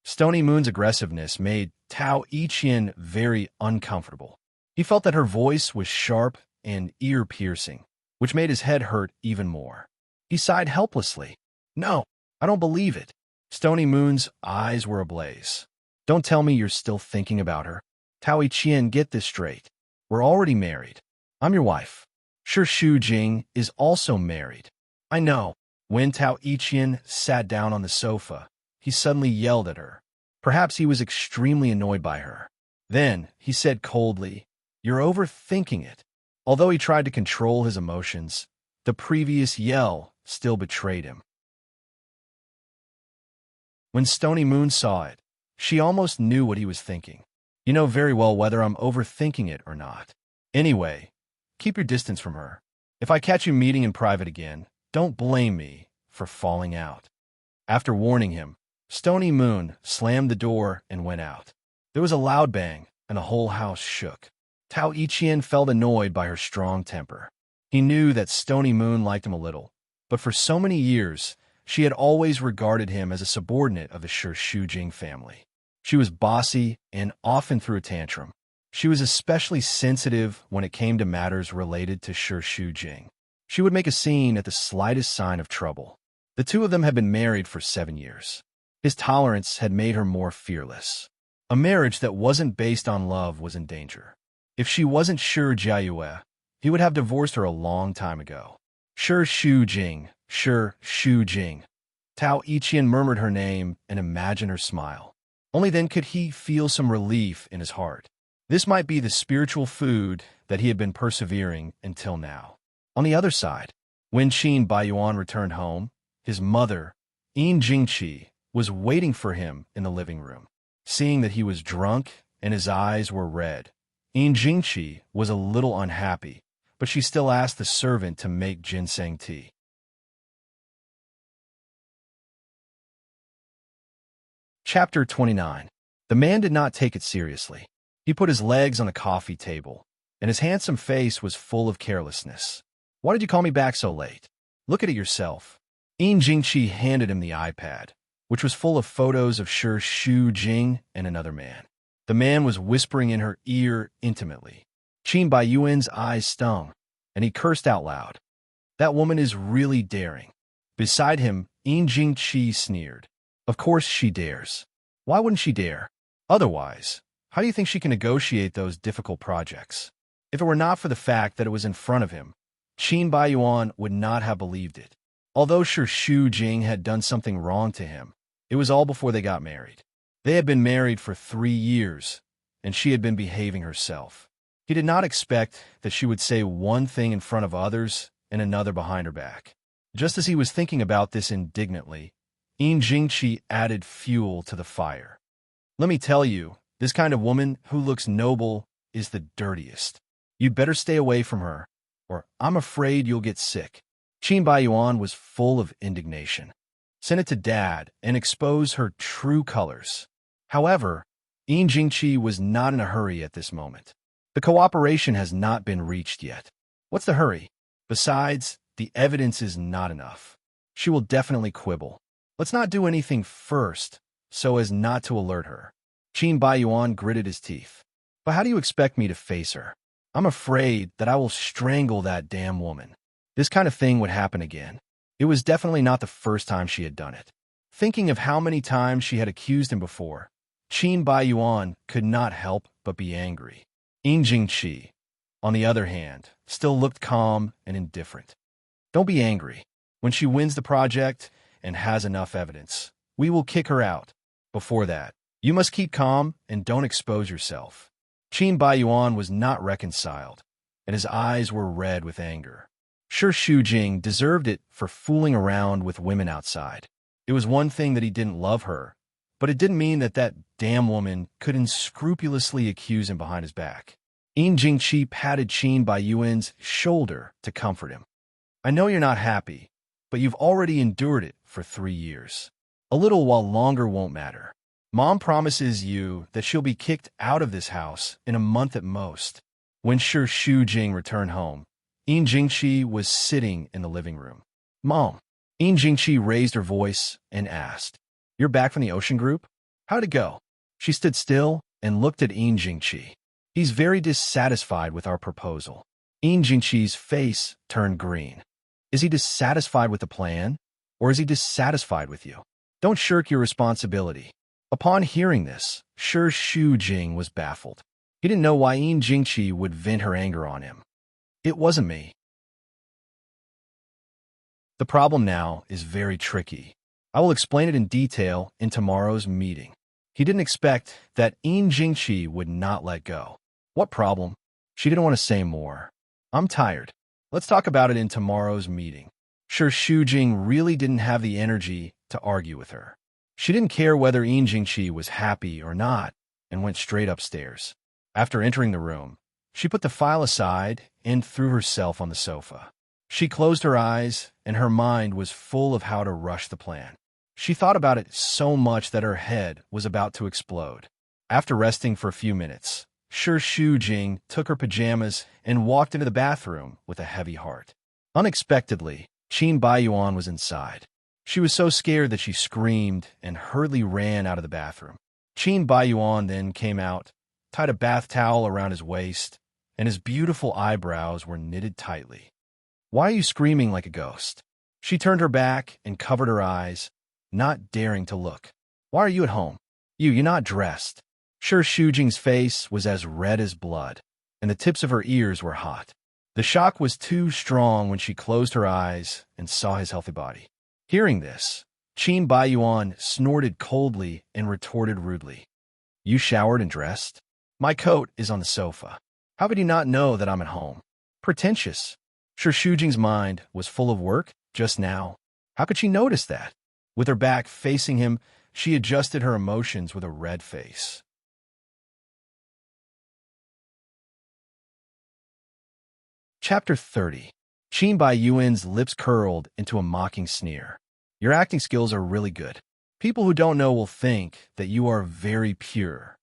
Stony Moon's aggressiveness made Tao Ichian very uncomfortable. He felt that her voice was sharp and ear-piercing, which made his head hurt even more. He sighed helplessly. No, I don't believe it. Stony Moon's eyes were ablaze. Don't tell me you're still thinking about her. Tao Ichian, get this straight. We're already married. I'm your wife. Shu Jing is also married. I know. When Tao Ichian sat down on the sofa, he suddenly yelled at her. Perhaps he was extremely annoyed by her. Then he said coldly, You're overthinking it. Although he tried to control his emotions, the previous yell still betrayed him. When Stony Moon saw it, she almost knew what he was thinking. You know very well whether I'm overthinking it or not. Anyway, keep your distance from her. If I catch you meeting in private again, don't blame me for falling out. After warning him, Stony Moon slammed the door and went out. There was a loud bang, and the whole house shook. Tao Ichian felt annoyed by her strong temper. He knew that Stony Moon liked him a little, but for so many years, she had always regarded him as a subordinate of the Shu Jing family. She was bossy and often threw a tantrum. She was especially sensitive when it came to matters related to Shu Jing. She would make a scene at the slightest sign of trouble. The two of them had been married for 7 years. His tolerance had made her more fearless. A marriage that wasn't based on love was in danger. If she wasn't Shu Jiayue, he would have divorced her a long time ago. Shu Jing. Tao Ichian murmured her name and imagined her smile. Only then could he feel some relief in his heart. This might be the spiritual food that he had been persevering until now. On the other side, when Qin Baiyuan returned home, his mother, Yin Jingqi, was waiting for him in the living room. Seeing that he was drunk and his eyes were red, Yin Jingqi was a little unhappy, but she still asked the servant to make ginseng tea. Chapter 29. The man did not take it seriously. He put his legs on the coffee table, and his handsome face was full of carelessness. Why did you call me back so late? Look at it yourself. Yin Jingqi handed him the iPad, which was full of photos of Shu Jing and another man. The man was whispering in her ear intimately. Qin Baiyuan's eyes stung, and he cursed out loud. That woman is really daring. Beside him, Yin Jingqi sneered. Of course she dares. Why wouldn't she dare? Otherwise, how do you think she can negotiate those difficult projects? If it were not for the fact that it was in front of him, Qin Baiyuan would not have believed it. Although Shu Jing had done something wrong to him, it was all before they got married. They had been married for 3 years, and she had been behaving herself. He did not expect that she would say one thing in front of others and another behind her back. Just as he was thinking about this indignantly, Jingqi added fuel to the fire. Let me tell you, this kind of woman who looks noble is the dirtiest. You'd better stay away from her, or I'm afraid you'll get sick. Qin Baiyuan was full of indignation. Send it to Dad and expose her true colors. However, Jingqi was not in a hurry at this moment. The cooperation has not been reached yet. What's the hurry? Besides, the evidence is not enough. She will definitely quibble. Let's not do anything first, so as not to alert her. Qin Baiyuan gritted his teeth. But how do you expect me to face her? I'm afraid that I will strangle that damn woman. This kind of thing would happen again. It was definitely not the first time she had done it. Thinking of how many times she had accused him before, Qin Baiyuan could not help but be angry. Jingqi, on the other hand, still looked calm and indifferent. Don't be angry. When she wins the project and has enough evidence, we will kick her out. Before that, you must keep calm and don't expose yourself. Qin Baiyuan was not reconciled, and his eyes were red with anger. Sure, Jing deserved it for fooling around with women outside. It was one thing that he didn't love her, but it didn't mean that that damn woman could unscrupulously accuse him behind his back. Jingqi patted Qin Baiyuan's shoulder to comfort him. I know you're not happy, but you've already endured it for 3 years. A little while longer won't matter. Mom promises you that she'll be kicked out of this house in a month at most. When Jing returned home, Jingqi was sitting in the living room. Mom, Jingqi raised her voice and asked, You're back from the ocean group? How'd it go? She stood still and looked at Jingqi. He's very dissatisfied with our proposal. Jingqi's face turned green. Is he dissatisfied with the plan, or is he dissatisfied with you? Don't shirk your responsibility. Upon hearing this, Jing was baffled. He didn't know why Jingqi would vent her anger on him. It wasn't me. The problem now is very tricky. I will explain it in detail in tomorrow's meeting. He didn't expect that Jingqi would not let go. What problem? She didn't want to say more. I'm tired. Let's talk about it in tomorrow's meeting. Jing really didn't have the energy to argue with her. She didn't care whether Jingqi was happy or not and went straight upstairs. After entering the room, she put the file aside and threw herself on the sofa. She closed her eyes, and her mind was full of how to rush the plan. She thought about it so much that her head was about to explode. After resting for a few minutes, Jing took her pajamas and walked into the bathroom with a heavy heart. Unexpectedly, Qin Baiyuan was inside. She was so scared that she screamed and hurriedly ran out of the bathroom. Qin Baiyuan then came out, tied a bath towel around his waist, and his beautiful eyebrows were knitted tightly. Why are you screaming like a ghost? She turned her back and covered her eyes, not daring to look. Why are you at home? You're not dressed. Jing's face was as red as blood, and the tips of her ears were hot. The shock was too strong when she closed her eyes and saw his healthy body. Hearing this, Qin Baiyuan snorted coldly and retorted rudely. You showered and dressed? My coat is on the sofa. How could you not know that I'm at home? Pretentious. Jing's mind was full of work just now. How could she notice that? With her back facing him, she adjusted her emotions with a red face. Chapter 30. Qin Baiyuan's lips curled into a mocking sneer. Your acting skills are really good. People who don't know will think that you are very pure.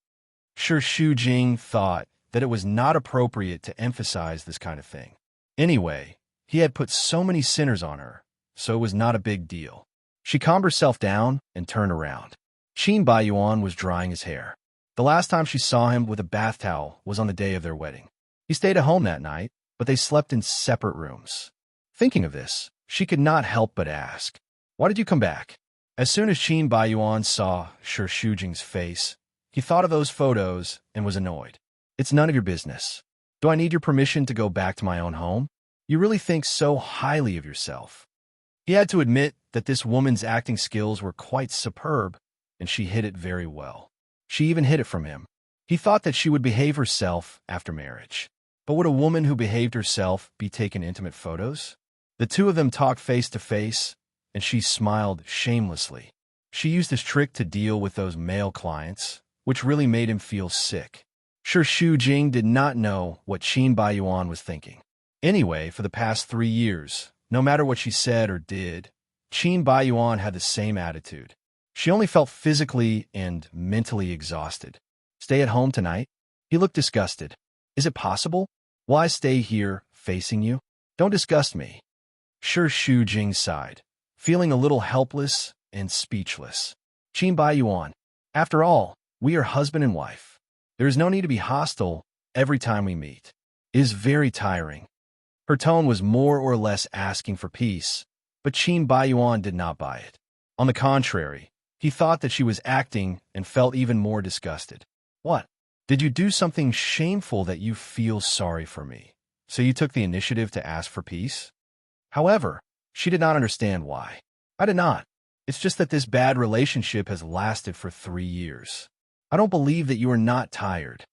Jing thought that it was not appropriate to emphasize this kind of thing. Anyway, he had put so many sinners on her, so it was not a big deal. She calmed herself down and turned around. Qin Baiyuan was drying his hair. The last time she saw him with a bath towel was on the day of their wedding. He stayed at home that night, but they slept in separate rooms. Thinking of this, she could not help but ask, Why did you come back? As soon as Qin Baiyuan saw Jing's face, he thought of those photos and was annoyed. It's none of your business. Do I need your permission to go back to my own home? You really think so highly of yourself. He had to admit that this woman's acting skills were quite superb, and she hid it very well. She even hid it from him. He thought that she would behave herself after marriage. But would a woman who behaved herself be taking intimate photos? The two of them talked face to face, and she smiled shamelessly. She used this trick to deal with those male clients, which really made him feel sick. Sure, Xu Jing did not know what Qin Baiyuan was thinking. Anyway, for the past 3 years, no matter what she said or did, Qin Baiyuan had the same attitude. She only felt physically and mentally exhausted. Stay at home tonight? He looked disgusted. Is it possible? Will I stay here, facing you? Don't disgust me. Sure, Xu Jing sighed, feeling a little helpless and speechless. Qin Baiyuan, after all, we are husband and wife. There is no need to be hostile every time we meet. It is very tiring. Her tone was more or less asking for peace, but Qin Baiyuan did not buy it. On the contrary, he thought that she was acting and felt even more disgusted. What? Did you do something shameful that you feel sorry for me? So you took the initiative to ask for peace? However, she did not understand why. I did not. It's just that this bad relationship has lasted for 3 years. I don't believe that you are not tired.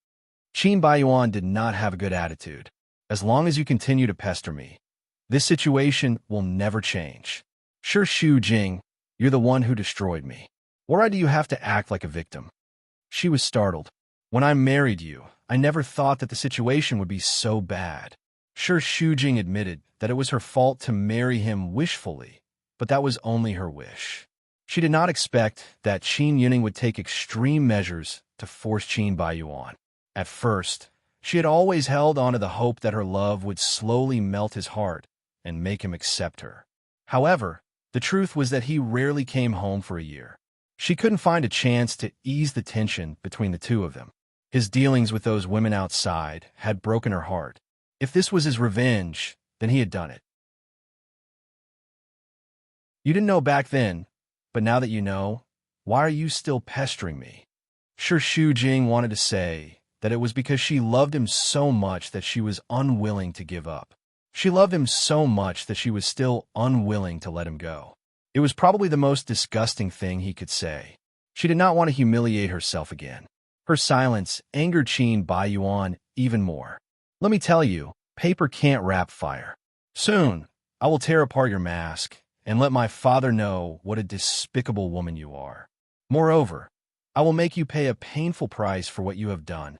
Qin Baiyuan did not have a good attitude. As long as you continue to pester me, this situation will never change. Sure, Xu Jing, you're the one who destroyed me. Why do you have to act like a victim? She was startled. When I married you, I never thought that the situation would be so bad. Sure, Xu Jing admitted that it was her fault to marry him wishfully, but that was only her wish. She did not expect that Qin Yuning would take extreme measures to force Qin Baiyuan. At first, she had always held on to the hope that her love would slowly melt his heart and make him accept her. However, the truth was that he rarely came home for a year. She couldn't find a chance to ease the tension between the two of them. His dealings with those women outside had broken her heart. If this was his revenge, then he had done it. You didn't know back then, but now that you know, why are you still pestering me? Sure, Xu Jing wanted to say that it was because she loved him so much that she was unwilling to give up. She loved him so much that she was still unwilling to let him go. It was probably the most disgusting thing he could say. She did not want to humiliate herself again. Her silence angered Qin Baiyuan even more. Let me tell you, paper can't wrap fire. Soon, I will tear apart your mask and let my father know what a despicable woman you are. Moreover, I will make you pay a painful price for what you have done.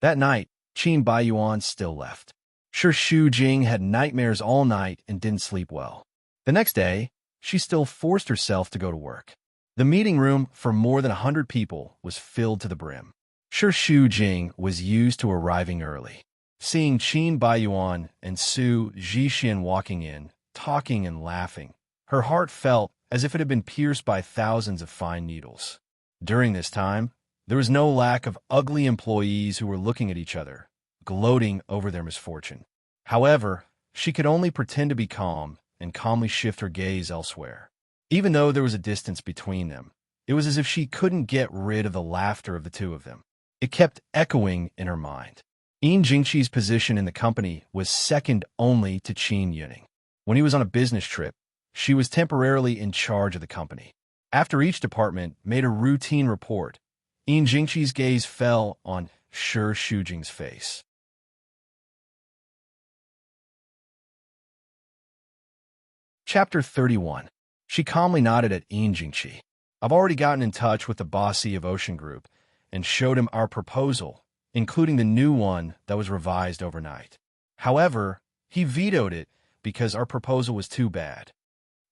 That night, Qin Baiyuan still left. Sure, Xu Jing had nightmares all night and didn't sleep well. The next day, she still forced herself to go to work. The meeting room for more than 100 people was filled to the brim. Sure, Xu Jing was used to arriving early. Seeing Qin Baiyuan and Su Zhixian walking in, talking and laughing, her heart felt as if it had been pierced by thousands of fine needles. During this time, there was no lack of ugly employees who were looking at each other, gloating over their misfortune. However, she could only pretend to be calm and calmly shift her gaze elsewhere. Even though there was a distance between them, it was as if she couldn't get rid of the laughter of the two of them. It kept echoing in her mind. Yin Jingqi's position in the company was second only to Qin Yuning. When he was on a business trip, she was temporarily in charge of the company. After each department made a routine report, Yin Jingqi's gaze fell on Sure Xu Jing's face. Chapter 31. She calmly nodded at Yin Jingqi. I've already gotten in touch with the bossy of Ocean Group and showed him our proposal, including the new one that was revised overnight. However, he vetoed it because our proposal was too bad.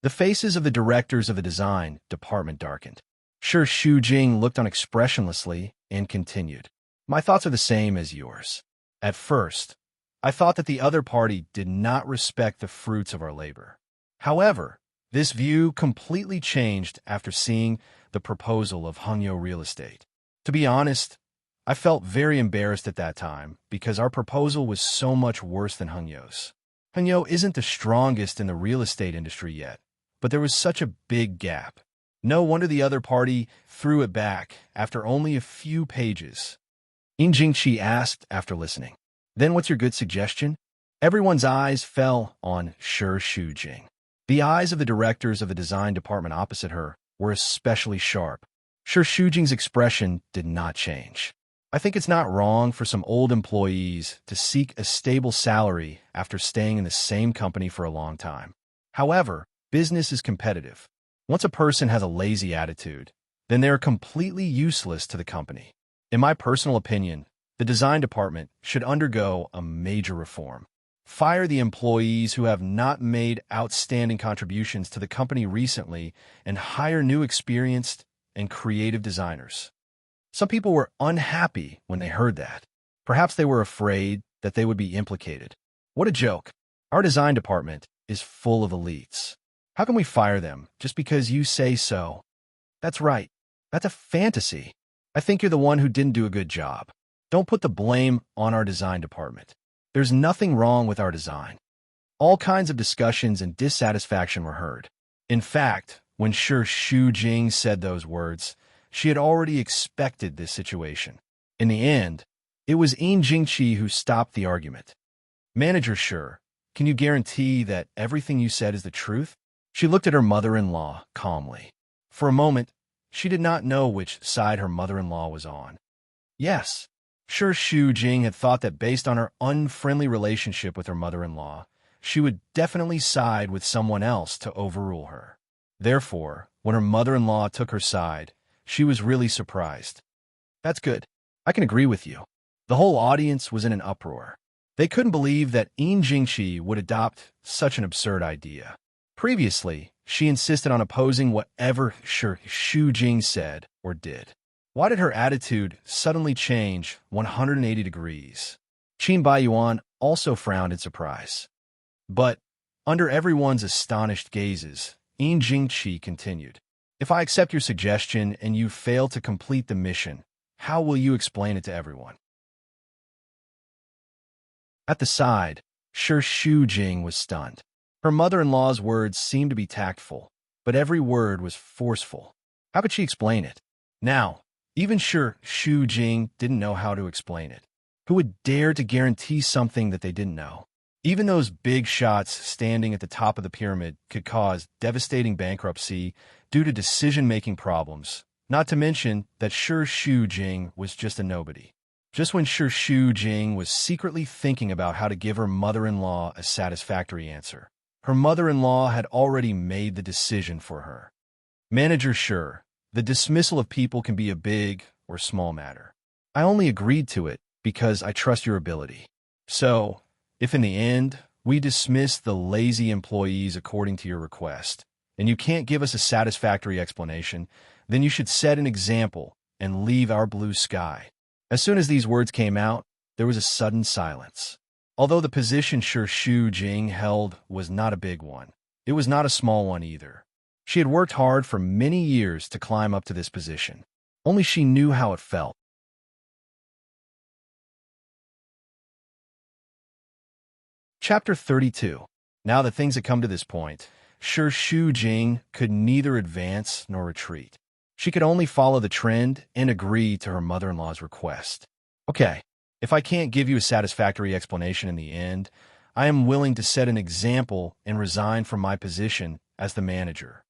The faces of the directors of the design department darkened. Sure, Xu Jing looked on expressionlessly and continued. My thoughts are the same as yours. At first, I thought that the other party did not respect the fruits of our labor. However, this view completely changed after seeing the proposal of Hangyo Real Estate. To be honest, I felt very embarrassed at that time because our proposal was so much worse than Hangyo's. Hangyo isn't the strongest in the real estate industry yet, but there was such a big gap. No wonder the other party threw it back after only a few pages. Yin Jingqi asked after listening. Then what's your good suggestion? Everyone's eyes fell on Sure Xu Jing. The eyes of the directors of the design department opposite her were especially sharp. Sure, Shujing's expression did not change. I think it's not wrong for some old employees to seek a stable salary after staying in the same company for a long time. However, business is competitive. Once a person has a lazy attitude, then they are completely useless to the company. In my personal opinion, the design department should undergo a major reform. Fire the employees who have not made outstanding contributions to the company recently and hire new experienced and creative designers. Some people were unhappy when they heard that. Perhaps they were afraid that they would be implicated. What a joke. Our design department is full of elites. How can we fire them just because you say so? That's right. That's a fantasy. I think you're the one who didn't do a good job. Don't put the blame on our design department. There's nothing wrong with our design. All kinds of discussions and dissatisfaction were heard. In fact, when Shi Shujing said those words, she had already expected this situation. In the end, it was Yin Jingqi who stopped the argument. Manager Shi, can you guarantee that everything you said is the truth? She looked at her mother-in-law calmly. For a moment, she did not know which side her mother-in-law was on. Yes, Shi Shujing had thought that based on her unfriendly relationship with her mother-in-law, she would definitely side with someone else to overrule her. Therefore, when her mother-in-law took her side, she was really surprised. That's good. I can agree with you. The whole audience was in an uproar. They couldn't believe that Yin Jingqi would adopt such an absurd idea. Previously, she insisted on opposing whatever Shi Shujing said or did. Why did her attitude suddenly change 180 degrees? Qin Baiyuan also frowned in surprise. But, under everyone's astonished gazes, Yin Jingqi continued. If I accept your suggestion and you fail to complete the mission, how will you explain it to everyone? At the side, Shi Shujing was stunned. Her mother-in-law's words seemed to be tactful, but every word was forceful. How could she explain it? Now, even Shi Shujing didn't know how to explain it. Who would dare to guarantee something that they didn't know? Even those big shots standing at the top of the pyramid could cause devastating bankruptcy due to decision-making problems, not to mention that Shi Shujing was just a nobody. Just when Shi Shujing was secretly thinking about how to give her mother-in-law a satisfactory answer, her mother-in-law had already made the decision for her. Manager Shi, the dismissal of people can be a big or small matter. I only agreed to it because I trust your ability. So, if in the end, we dismiss the lazy employees according to your request, and you can't give us a satisfactory explanation, then you should set an example and leave our blue sky. As soon as these words came out, there was a sudden silence. Although the position Shi Shujing held was not a big one, it was not a small one either. She had worked hard for many years to climb up to this position. Only she knew how it felt. Chapter 32. Now that things had come to this point, Shi Shujing could neither advance nor retreat. She could only follow the trend and agree to her mother-in-law's request. Okay, if I can't give you a satisfactory explanation in the end, I am willing to set an example and resign from my position as the manager.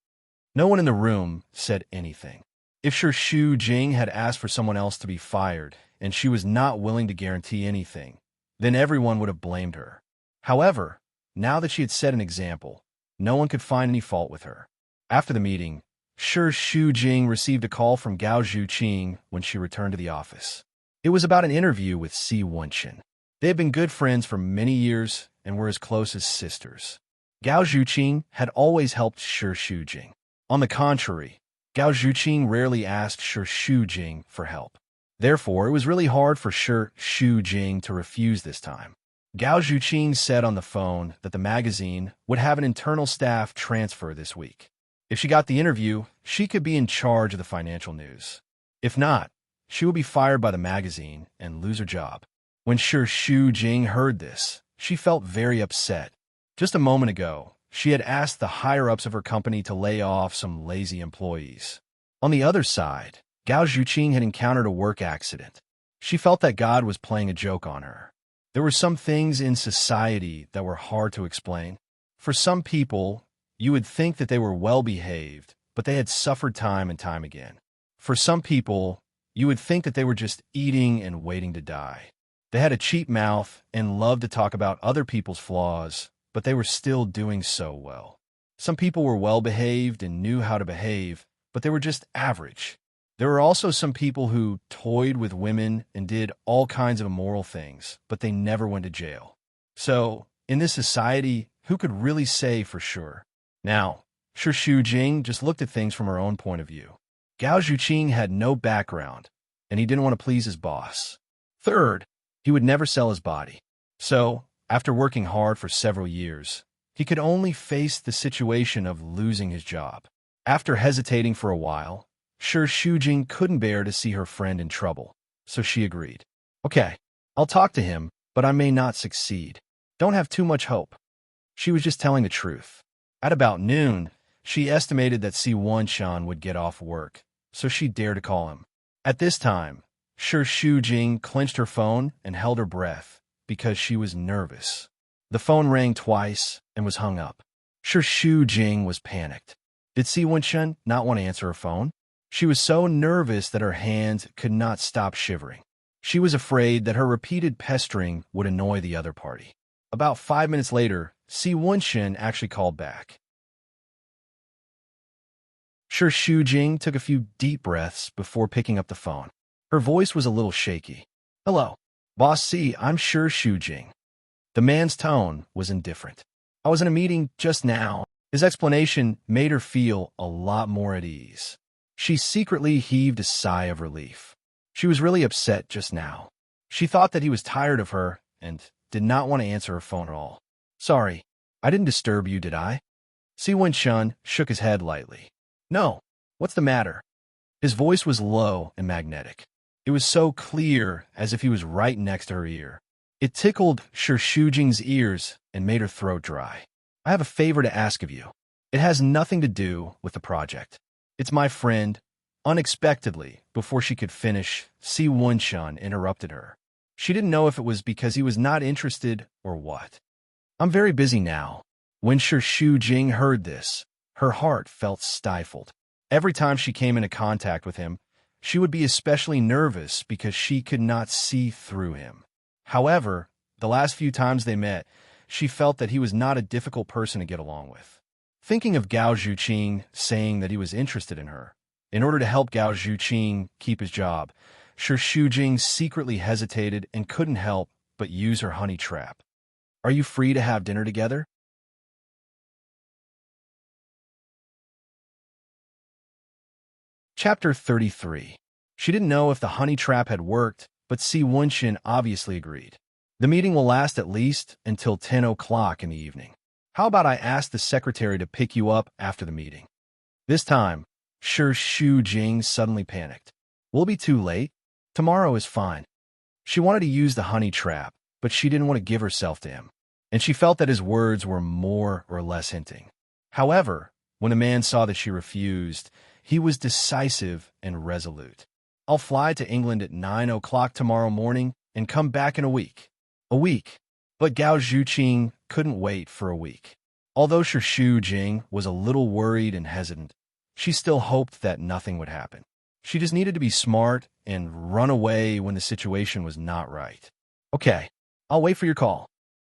No one in the room said anything. If Shi Shujing had asked for someone else to be fired and she was not willing to guarantee anything, then everyone would have blamed her. However, now that she had set an example, no one could find any fault with her. After the meeting, Shi Shujing received a call from Gao Zhuqing when she returned to the office. It was about an interview with Si Wenqin. They had been good friends for many years and were as close as sisters. Gao Zhuqing had always helped Shi Shujing. On the contrary, Gao Zhuqing rarely asked Shi Shujing for help. Therefore, it was really hard for Shi Shujing to refuse this time. Gao Zhuqing said on the phone that the magazine would have an internal staff transfer this week. If she got the interview, she could be in charge of the financial news. If not, she would be fired by the magazine and lose her job. When Shi Shujing heard this, she felt very upset. Just a moment ago, she had asked the higher-ups of her company to lay off some lazy employees. On the other side, Gao Zhuqing had encountered a work accident. She felt that God was playing a joke on her. There were some things in society that were hard to explain. For some people, you would think that they were well-behaved, but they had suffered time and time again. For some people, you would think that they were just eating and waiting to die. They had a cheap mouth and loved to talk about other people's flaws, but they were still doing so well. Some people were well-behaved and knew how to behave, but they were just average. There were also some people who toyed with women and did all kinds of immoral things, but they never went to jail. So, in this society, who could really say for sure? Now, Shi Shujing just looked at things from her own point of view. Gao Zhuqing had no background, and he didn't want to please his boss. Third, he would never sell his body. So, after working hard for several years, he could only face the situation of losing his job. After hesitating for a while, Shi Shujing couldn't bear to see her friend in trouble, so she agreed. Okay, I'll talk to him, but I may not succeed. Don't have too much hope. She was just telling the truth. At about noon, she estimated that Si Wunshan would get off work, so she dared to call him. At this time, Shi Shujing clenched her phone and held her breath because she was nervous. The phone rang twice and was hung up. Shi Shujing was panicked. Did Si Wunshan not want to answer her phone? She was so nervous that her hands could not stop shivering. She was afraid that her repeated pestering would annoy the other party. About 5 minutes later, Si Wunshan actually called back. Shi Shujing took a few deep breaths before picking up the phone. Her voice was a little shaky. Hello, Boss Si, I'm Shi Shujing. The man's tone was indifferent. I was in a meeting just now. His explanation made her feel a lot more at ease. She secretly heaved a sigh of relief. She was really upset just now. She thought that he was tired of her and did not want to answer her phone at all. Sorry, I didn't disturb you, did I? Si Wunshan shook his head lightly. No, what's the matter? His voice was low and magnetic. It was so clear as if he was right next to her ear. It tickled Shi Shujing's ears and made her throat dry. I have a favor to ask of you. It has nothing to do with the project. It's my friend. Unexpectedly, before she could finish, Si Wunshan interrupted her. She didn't know if it was because he was not interested or what. I'm very busy now. When Shi Shujing heard this, her heart felt stifled. Every time she came into contact with him, she would be especially nervous because she could not see through him. However, the last few times they met, she felt that he was not a difficult person to get along with. Thinking of Gao Zhuqing saying that he was interested in her, in order to help Gao Zhuqing keep his job, Shi Shujing secretly hesitated and couldn't help but use her honey trap. Are you free to have dinner together? Chapter 33. She didn't know if the honey trap had worked, but Si Wunshan obviously agreed. The meeting will last at least until 10 o'clock in the evening. How about I ask the secretary to pick you up after the meeting? This time, Shi Shujing suddenly panicked. Will it be too late? Tomorrow is fine. She wanted to use the honey trap, but she didn't want to give herself to him, and she felt that his words were more or less hinting. However, when the man saw that she refused, he was decisive and resolute. I'll fly to England at 9 o'clock tomorrow morning and come back in a week. A week. But Gao Zhuqing couldn't wait for a week. Although Shi Shujing was a little worried and hesitant, she still hoped that nothing would happen. She just needed to be smart and run away when the situation was not right. Okay, I'll wait for your call.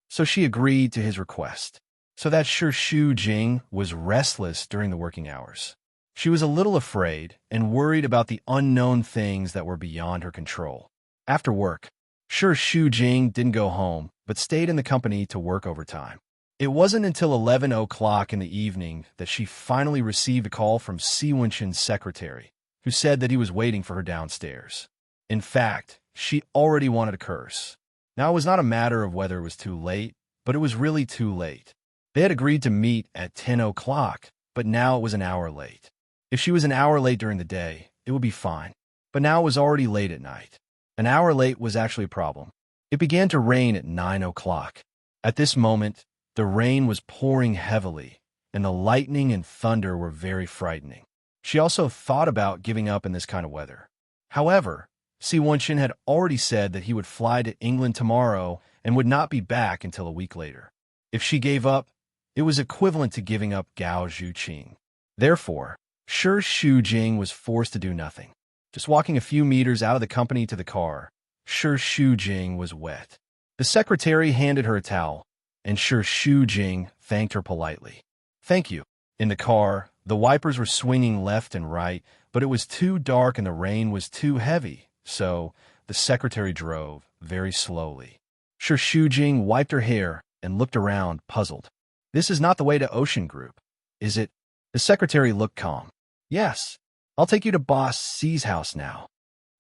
So she agreed to his request. So that Shi Shujing was restless during the working hours. She was a little afraid and worried about the unknown things that were beyond her control. After work, Shi Shujing didn't go home, but stayed in the company to work overtime. It wasn't until 11 o'clock in the evening that she finally received a call from Si Wunshan's secretary, who said that he was waiting for her downstairs. In fact, she already wanted to curse. Now, it was not a matter of whether it was too late, but it was really too late. They had agreed to meet at 10 o'clock, but now it was an hour late. If she was an hour late during the day, it would be fine. But now it was already late at night. An hour late was actually a problem. It began to rain at 9 o'clock. At this moment, the rain was pouring heavily, and the lightning and thunder were very frightening. She also thought about giving up in this kind of weather. However, Si Wunshan had already said that he would fly to England tomorrow and would not be back until a week later. If she gave up, it was equivalent to giving up Gao Zhuqing. Therefore, Sure, Shu Jing was forced to do nothing. Just walking a few meters out of the company to the car, Sure Shu Jing was wet. The secretary handed her a towel, and Sure Shu Jing thanked her politely. Thank you. In the car, the wipers were swinging left and right, but it was too dark and the rain was too heavy, so the secretary drove very slowly. Sure Shu Jing wiped her hair and looked around, puzzled. This is not the way to Ocean Group, is it? The secretary looked calm. Yes, I'll take you to Boss C's house now.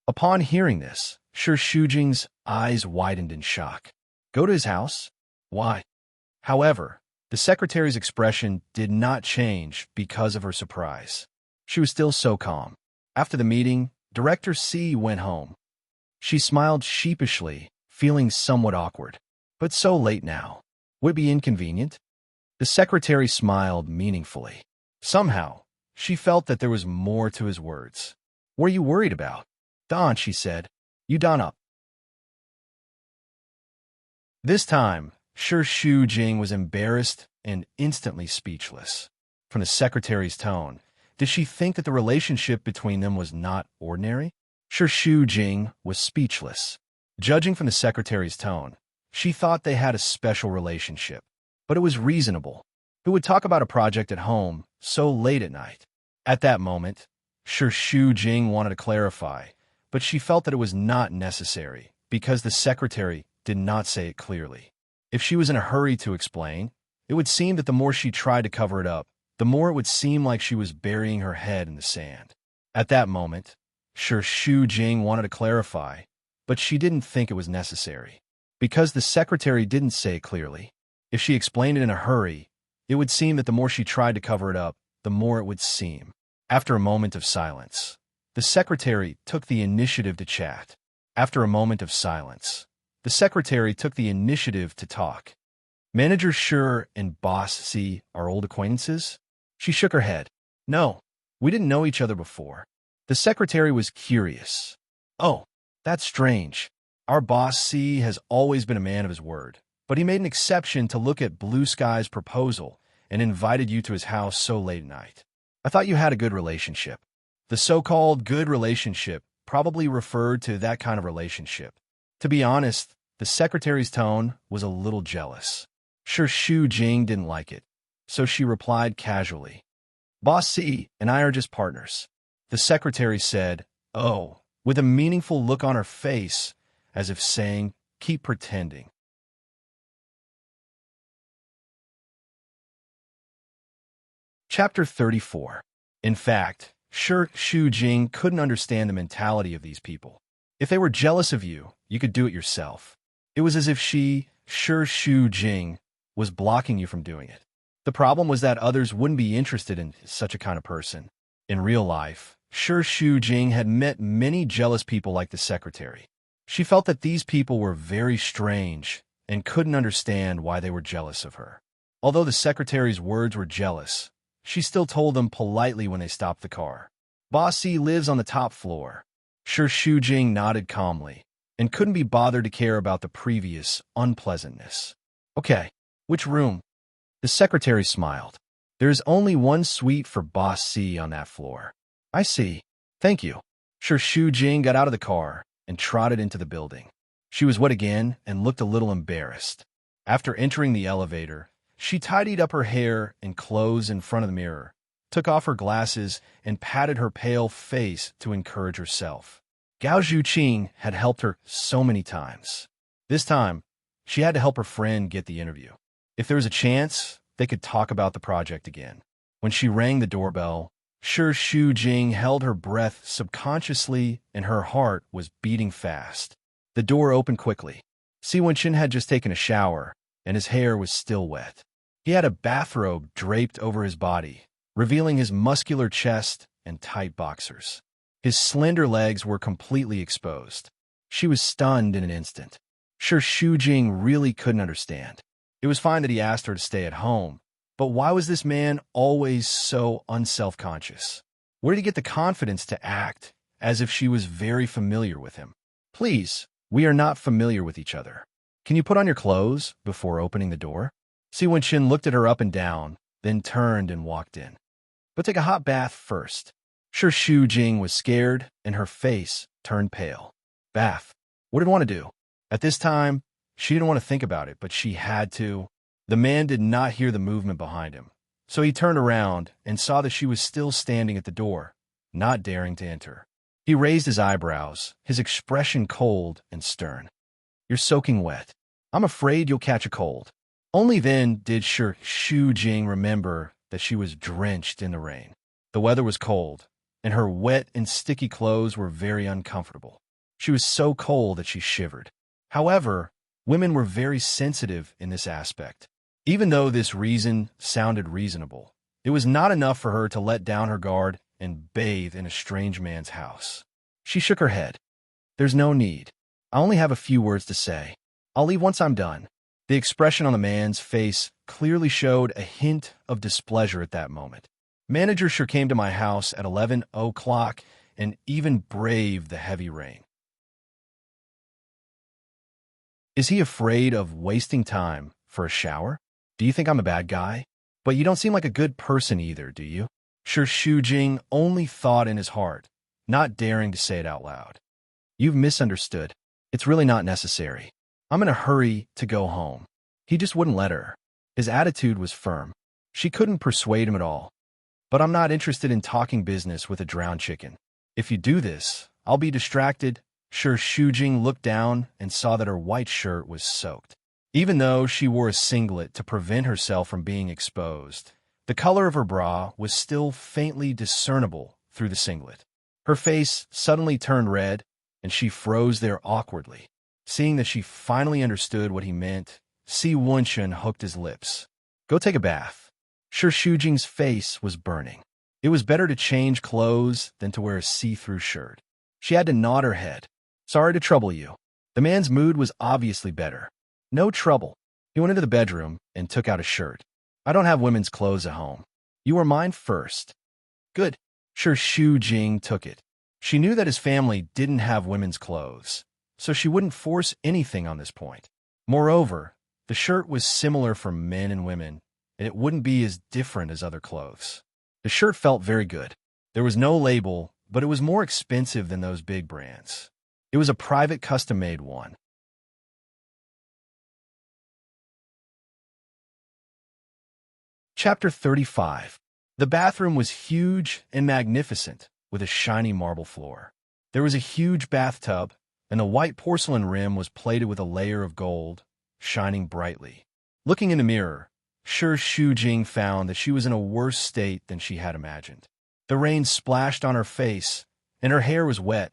Upon hearing this, Sure Shu Jing's eyes widened in shock. Go to his house? Why? However, the secretary's expression did not change because of her surprise. She was still so calm. After the meeting, Director C went home. She smiled sheepishly, feeling somewhat awkward. But so late now. Would it be inconvenient? The secretary smiled meaningfully. Somehow, she felt that there was more to his words. What are you worried about? Don, she said. You don up. This time, Sure Shu Jing was embarrassed and instantly speechless. From the secretary's tone, did she think that the relationship between them was not ordinary? Sure Shu Jing was speechless. Judging from the secretary's tone, she thought they had a special relationship. But it was reasonable. Who would talk about a project at home so late at night? At that moment, Sure Shu Jing wanted to clarify, but she felt that it was not necessary because the secretary did not say it clearly. If she was in a hurry to explain, it would seem that the more she tried to cover it up, the more it would seem like she was burying her head in the sand. At that moment, Sure Shu Jing wanted to clarify, but she didn't think it was necessary. Because the secretary didn't say it clearly, if she explained it in a hurry, it would seem that the more she tried to cover it up, the more it would seem. After a moment of silence, the secretary took the initiative to chat. After a moment of silence, the secretary took the initiative to talk. Manager Sure and Boss C are old acquaintances? She shook her head. No, we didn't know each other before. The secretary was curious. Oh, that's strange. Our Boss C has always been a man of his word, but he made an exception to look at Blue Sky's proposal and invited you to his house so late at night. I thought you had a good relationship. The so-called good relationship probably referred to that kind of relationship. To be honest, the secretary's tone was a little jealous. Sure Shu Jing didn't like it, so she replied casually. Boss C and I are just partners. The secretary said, oh, with a meaningful look on her face, as if saying, keep pretending. Chapter 34. In fact, Sure Shu Jing couldn't understand the mentality of these people. If they were jealous of you, you could do it yourself. It was as if she, Sure Shu Jing, was blocking you from doing it. The problem was that others wouldn't be interested in such a kind of person. In real life, Sure Shu Jing had met many jealous people like the secretary. She felt that these people were very strange and couldn't understand why they were jealous of her. Although the secretary's words were jealous, she still told them politely when they stopped the car. Boss C lives on the top floor. Sure Shu Jing nodded calmly and couldn't be bothered to care about the previous unpleasantness. Okay, which room? The secretary smiled. There's only one suite for Boss C on that floor. I see. Thank you. Sure Shu Jing got out of the car and trotted into the building. She was wet again and looked a little embarrassed. After entering the elevator, she tidied up her hair and clothes in front of the mirror, took off her glasses, and patted her pale face to encourage herself. Gao Zhuqing had helped her so many times. This time, she had to help her friend get the interview. If there was a chance, they could talk about the project again. When she rang the doorbell, Sure Shu Jing held her breath subconsciously and her heart was beating fast. The door opened quickly. Si Wenqin had just taken a shower, and his hair was still wet. He had a bathrobe draped over his body, revealing his muscular chest and tight boxers. His slender legs were completely exposed. She was stunned in an instant. Sure Shu Jing really couldn't understand. It was fine that he asked her to stay at home, but why was this man always so unself-conscious? Where did he get the confidence to act as if she was very familiar with him? Please, we are not familiar with each other. Can you put on your clothes before opening the door? Si Wenqin looked at her up and down, then turned and walked in. Go take a hot bath first. Sure, Shu Jing was scared, and her face turned pale. Bath. What did I want to do? At this time, she didn't want to think about it, but she had to. The man did not hear the movement behind him, so he turned around and saw that she was still standing at the door, not daring to enter. He raised his eyebrows, his expression cold and stern. You're soaking wet. I'm afraid you'll catch a cold. Only then did Shu Jing remember that she was drenched in the rain. The weather was cold, and her wet and sticky clothes were very uncomfortable. She was so cold that she shivered. However, women were very sensitive in this aspect. Even though this reason sounded reasonable, it was not enough for her to let down her guard and bathe in a strange man's house. She shook her head. There's no need. I only have a few words to say. I'll leave once I'm done. The expression on the man's face clearly showed a hint of displeasure at that moment. Manager sure came to my house at 11 o'clock and even braved the heavy rain. Is he afraid of wasting time for a shower? Do you think I'm a bad guy? But you don't seem like a good person either, do you? Sure, Shu Jing only thought in his heart, not daring to say it out loud. You've misunderstood. It's really not necessary. I'm in a hurry to go home. He just wouldn't let her. His attitude was firm. She couldn't persuade him at all. But I'm not interested in talking business with a drowned chicken. If you do this, I'll be distracted. Sure, Shu Jing looked down and saw that her white shirt was soaked. Even though she wore a singlet to prevent herself from being exposed, the color of her bra was still faintly discernible through the singlet. Her face suddenly turned red, and she froze there awkwardly. Seeing that she finally understood what he meant, Si Wenshun hooked his lips. Go take a bath. Sure, Shu Jing's face was burning. It was better to change clothes than to wear a see-through shirt. She had to nod her head. Sorry to trouble you. The man's mood was obviously better. No trouble. He went into the bedroom and took out a shirt. I don't have women's clothes at home. You were mine first. Good. Sure, Shu Jing took it. She knew that his family didn't have women's clothes, so she wouldn't force anything on this point. Moreover, the shirt was similar for men and women, and it wouldn't be as different as other clothes. The shirt felt very good. There was no label, but it was more expensive than those big brands. It was a private custom-made one. Chapter 35. The bathroom was huge and magnificent, with a shiny marble floor. There was a huge bathtub, and the white porcelain rim was plated with a layer of gold, shining brightly. Looking in the mirror, Sure Shu Jing found that she was in a worse state than she had imagined. The rain splashed on her face, and her hair was wet,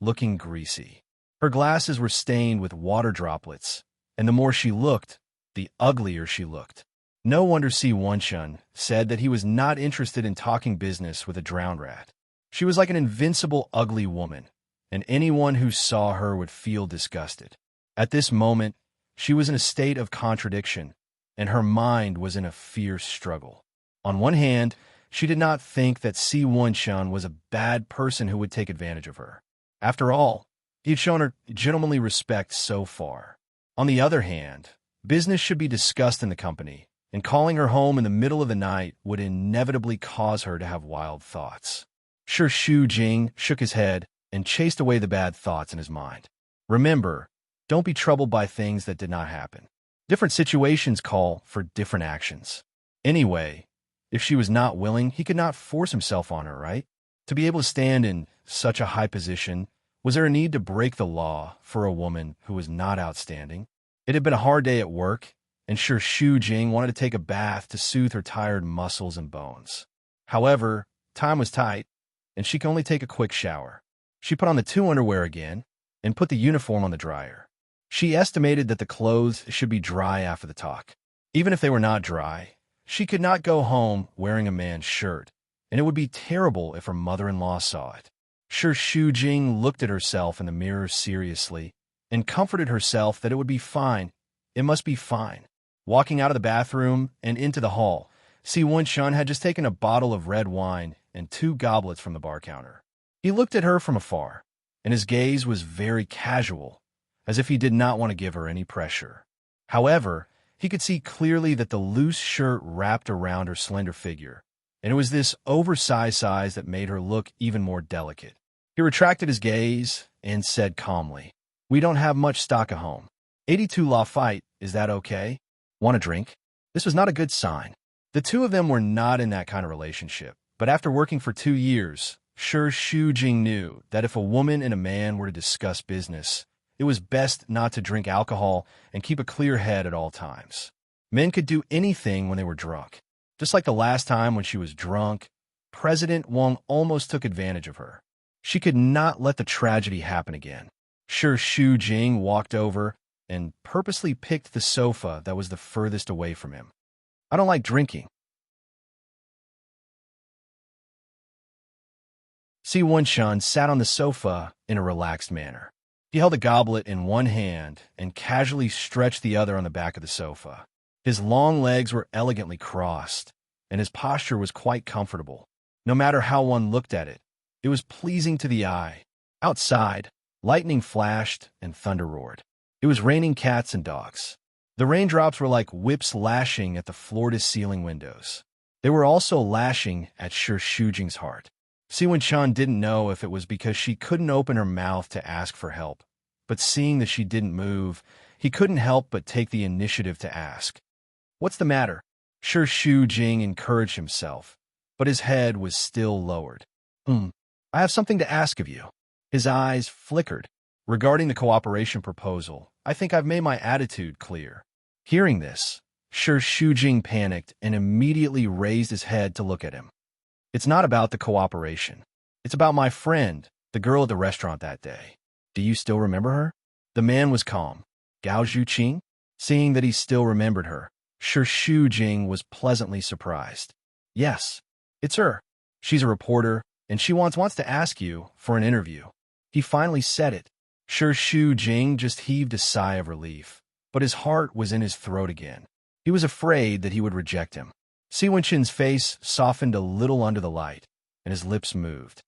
looking greasy. Her glasses were stained with water droplets, and the more she looked, the uglier she looked. No wonder Si Wenshun said that he was not interested in talking business with a drowned rat. She was like an invincible, ugly woman, and anyone who saw her would feel disgusted. At this moment, she was in a state of contradiction, and her mind was in a fierce struggle. On one hand, she did not think that Si Wenshun was a bad person who would take advantage of her. After all, he had shown her gentlemanly respect so far. On the other hand, business should be discussed in the company, and calling her home in the middle of the night would inevitably cause her to have wild thoughts. Sure, Shu Jing shook his head and chased away the bad thoughts in his mind. Remember, don't be troubled by things that did not happen. Different situations call for different actions. Anyway, if she was not willing, he could not force himself on her, right? To be able to stand in such a high position, was there a need to break the law for a woman who was not outstanding? It had been a hard day at work, and sure Shu Jing wanted to take a bath to soothe her tired muscles and bones. However, time was tight, and she could only take a quick shower. She put on the 2 underwear again and put the uniform on the dryer. She estimated that the clothes should be dry after the talk. Even if they were not dry, she could not go home wearing a man's shirt, and it would be terrible if her mother-in-law saw it. Sure Shu Jing looked at herself in the mirror seriously and comforted herself that it would be fine. It must be fine. Walking out of the bathroom and into the hall, Si Wenshun had just taken a bottle of red wine and 2 goblets from the bar counter. He looked at her from afar, and his gaze was very casual, as if he did not want to give her any pressure. However, he could see clearly that the loose shirt wrapped around her slender figure, and it was this oversized size that made her look even more delicate. He retracted his gaze and said calmly, "We don't have much stock at home. 82 Lafayette, is that okay? Want a drink?" This was not a good sign. The two of them were not in that kind of relationship, but after working for 2 years, Shu Jing knew that if a woman and a man were to discuss business, it was best not to drink alcohol and keep a clear head at all times. Men could do anything when they were drunk. Just like the last time when she was drunk, President Wang almost took advantage of her. She could not let the tragedy happen again. Shu Jing walked over and purposely picked the sofa that was the furthest away from him. "I don't like drinking." Si Wenshun sat on the sofa in a relaxed manner. He held a goblet in one hand and casually stretched the other on the back of the sofa. His long legs were elegantly crossed, and his posture was quite comfortable. No matter how one looked at it, it was pleasing to the eye. Outside, lightning flashed and thunder roared. It was raining cats and dogs. The raindrops were like whips lashing at the floor-to-ceiling windows. They were also lashing at Shu Jing's heart. Si Wenshun didn't know if it was because she couldn't open her mouth to ask for help, but seeing that she didn't move, he couldn't help but take the initiative to ask. "What's the matter?" Shu Jing encouraged himself, but his head was still lowered. I have something to ask of you." His eyes flickered. "Regarding the cooperation proposal, I think I've made my attitude clear." Hearing this, Shu Jing panicked and immediately raised his head to look at him. "It's not about the cooperation. It's about my friend, the girl at the restaurant that day. Do you still remember her?" The man was calm. "Gao Zhuqing?" Seeing that he still remembered her, Shu Jing was pleasantly surprised. "Yes, it's her. She's a reporter, and she wants to ask you for an interview." He finally said it. Shu Jing just heaved a sigh of relief, but his heart was in his throat again. He was afraid that he would reject him. Si Wenqin's face softened a little under the light, and his lips moved.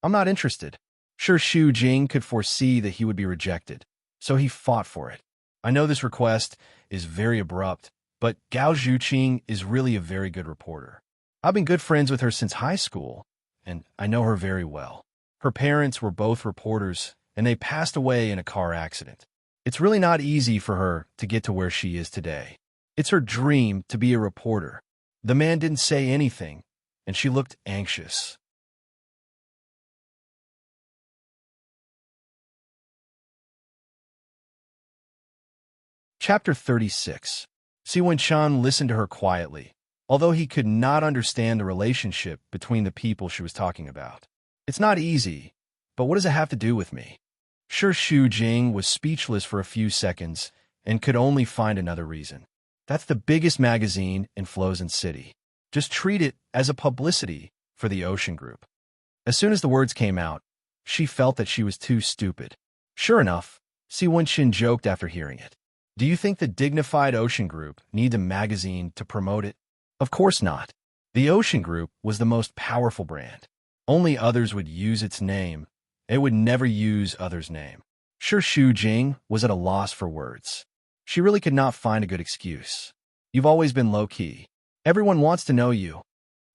"I'm not interested." Shu Jing could foresee that he would be rejected, so he fought for it. "I know this request is very abrupt, but Gao Zhuqing is really a very good reporter. I've been good friends with her since high school, and I know her very well. Her parents were both reporters, and they passed away in a car accident. It's really not easy for her to get to where she is today. It's her dream to be a reporter." The man didn't say anything, and she looked anxious. Chapter 36. Si Wenshun listened to her quietly, although he could not understand the relationship between the people she was talking about. "It's not easy, but what does it have to do with me?" Shu Jing was speechless for a few seconds and could only find another reason. "That's the biggest magazine in Flozen City. Just treat it as a publicity for the Ocean Group." As soon as the words came out, she felt that she was too stupid. Sure enough, Si Wenqin joked after hearing it. "Do you think the dignified Ocean Group needs a magazine to promote it? Of course not. The Ocean Group was the most powerful brand. Only others would use its name. It would never use others' name." Shu Jing was at a loss for words. She really could not find a good excuse. "You've always been low-key. Everyone wants to know you."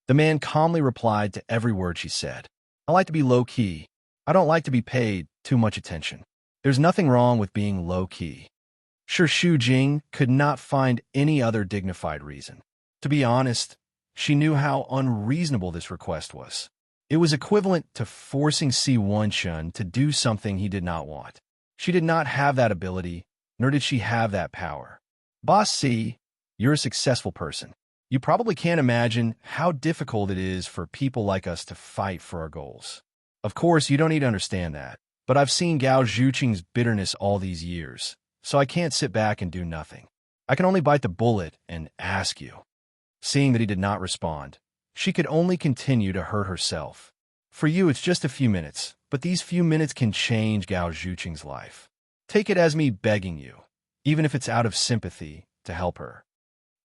The man calmly replied to every word she said. "I like to be low-key. I don't like to be paid too much attention. There's nothing wrong with being low-key." Shu Jing could not find any other dignified reason. To be honest, she knew how unreasonable this request was. It was equivalent to forcing Si Wenshun to do something he did not want. She did not have that ability, nor did she have that power. "Boss Si, you're a successful person. You probably can't imagine how difficult it is for people like us to fight for our goals. Of course, you don't need to understand that, but I've seen Gao Zhuqing's bitterness all these years, so I can't sit back and do nothing. I can only bite the bullet and ask you." Seeing that he did not respond, she could only continue to hurt herself. "For you, it's just a few minutes, but these few minutes can change Gao Zhuqing's life. Take it as me begging you, even if it's out of sympathy, to help her."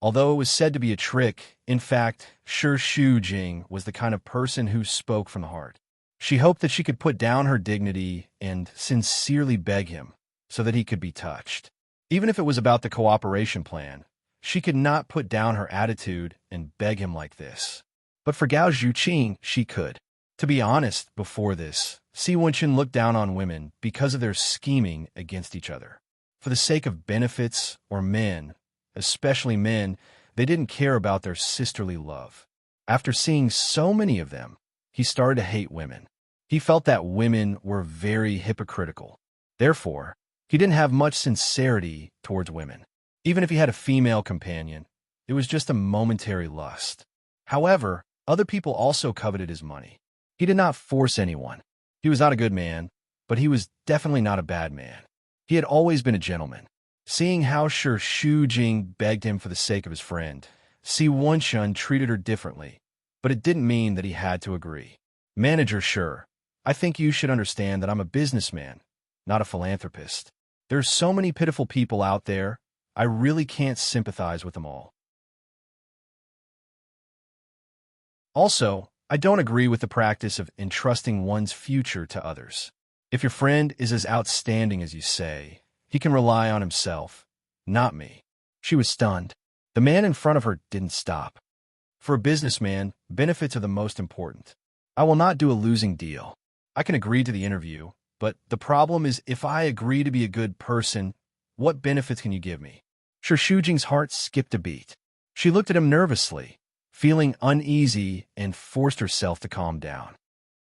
Although it was said to be a trick, in fact, Shu Jing was the kind of person who spoke from the heart. She hoped that she could put down her dignity and sincerely beg him so that he could be touched. Even if it was about the cooperation plan, she could not put down her attitude and beg him like this. but for Gao Zhuqing, she could. To be honest, before this, Si Wenchen looked down on women because of their scheming against each other. For the sake of benefits or men, especially men, they didn't care about their sisterly love. After seeing so many of them, he started to hate women. He felt that women were very hypocritical. Therefore, he didn't have much sincerity towards women. Even if he had a female companion, it was just a momentary lust. However, other people also coveted his money. He did not force anyone. He was not a good man, but he was definitely not a bad man. He had always been a gentleman. Seeing how Shi Shujing begged him for the sake of his friend, Si Wenshun treated her differently, but it didn't mean that he had to agree. Manager Shi, I think you should understand that I'm a businessman, not a philanthropist. There's so many pitiful people out there, I really can't sympathize with them all. Also, I don't agree with the practice of entrusting one's future to others. If your friend is as outstanding as you say, he can rely on himself, not me. She was stunned. The man in front of her didn't stop. For a businessman, benefits are the most important. I will not do a losing deal. I can agree to the interview, but the problem is if I agree to be a good person, what benefits can you give me? Shi Shujing's heart skipped a beat. She looked at him nervously, feeling uneasy, and forced herself to calm down.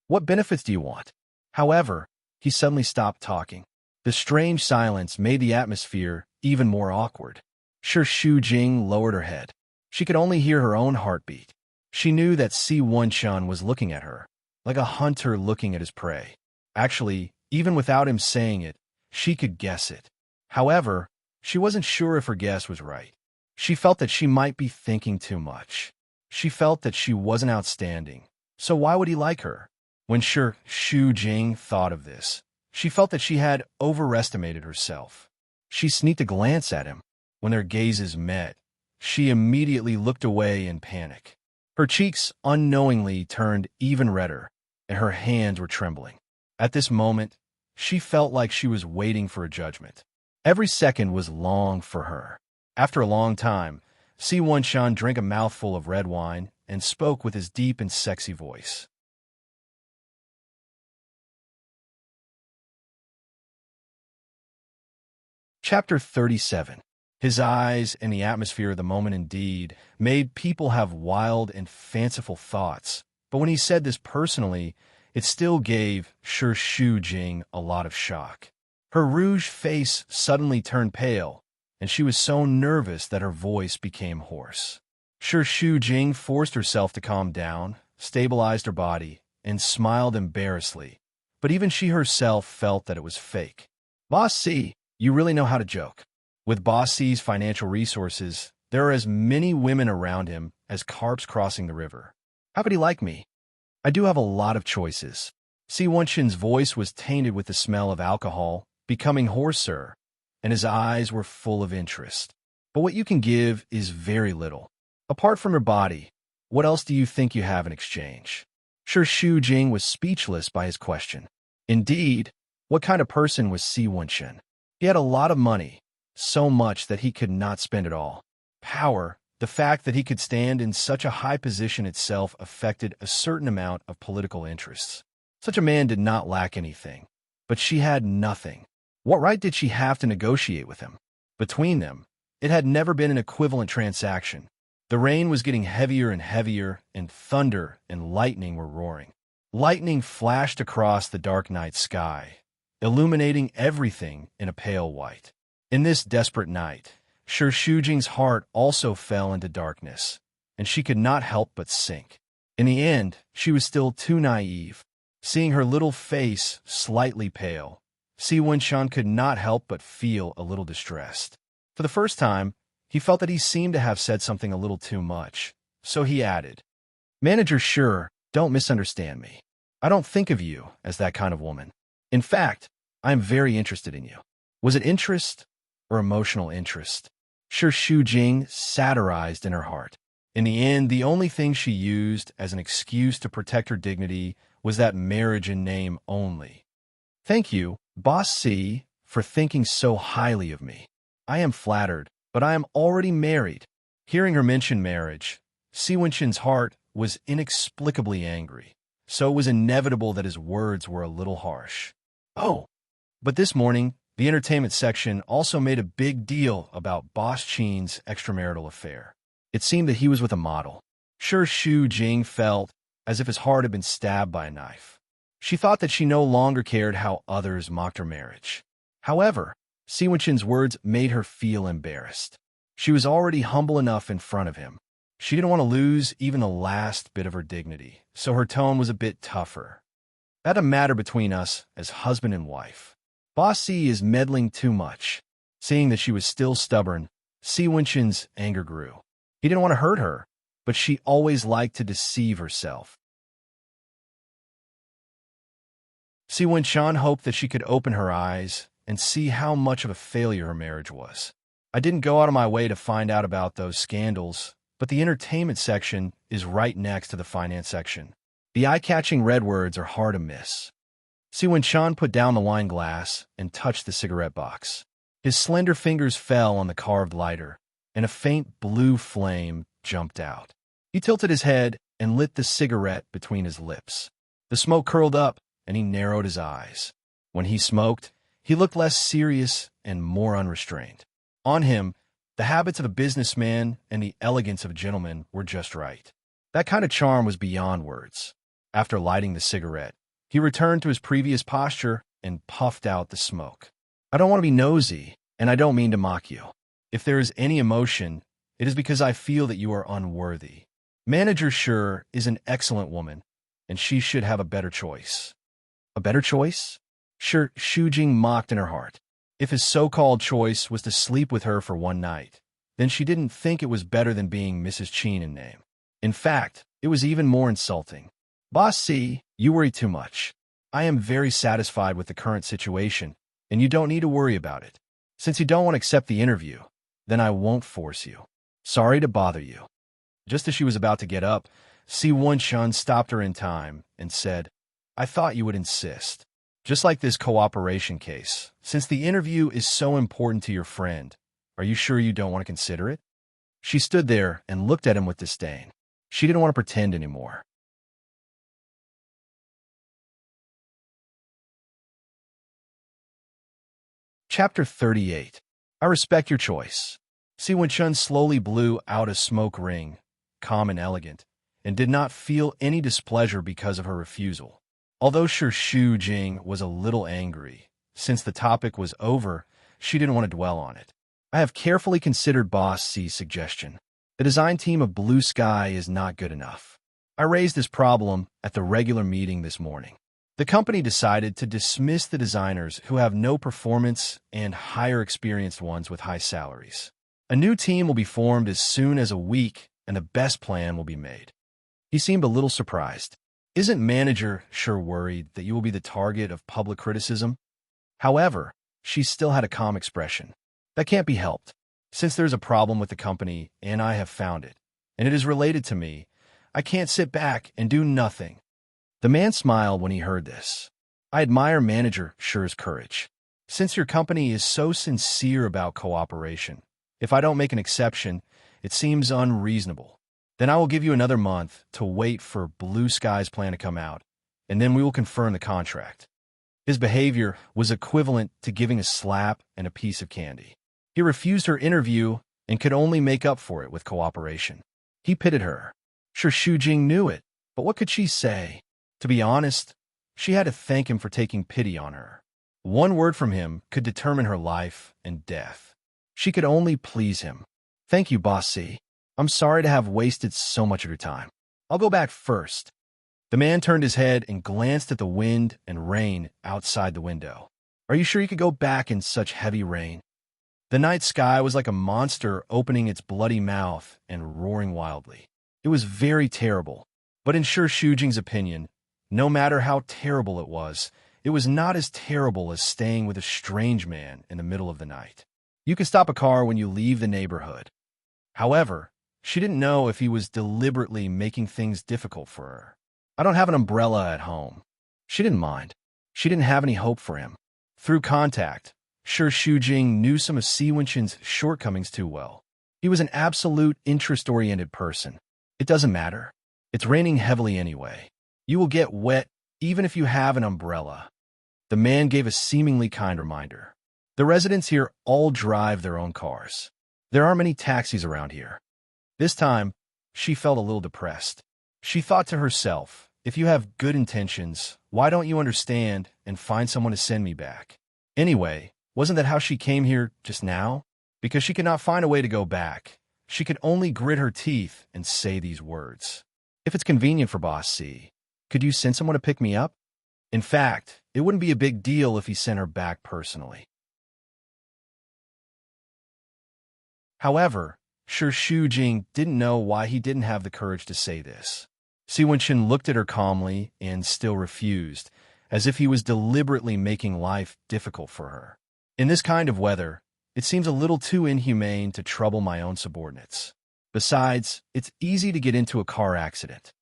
What benefits do you want? However, he suddenly stopped talking. The strange silence made the atmosphere even more awkward. Shi Shujing lowered her head. She could only hear her own heartbeat. She knew that Si Wenshun was looking at her, like a hunter looking at his prey. Actually, even without him saying it, she could guess it. However, she wasn't sure if her guess was right. She felt that she might be thinking too much. She felt that she wasn't outstanding, so why would he like her? When Shi Shujing thought of this, she felt that she had overestimated herself. She sneaked a glance at him. When their gazes met, she immediately looked away in panic. Her cheeks unknowingly turned even redder, and her hands were trembling. At this moment, she felt like she was waiting for a judgment. Every second was long for her. After a long time, Si Wenshun drank a mouthful of red wine and spoke with his deep and sexy voice. Chapter 37. His eyes and the atmosphere of the moment indeed made people have wild and fanciful thoughts, but when he said this personally, it still gave Shi Shujing a lot of shock. Her rouged face suddenly turned pale, and she was so nervous that her voice became hoarse. Shi Shujing forced herself to calm down, stabilized her body, and smiled embarrassedly, but even she herself felt that it was fake. Boss C, you really know how to joke. With Boss C's financial resources, there are as many women around him as carps crossing the river. How could he like me? I do have a lot of choices. Si Wenshun's voice was tainted with the smell of alcohol, becoming hoarser, and his eyes were full of interest. But what you can give is very little. Apart from your body, what else do you think you have in exchange? Shi Shujing was speechless by his question. Indeed, what kind of person was Si Wenshun? He had a lot of money, so much that he could not spend it all. Power, the fact that he could stand in such a high position itself affected a certain amount of political interests. Such a man did not lack anything, but she had nothing. What right did she have to negotiate with him? Between them, it had never been an equivalent transaction. The rain was getting heavier and heavier, and thunder and lightning were roaring. Lightning flashed across the dark night sky, illuminating everything in a pale white. In this desperate night, Shi Shujing's heart also fell into darkness, and she could not help but sink. In the end, she was still too naive. Seeing her little face slightly pale, Si Wenshun could not help but feel a little distressed. For the first time, he felt that he seemed to have said something a little too much, so he added, Manager Shi, don't misunderstand me. I don't think of you as that kind of woman. In fact, I am very interested in you. Was it interest or emotional interest? Shi Shujing satirized in her heart. In the end, the only thing she used as an excuse to protect her dignity was that marriage in name only. Thank you, Boss C, for thinking so highly of me. I am flattered, but I am already married. Hearing her mention marriage, Si Wenshun's heart was inexplicably angry, so it was inevitable that his words were a little harsh. Oh, but this morning, the entertainment section also made a big deal about Boss Chin's extramarital affair. It seemed that he was with a model. Shu Jing felt as if his heart had been stabbed by a knife. She thought that she no longer cared how others mocked her marriage. However, Si Wenchen's words made her feel embarrassed. She was already humble enough in front of him. She didn't want to lose even the last bit of her dignity, so her tone was a bit tougher. That a matter between us as husband and wife. Boss C is meddling too much. Seeing that she was still stubborn, Si Wenchen's anger grew. He didn't want to hurt her, but she always liked to deceive herself. Si Wenchen hoped that she could open her eyes and see how much of a failure her marriage was. I didn't go out of my way to find out about those scandals, but the entertainment section is right next to the finance section. The eye-catching red words are hard to miss. Si Wenchen put down the wine glass and touched the cigarette box. His slender fingers fell on the carved lighter, and a faint blue flame jumped out. He tilted his head and lit the cigarette between his lips. The smoke curled up, and he narrowed his eyes. When he smoked, he looked less serious and more unrestrained. On him, the habits of a businessman and the elegance of a gentleman were just right. That kind of charm was beyond words. After lighting the cigarette, he returned to his previous posture and puffed out the smoke. I don't want to be nosy, and I don't mean to mock you. If there is any emotion, it is because I feel that you are unworthy. Manager Sure is an excellent woman, and she should have a better choice. A better choice? Sure, Shujing mocked in her heart. If his so-called choice was to sleep with her for one night, then she didn't think it was better than being Mrs. Chin in name. In fact, it was even more insulting. Boss C, you worry too much. I am very satisfied with the current situation, and you don't need to worry about it. Since you don't want to accept the interview, then I won't force you. Sorry to bother you. Just as she was about to get up, Si Wenchen stopped her in time and said, I thought you would insist. Just like this cooperation case, since the interview is so important to your friend, are you sure you don't want to consider it? She stood there and looked at him with disdain. She didn't want to pretend anymore. Chapter 38. I respect your choice. Si Wenchen slowly blew out a smoke ring, calm and elegant, and did not feel any displeasure because of her refusal. Although Shu Jing was a little angry, since the topic was over, she didn't want to dwell on it. I have carefully considered Boss C's suggestion. The design team of Blue Sky is not good enough. I raised this problem at the regular meeting this morning. The company decided to dismiss the designers who have no performance and hire experienced ones with high salaries. A new team will be formed as soon as a week, and the best plan will be made. He seemed a little surprised. Isn't manager Sure worried that you will be the target of public criticism? However, she still had a calm expression. That can't be helped. Since there's a problem with the company, and I have found it, and it is related to me, I can't sit back and do nothing. The man smiled when he heard this. I admire manager Sure's courage. Since your company is so sincere about cooperation, if I don't make an exception, it seems unreasonable. Then I will give you another month to wait for Blue Sky's plan to come out, and then we will confirm the contract. His behavior was equivalent to giving a slap and a piece of candy. He refused her interview and could only make up for it with cooperation. He pitied her. Sure, Shujing knew it, but what could she say? To be honest, she had to thank him for taking pity on her. One word from him could determine her life and death. She could only please him. Thank you, Boss C. I'm sorry to have wasted so much of your time. I'll go back first. The man turned his head and glanced at the wind and rain outside the window. Are you sure you could go back in such heavy rain? The night sky was like a monster opening its bloody mouth and roaring wildly. It was very terrible, but in Sure Shujing's opinion, no matter how terrible it was not as terrible as staying with a strange man in the middle of the night. You can stop a car when you leave the neighborhood. However, she didn't know if he was deliberately making things difficult for her. I don't have an umbrella at home. She didn't mind. She didn't have any hope for him. Through contact, Sure Shujing knew some of Si Wenchen's shortcomings too well. He was an absolute interest-oriented person. It doesn't matter. It's raining heavily anyway. You will get wet even if you have an umbrella. The man gave a seemingly kind reminder. The residents here all drive their own cars. There aren't many taxis around here. This time, she felt a little depressed. She thought to herself, if you have good intentions, why don't you understand and find someone to send me back? Anyway, wasn't that how she came here just now? Because she could not find a way to go back. She could only grit her teeth and say these words. If it's convenient for Boss C, could you send someone to pick me up? In fact, it wouldn't be a big deal if he sent her back personally. However, Shu Jing didn't know why he didn't have the courage to say this. Si Wenchen looked at her calmly and still refused, as if he was deliberately making life difficult for her. In this kind of weather, it seems a little too inhumane to trouble my own subordinates. Besides, it's easy to get into a car accident.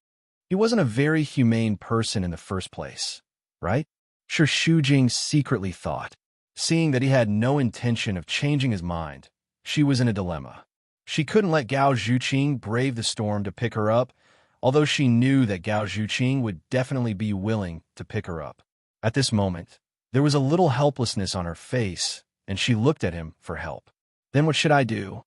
He wasn't a very humane person in the first place, right? Shu Jing secretly thought. Seeing that he had no intention of changing his mind, she was in a dilemma. She couldn't let Gao Zhuqing brave the storm to pick her up, although she knew that Gao Zhuqing would definitely be willing to pick her up. At this moment, there was a little helplessness on her face, and she looked at him for help. Then what should I do?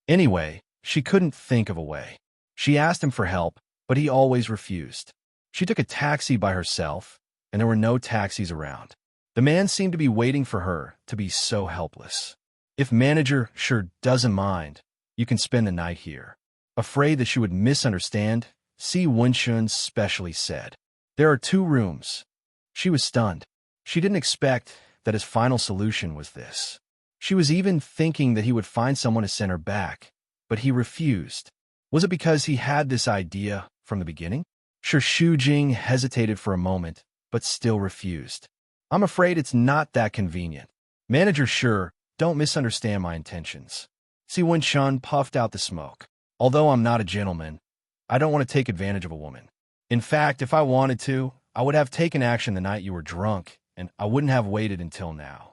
Anyway, she couldn't think of a way. She asked him for help, but he always refused. She took a taxi by herself, and there were no taxis around. The man seemed to be waiting for her to be so helpless. If manager sure doesn't mind, you can spend the night here. Afraid that she would misunderstand, Si Wenshun specially said, there are 2 rooms. She was stunned. She didn't expect that his final solution was this. She was even thinking that he would find someone to send her back, but he refused. Was it because he had this idea from the beginning? Shu Jing hesitated for a moment, but still refused. I'm afraid it's not that convenient. Manager sure, don't misunderstand my intentions. Si Wenshun puffed out the smoke. Although I'm not a gentleman, I don't want to take advantage of a woman. In fact, if I wanted to, I would have taken action the night you were drunk, and I wouldn't have waited until now.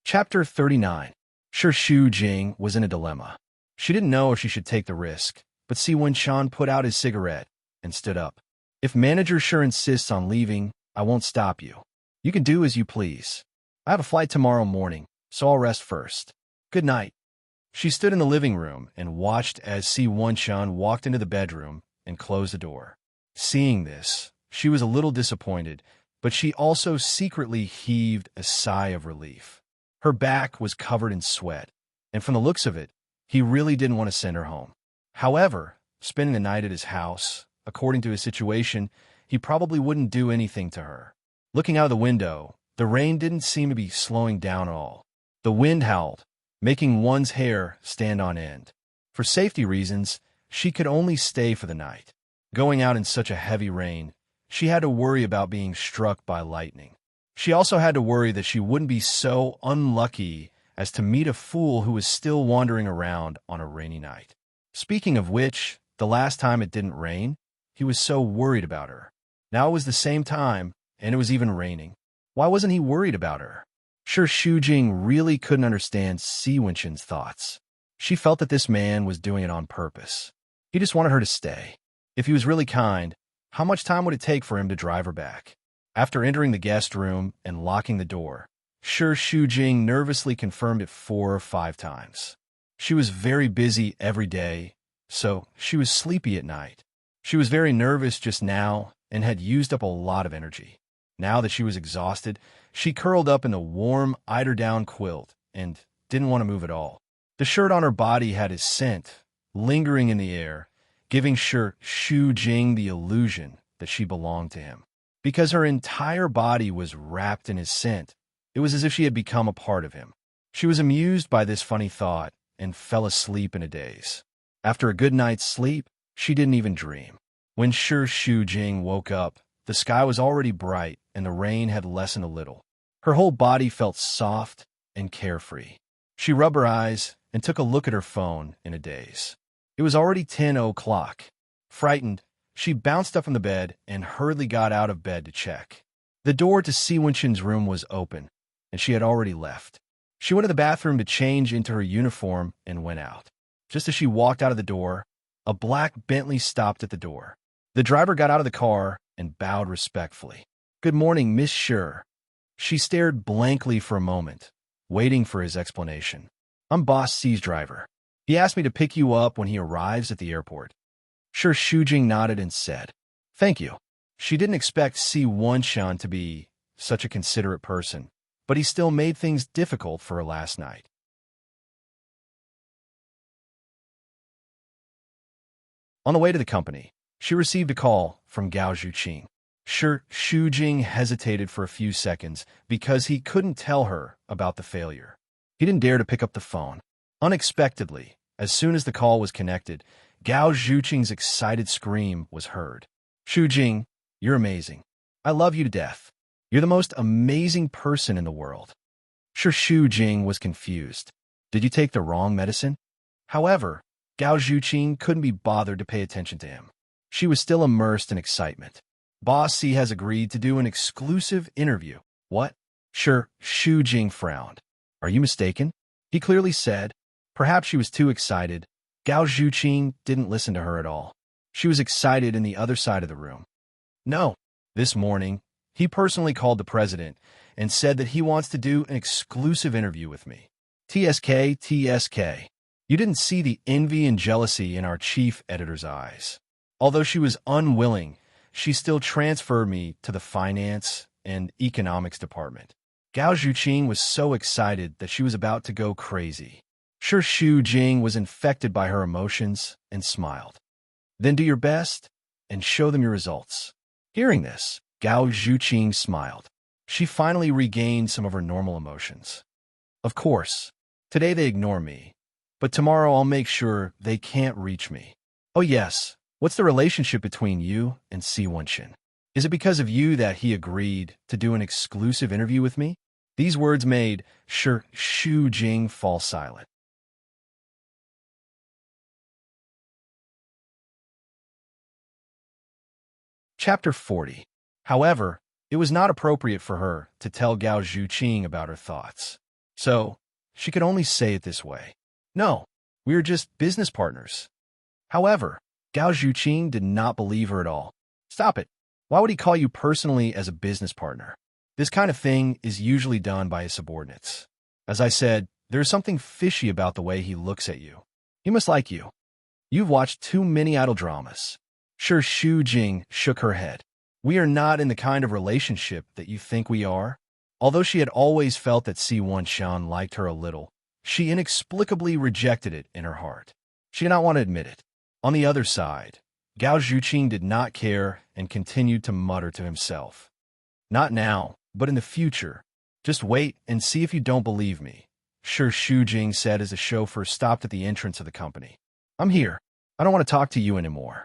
Chapter 39. Shu Jing was in a dilemma. She didn't know if she should take the risk, but Si Wenshun put out his cigarette and stood up. If manager sure insists on leaving, I won't stop you. You can do as you please. I have a flight tomorrow morning, so I'll rest first. Good night. She stood in the living room and watched as Si Wenshun walked into the bedroom and closed the door. Seeing this, she was a little disappointed, but she also secretly heaved a sigh of relief. Her back was covered in sweat, and from the looks of it, he really didn't want to send her home. However, spending the night at his house, according to his situation, he probably wouldn't do anything to her. Looking out of the window, the rain didn't seem to be slowing down at all. The wind howled, making one's hair stand on end. For safety reasons, she could only stay for the night. Going out in such a heavy rain, she had to worry about being struck by lightning. She also had to worry that she wouldn't be so unlucky as to meet a fool who was still wandering around on a rainy night. Speaking of which, the last time it didn't rain, he was so worried about her. Now it was the same time, and it was even raining. Why wasn't he worried about her? Shu Jing really couldn't understand Si Wenshun's thoughts. She felt that this man was doing it on purpose. He just wanted her to stay. If he was really kind, how much time would it take for him to drive her back? After entering the guest room and locking the door, Shu Jing nervously confirmed it 4 or 5 times. She was very busy every day, so she was sleepy at night. She was very nervous just now and had used up a lot of energy. Now that she was exhausted, she curled up in the warm eider-down quilt and didn't want to move at all. The shirt on her body had his scent, lingering in the air, giving Shu Jing the illusion that she belonged to him. Because her entire body was wrapped in his scent, it was as if she had become a part of him. She was amused by this funny thought and fell asleep in a daze. After a good night's sleep, she didn't even dream. When Shu Jing woke up, the sky was already bright and the rain had lessened a little. Her whole body felt soft and carefree. She rubbed her eyes and took a look at her phone in a daze. It was already 10 o'clock. Frightened, she bounced up from the bed and hurriedly got out of bed to check. The door to Si Wenshun's room was open, and she had already left. She went to the bathroom to change into her uniform and went out. Just as she walked out of the door, a black Bentley stopped at the door. The driver got out of the car and bowed respectfully. "Good morning, Miss Schur." She stared blankly for a moment, waiting for his explanation. "I'm Boss C's driver. He asked me to pick you up when he arrives at the airport." Sure Shujing nodded and said, "Thank you." She didn't expect Si Wenshan to be such a considerate person, but he still made things difficult for her last night. On the way to the company, she received a call from Gao Zhuqing. Sure, Shujing hesitated for a few seconds because he couldn't tell her about the failure. He didn't dare to pick up the phone. Unexpectedly, as soon as the call was connected, Gao Zhuqing's excited scream was heard. "Shujing, you're amazing. I love you to death. You're the most amazing person in the world." Sure, Shujing was confused. Did you take the wrong medicine? However, Gao Zhuqing couldn't be bothered to pay attention to him. She was still immersed in excitement. "Boss C has agreed to do an exclusive interview." "What?" Sure, Shujing frowned. "Are you mistaken?" He clearly said. Perhaps she was too excited. Gao Zhuqing didn't listen to her at all. She was excited in the other side of the room. "No." This morning, he personally called the president and said that he wants to do an exclusive interview with me. TSK, TSK. You didn't see the envy and jealousy in our chief editor's eyes. Although she was unwilling, she still transferred me to the finance and economics department. Gao Zhuqing was so excited that she was about to go crazy. Sure, Shujing was infected by her emotions and smiled. "Then do your best and show them your results." Hearing this, Gao Zhuqing smiled. She finally regained some of her normal emotions. "Of course, today they ignore me, but tomorrow I'll make sure they can't reach me." "Oh yes, what's the relationship between you and Si Wenshan? Is it because of you that he agreed to do an exclusive interview with me?" These words made Sure Shujing fall silent. Chapter 40. However, it was not appropriate for her to tell Gao Zhuqing about her thoughts. So, she could only say it this way. "No, we are just business partners." However, Gao Zhuqing did not believe her at all. "Stop it. Why would he call you personally as a business partner? This kind of thing is usually done by his subordinates. As I said, there is something fishy about the way he looks at you. He must like you. You've watched too many idol dramas." Sure Shujing shook her head. "We are not in the kind of relationship that you think we are." Although she had always felt that Si Wenshan liked her a little, she inexplicably rejected it in her heart. She did not want to admit it. On the other side, Gao Zhuqing did not care and continued to mutter to himself. "Not now, but in the future. Just wait and see if you don't believe me," Sure Shujing said as the chauffeur stopped at the entrance of the company. "I'm here. I don't want to talk to you anymore."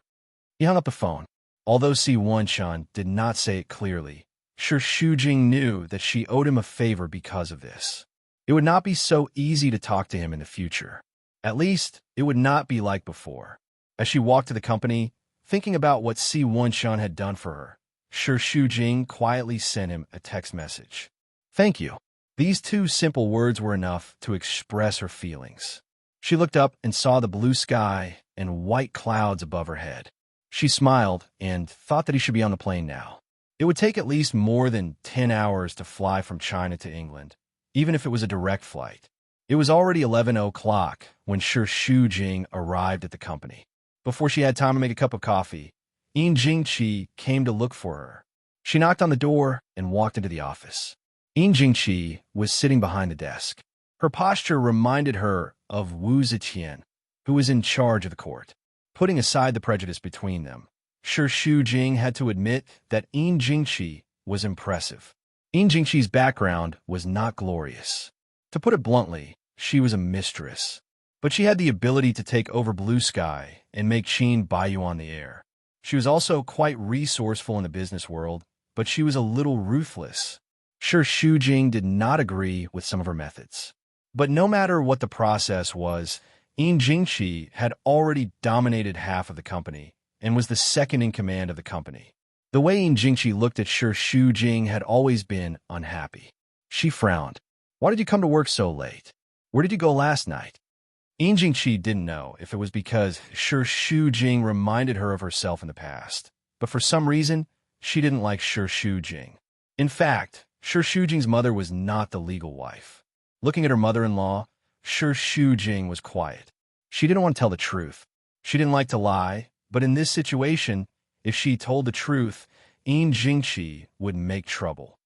He hung up the phone. Although Si Wenshan did not say it clearly, Sure Shujing knew that she owed him a favor because of this. It would not be so easy to talk to him in the future. At least, it would not be like before. As she walked to the company, thinking about what Si Wenshan had done for her, Sure Shujing quietly sent him a text message. "Thank you." These two simple words were enough to express her feelings. She looked up and saw the blue sky and white clouds above her head. She smiled and thought that he should be on the plane now. It would take at least more than 10 hours to fly from China to England, even if it was a direct flight. It was already 11 o'clock when Sure Shujing arrived at the company. Before she had time to make a cup of coffee, Yin Jingqi came to look for her. She knocked on the door and walked into the office. Yin Jingqi was sitting behind the desk. Her posture reminded her of Wu Ziqian, who was in charge of the court. Putting aside the prejudice between them, Sure Shujing had to admit that Yin Jingqi was impressive. Yin Jingqi's background was not glorious. To put it bluntly, she was a mistress. But she had the ability to take over blue sky and make Qin buy you on the air. She was also quite resourceful in the business world, but she was a little ruthless. Sure Shujing did not agree with some of her methods. But no matter what the process was, Yin Jingqi had already dominated half of the company and was the second in command of the company. The way Yin Jingqi looked at Sure Shujing had always been unhappy. She frowned. Why did you come to work so late? Where did you go last night? Yin Jingqi didn't know if it was because Shi Shujing reminded her of herself in the past, but for some reason, she didn't like Shi Shujing. In fact, Shi Shujing's mother was not the legal wife. Looking at her mother-in-law, Shi Shujing was quiet. She didn't want to tell the truth. She didn't like to lie, but in this situation, if she told the truth, Yin Jingqi would make trouble.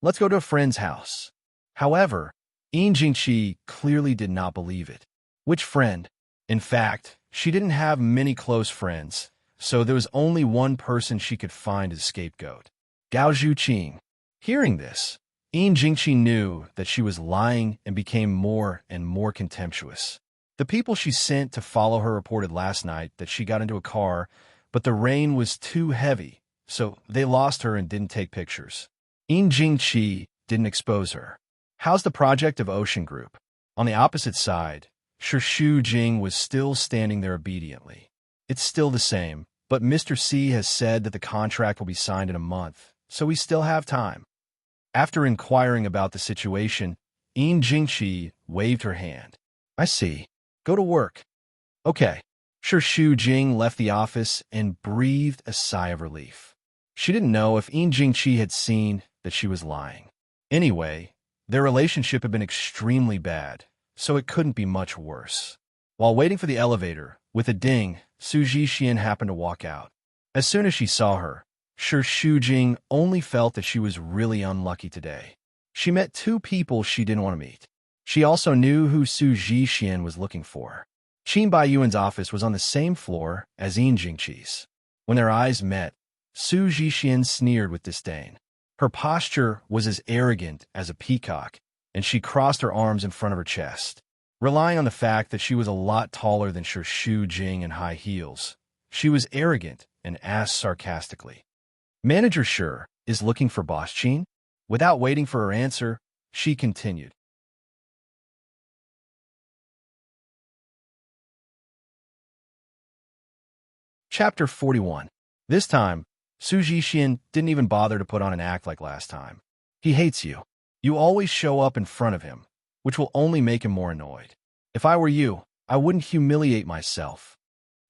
Let's go to a friend's house. However, Yin Jingqi clearly did not believe it. Which friend? In fact, she didn't have many close friends, so there was only one person she could find as a scapegoat. Gao Zhuqing. Hearing this, Yin Jingqi knew that she was lying and became more and more contemptuous. The people she sent to follow her reported last night that she got into a car, but the rain was too heavy, so they lost her and didn't take pictures. Yin Jingqi didn't expose her. How's the project of Ocean Group? On the opposite side, Shi Shujing was still standing there obediently. It's still the same, but Mr. C has said that the contract will be signed in a month, so we still have time. After inquiring about the situation, Yin Jingqi waved her hand. I see. Go to work. Okay. Shi Shujing left the office and breathed a sigh of relief. She didn't know if Yin Jingqi had seen that she was lying. Anyway, their relationship had been extremely bad, so it couldn't be much worse. While waiting for the elevator, with a ding, Su Zhixian happened to walk out. As soon as she saw her, Shi Shujing only felt that she was really unlucky today. She met two people she didn't want to meet. She also knew who Su Zhixian was looking for. Qin Baiyuan's office was on the same floor as Yin Jingqi's. When their eyes met, Su Zhixian sneered with disdain. Her posture was as arrogant as a peacock, and she crossed her arms in front of her chest. Relying on the fact that she was a lot taller than Shi Shujing in high heels, she was arrogant and asked sarcastically, Manager Shi is looking for Boss Qin? Without waiting for her answer, she continued. Chapter 41. This time, Su Zhixian didn't even bother to put on an act like last time. He hates you. You always show up in front of him, which will only make him more annoyed. If I were you, I wouldn't humiliate myself.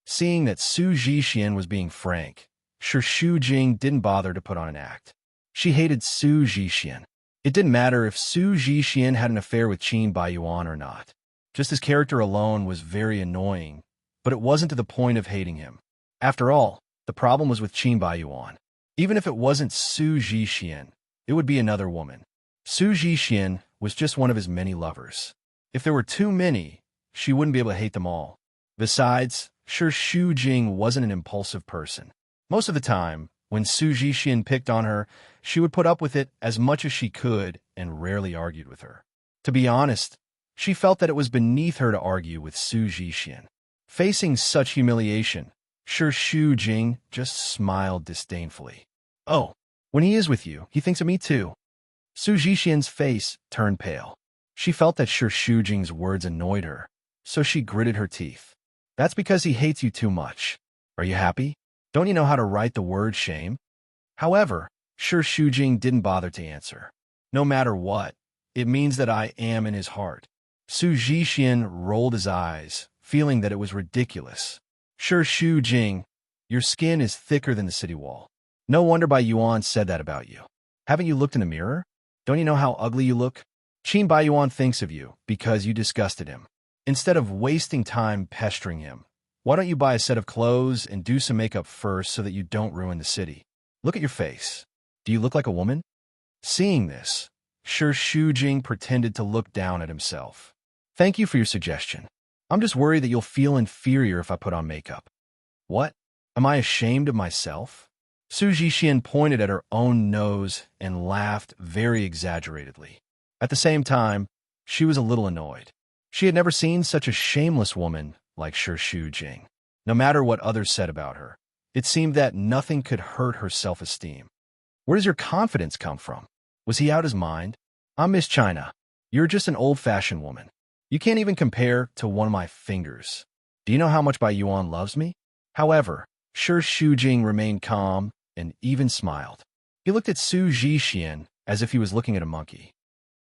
Seeing that Su Zhixian was being frank, Shi Shujing didn't bother to put on an act. She hated Su Zhixian. It didn't matter if Su Zhixian had an affair with Qin Baiyuan or not. Just his character alone was very annoying, but it wasn't to the point of hating him. After all, the problem was with Qin Baiyuan. Even if it wasn't Su Zhixian, it would be another woman. Su Zhixian was just one of his many lovers. If there were too many, she wouldn't be able to hate them all. Besides, Shi Shujing wasn't an impulsive person. Most of the time, when Su Zhixian picked on her, she would put up with it as much as she could and rarely argued with her. To be honest, she felt that it was beneath her to argue with Su Zhixian. Facing such humiliation, Shi Shujing just smiled disdainfully. Oh, when he is with you, he thinks of me too. Su Zhixian's face turned pale. She felt that Shi Shujing's words annoyed her, so she gritted her teeth. That's because he hates you too much. Are you happy? Don't you know how to write the word shame? However, Shi Shujing didn't bother to answer. No matter what, it means that I am in his heart. Su Zhixian rolled his eyes, feeling that it was ridiculous. Shi Shujing, your skin is thicker than the city wall. No wonder Baiyuan said that about you. Haven't you looked in the mirror? Don't you know how ugly you look? Qin Baiyuan thinks of you because you disgusted him. Instead of wasting time pestering him, why don't you buy a set of clothes and do some makeup first so that you don't ruin the city? Look at your face. Do you look like a woman? Seeing this, Shi Shujing pretended to look down at himself. Thank you for your suggestion. I'm just worried that you'll feel inferior if I put on makeup. What? Am I ashamed of myself? Su Zhixian pointed at her own nose and laughed very exaggeratedly. At the same time, she was a little annoyed. She had never seen such a shameless woman like Shi Shujing. No matter what others said about her, it seemed that nothing could hurt her self-esteem. Where does your confidence come from? Was he out his mind? I'm Miss China. You're just an old-fashioned woman. You can't even compare to one of my fingers. Do you know how much Baiyuan loves me? However, Shi Shujing remained calm and even smiled. He looked at Su Zhixian as if he was looking at a monkey.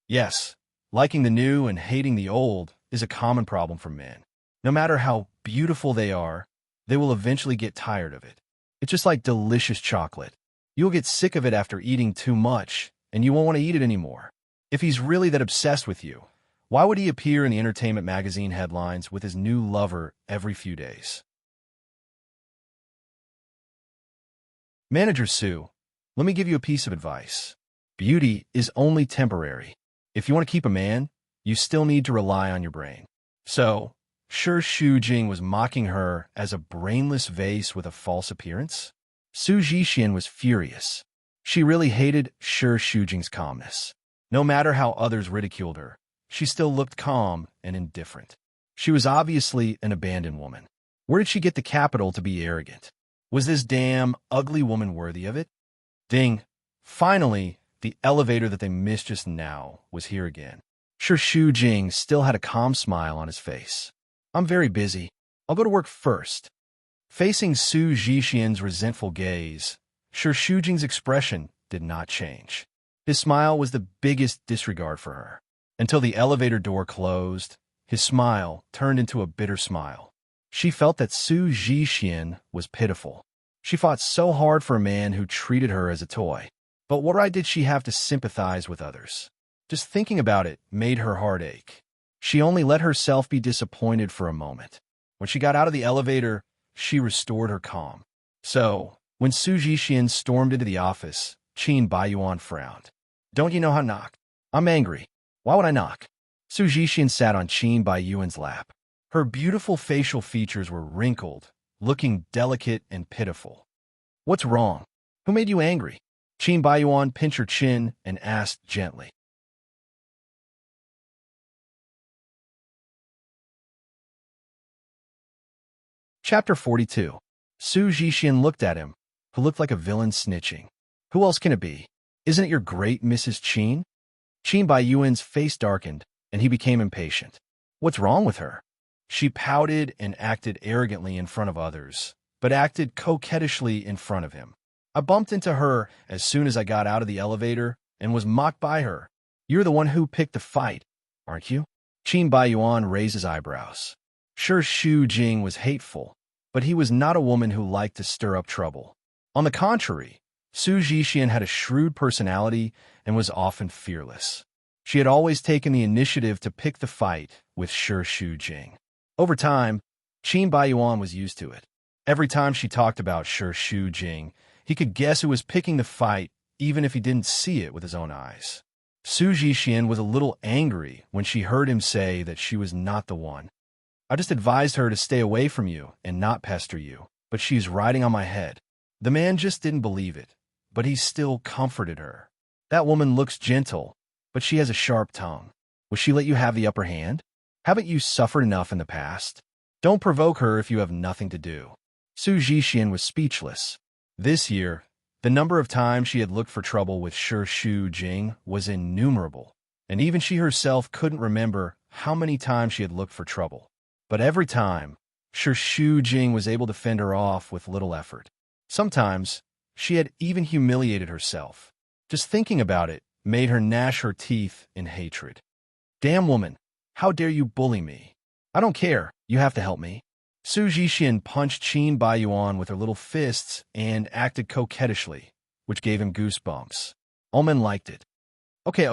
Yes, liking the new and hating the old is a common problem for men. No matter how beautiful they are, they will eventually get tired of it. It's just like delicious chocolate. You'll get sick of it after eating too much, and you won't want to eat it anymore. If he's really that obsessed with you, why would he appear in the entertainment magazine headlines with his new lover every few days? Manager Sue, let me give you a piece of advice. Beauty is only temporary. If you want to keep a man, you still need to rely on your brain. So, sure Xu Jing was mocking her as a brainless vase with a false appearance? Su Zhixian was furious. She really hated Sure Xu Jing's calmness. No matter how others ridiculed her, she still looked calm and indifferent. She was obviously an abandoned woman. Where did she get the capital to be arrogant? Was this damn ugly woman worthy of it? Ding! Finally, the elevator that they missed just now was here again. Sure Xu Jing still had a calm smile on his face. I'm very busy. I'll go to work first. Facing Su Zhixian's resentful gaze, Sure Xu Jing's expression did not change. His smile was the biggest disregard for her. Until the elevator door closed, his smile turned into a bitter smile. She felt that Su Zhixian was pitiful. She fought so hard for a man who treated her as a toy. But what right did she have to sympathize with others? Just thinking about it made her heart ache. She only let herself be disappointed for a moment. When she got out of the elevator, she restored her calm. So, when Su Zhixian stormed into the office, Qin Baiyuan frowned. Don't you know how to knock? I'm angry. Why would I knock? Su Zhixian sat on Qin Baiyuan's lap. Her beautiful facial features were wrinkled, looking delicate and pitiful. What's wrong? Who made you angry? Qin Baiyuan pinched her chin and asked gently. Chapter 42. Su Zhixian looked at him, who looked like a villain snitching. Who else can it be? Isn't it your great Mrs. Qin? Qin Baiyuan's face darkened, and he became impatient. What's wrong with her? She pouted and acted arrogantly in front of others, but acted coquettishly in front of him. I bumped into her as soon as I got out of the elevator and was mocked by her. You're the one who picked the fight, aren't you? Qin Baiyuan raised his eyebrows. Sure Xu Jing was hateful, but he was not a woman who liked to stir up trouble. On the contrary, Su Zhixian had a shrewd personality and was often fearless. She had always taken the initiative to pick the fight with Sure Xu Jing. Over time, Qin Baiyuan was used to it. Every time she talked about Sure Xu Jing, he could guess who was picking the fight, even if he didn't see it with his own eyes. Su Zhixian was a little angry when she heard him say that she was not the one. I just advised her to stay away from you and not pester you, but she's riding on my head. The man just didn't believe it, but he still comforted her. That woman looks gentle, but she has a sharp tongue. Will she let you have the upper hand? Haven't you suffered enough in the past? Don't provoke her if you have nothing to do. Su Zhixian was speechless. This year, the number of times she had looked for trouble with Sure Xu Jing was innumerable, and even she herself couldn't remember how many times she had looked for trouble. But every time, Sure Xu Jing was able to fend her off with little effort. Sometimes, she had even humiliated herself. Just thinking about it made her gnash her teeth in hatred. Damn woman, how dare you bully me? I don't care, you have to help me. Su Zhixian punched Qin Baiyuan with her little fists and acted coquettishly, which gave him goosebumps. All men liked it. Okay,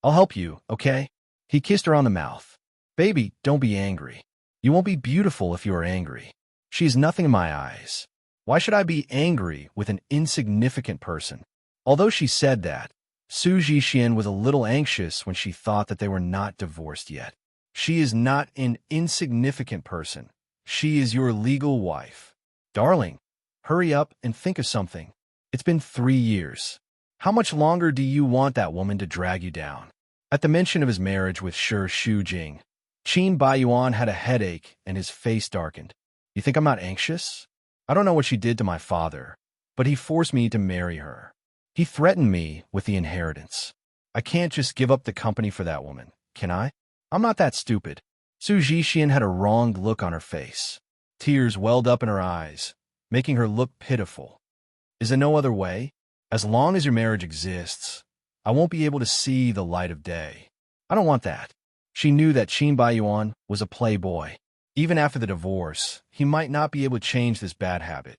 I'll help you, okay? He kissed her on the mouth. Baby, don't be angry. You won't be beautiful if you are angry. She is nothing in my eyes. Why should I be angry with an insignificant person? Although she said that, Su Zhixian was a little anxious when she thought that they were not divorced yet. She is not an insignificant person. She is your legal wife. Darling, hurry up and think of something. It's been 3 years. How much longer do you want that woman to drag you down? At the mention of his marriage with Sure Xu Jing, Qin Baiyuan had a headache and his face darkened. You think I'm not anxious? I don't know what she did to my father, but he forced me to marry her. He threatened me with the inheritance. I can't just give up the company for that woman, can I? I'm not that stupid. Su Zhixian had a wronged look on her face. Tears welled up in her eyes, making her look pitiful. Is there no other way? As long as your marriage exists, I won't be able to see the light of day. I don't want that. She knew that Qin Baiyuan was a playboy. Even after the divorce, he might not be able to change this bad habit.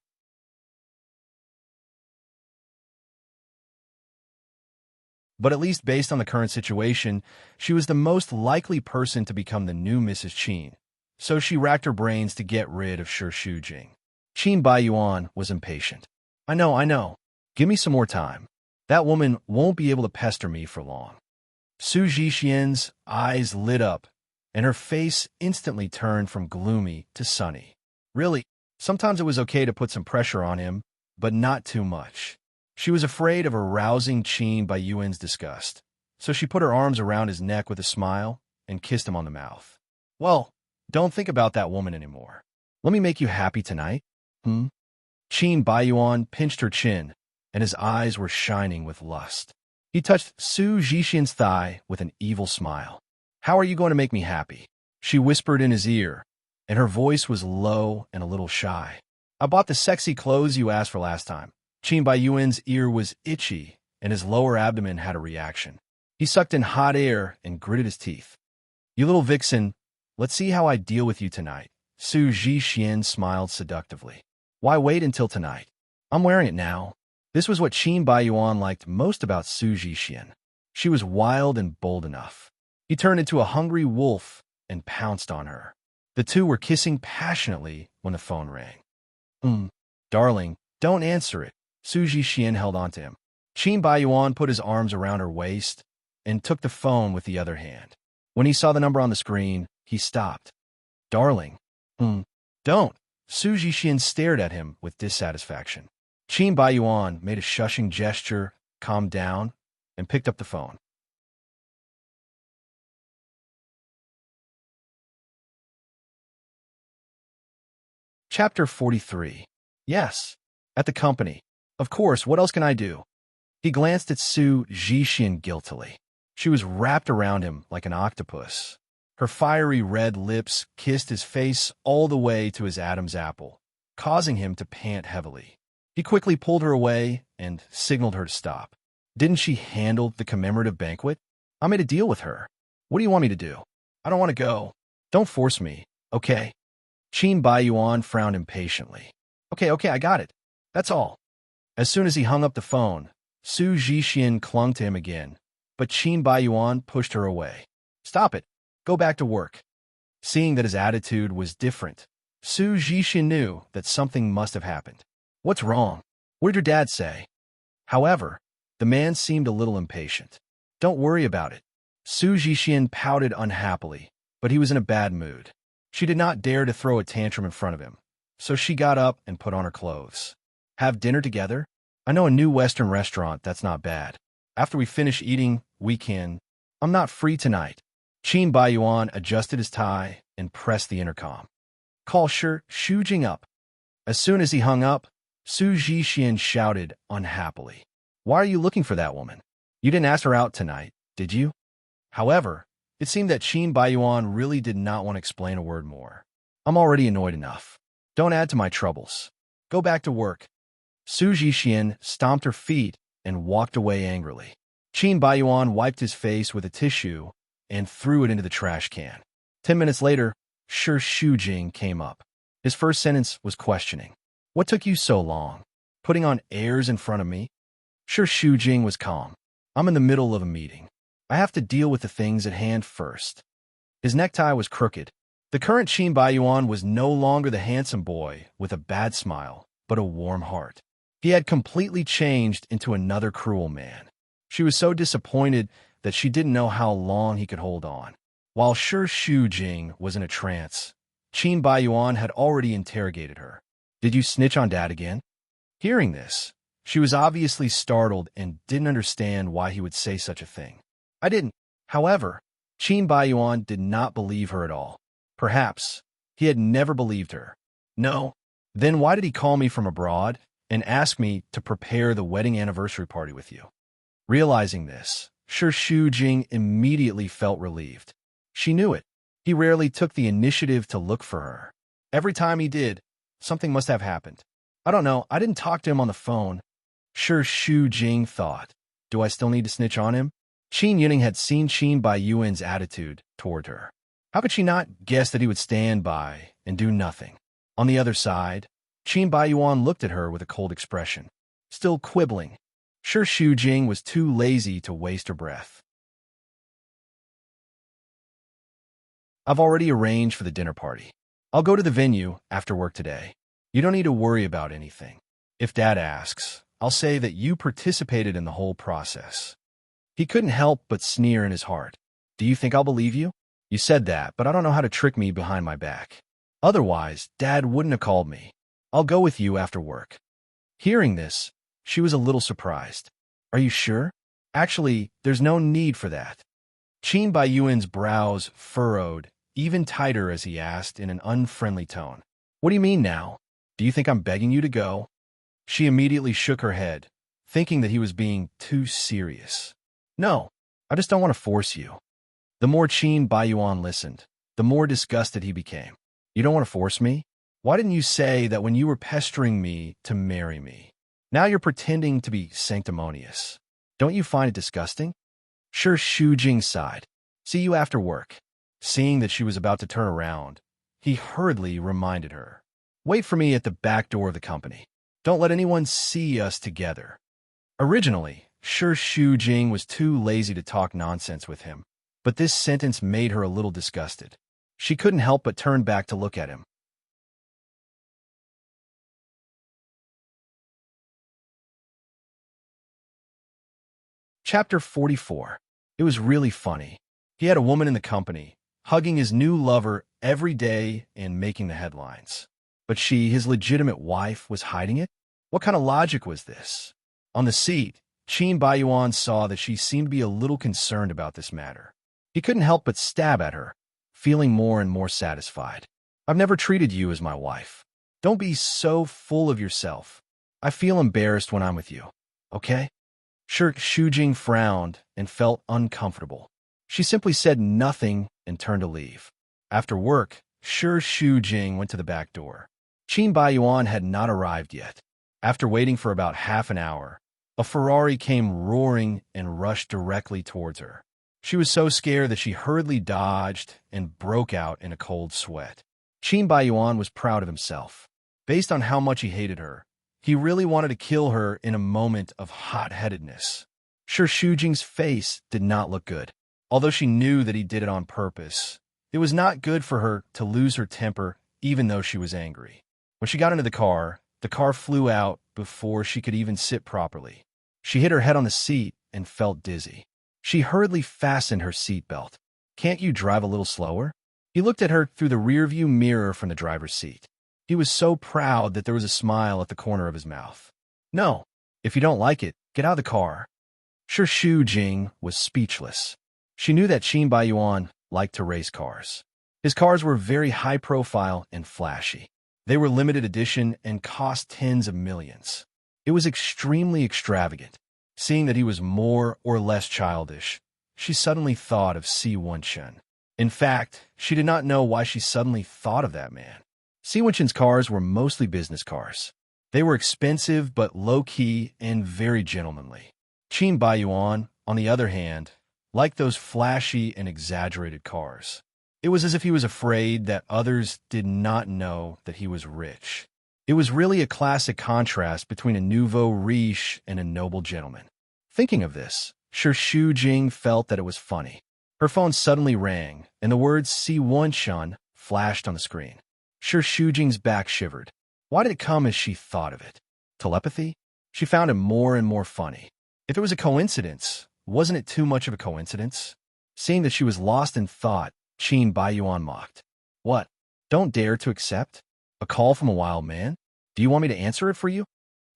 But at least based on the current situation, she was the most likely person to become the new Mrs. Qin. So she racked her brains to get rid of Shi Shujing. Qin Baiyuan was impatient. I know. Give me some more time. That woman won't be able to pester me for long. Su Zhixian's eyes lit up, and her face instantly turned from gloomy to sunny. Really, sometimes it was okay to put some pressure on him, but not too much. She was afraid of arousing Qin Baiyuan's disgust, so she put her arms around his neck with a smile and kissed him on the mouth. Well, don't think about that woman anymore. Let me make you happy tonight. Qin Baiyuan pinched her chin, and his eyes were shining with lust. He touched Su Zhixian's thigh with an evil smile. How are you going to make me happy? She whispered in his ear, and her voice was low and a little shy. I bought the sexy clothes you asked for last time. Qin Baiyuan's ear was itchy, and his lower abdomen had a reaction. He sucked in hot air and gritted his teeth. You little vixen, let's see how I deal with you tonight. Su Zhixian smiled seductively. Why wait until tonight? I'm wearing it now. This was what Qin Baiyuan liked most about Su Zhixian. She was wild and bold enough. He turned into a hungry wolf and pounced on her. The two were kissing passionately when the phone rang. Darling, don't answer it. Su Zhixian held on to him. Qin Baiyuan put his arms around her waist and took the phone with the other hand. When he saw the number on the screen, he stopped. Darling. Don't. Su Zhixian stared at him with dissatisfaction. Qin Baiyuan made a shushing gesture, calmed down, and picked up the phone. Chapter 43. Yes. At the company. Of course, what else can I do? He glanced at Su Zhixian guiltily. She was wrapped around him like an octopus. Her fiery red lips kissed his face all the way to his Adam's apple, causing him to pant heavily. He quickly pulled her away and signaled her to stop. Didn't she handle the commemorative banquet? I made a deal with her. What do you want me to do? I don't want to go. Don't force me, okay? Qin Baiyuan frowned impatiently. Okay, I got it. That's all. As soon as he hung up the phone, Su Zhixian clung to him again, but Qin Baiyuan pushed her away. Stop it. Go back to work. Seeing that his attitude was different, Su Zhixian knew that something must have happened. What's wrong? What did your dad say? However, the man seemed a little impatient. Don't worry about it. Su Zhixian pouted unhappily, but he was in a bad mood. She did not dare to throw a tantrum in front of him, so she got up and put on her clothes. Have dinner together? I know a new Western restaurant that's not bad. After we finish eating, we can. I'm not free tonight. Qin Baiyuan adjusted his tie and pressed the intercom. Call Shi Shujing up. As soon as he hung up, Su Zhixian shouted unhappily. Why are you looking for that woman? You didn't ask her out tonight, did you? However, it seemed that Qin Baiyuan really did not want to explain a word more. I'm already annoyed enough. Don't add to my troubles. Go back to work. Su Zhixian stomped her feet and walked away angrily. Qin Baiyuan wiped his face with a tissue and threw it into the trash can. 10 minutes later, Shi Shujing came up. His first sentence was questioning. What took you so long? Putting on airs in front of me? Shi Shujing was calm. I'm in the middle of a meeting. I have to deal with the things at hand first. His necktie was crooked. The current Qin Baiyuan was no longer the handsome boy with a bad smile, but a warm heart. He had completely changed into another cruel man. She was so disappointed that she didn't know how long he could hold on. While Shi Shujing was in a trance, Qin Baiyuan had already interrogated her. Did you snitch on Dad again? Hearing this, she was obviously startled and didn't understand why he would say such a thing. I didn't. However, Qin Baiyuan did not believe her at all. Perhaps he had never believed her. No. Then why did he call me from abroad and ask me to prepare the wedding anniversary party with you? Realizing this, Shi Shujing immediately felt relieved. She knew it. He rarely took the initiative to look for her. Every time he did, something must have happened. I don't know, I didn't talk to him on the phone. Shi Shujing thought. Do I still need to snitch on him? Qin Yuning had seen Qin Baiyuan's attitude toward her. How could she not guess that he would stand by and do nothing? On the other side, Qin Baiyuan looked at her with a cold expression, still quibbling. Sure, Xu Jing was too lazy to waste her breath. I've already arranged for the dinner party. I'll go to the venue after work today. You don't need to worry about anything. If Dad asks, I'll say that you participated in the whole process. He couldn't help but sneer in his heart. Do you think I'll believe you? You said that, but I don't know how to trick me behind my back. Otherwise, Dad wouldn't have called me. I'll go with you after work. Hearing this, she was a little surprised. Are you sure? Actually, there's no need for that. Qin Baiyuan's brows furrowed even tighter as he asked in an unfriendly tone. What do you mean now? Do you think I'm begging you to go? She immediately shook her head, thinking that he was being too serious. No, I just don't want to force you. The more Qin Baiyuan listened, the more disgusted he became. You don't want to force me? Why didn't you say that when you were pestering me to marry me? Now you're pretending to be sanctimonious. Don't you find it disgusting? Sure, Xu Jing sighed. See you after work. Seeing that she was about to turn around, he hurriedly reminded her. Wait for me at the back door of the company. Don't let anyone see us together. Originally, sure Xu Jing was too lazy to talk nonsense with him, but this sentence made her a little disgusted. She couldn't help but turn back to look at him. Chapter 44. It was really funny. He had a woman in the company, hugging his new lover every day and making the headlines. But she, his legitimate wife, was hiding it? What kind of logic was this? On the seat, Qin Baiyuan saw that she seemed to be a little concerned about this matter. He couldn't help but stab at her, feeling more and more satisfied. I've never treated you as my wife. Don't be so full of yourself. I feel embarrassed when I'm with you, okay? Sure, Xu Jing frowned and felt uncomfortable. She simply said nothing and turned to leave. After work, sure Xu Jing went to the back door. Qin Baiyuan had not arrived yet. After waiting for about half an hour, a Ferrari came roaring and rushed directly towards her. She was so scared that she hurriedly dodged and broke out in a cold sweat. Qin Baiyuan was proud of himself. Based on how much he hated her, he really wanted to kill her in a moment of hot-headedness. Sure, Xu Jing's face did not look good. Although she knew that he did it on purpose, it was not good for her to lose her temper even though she was angry. When she got into the car flew out before she could even sit properly. She hit her head on the seat and felt dizzy. She hurriedly fastened her seatbelt. Can't you drive a little slower? He looked at her through the rearview mirror from the driver's seat. He was so proud that there was a smile at the corner of his mouth. No, if you don't like it, get out of the car. Sure, Xu Jing was speechless. She knew that Qin Baiyuan liked to race cars. His cars were very high profile and flashy. They were limited edition and cost tens of millions. It was extremely extravagant. Seeing that he was more or less childish, she suddenly thought of Si Wenchen. In fact, she did not know why she suddenly thought of that man. Si Wenchen's cars were mostly business cars. They were expensive but low-key and very gentlemanly. Qin Baiyuan, on the other hand, liked those flashy and exaggerated cars. It was as if he was afraid that others did not know that he was rich. It was really a classic contrast between a nouveau riche and a noble gentleman. Thinking of this, sure Xu Jing felt that it was funny. Her phone suddenly rang, and the words Si Wenchen flashed on the screen. Sure Xu Jing's back shivered. Why did it come as she thought of it? Telepathy? She found it more and more funny. If it was a coincidence, wasn't it too much of a coincidence? Seeing that she was lost in thought, Qin Baiyuan mocked. What? Don't dare to accept? A call from a wild man? Do you want me to answer it for you?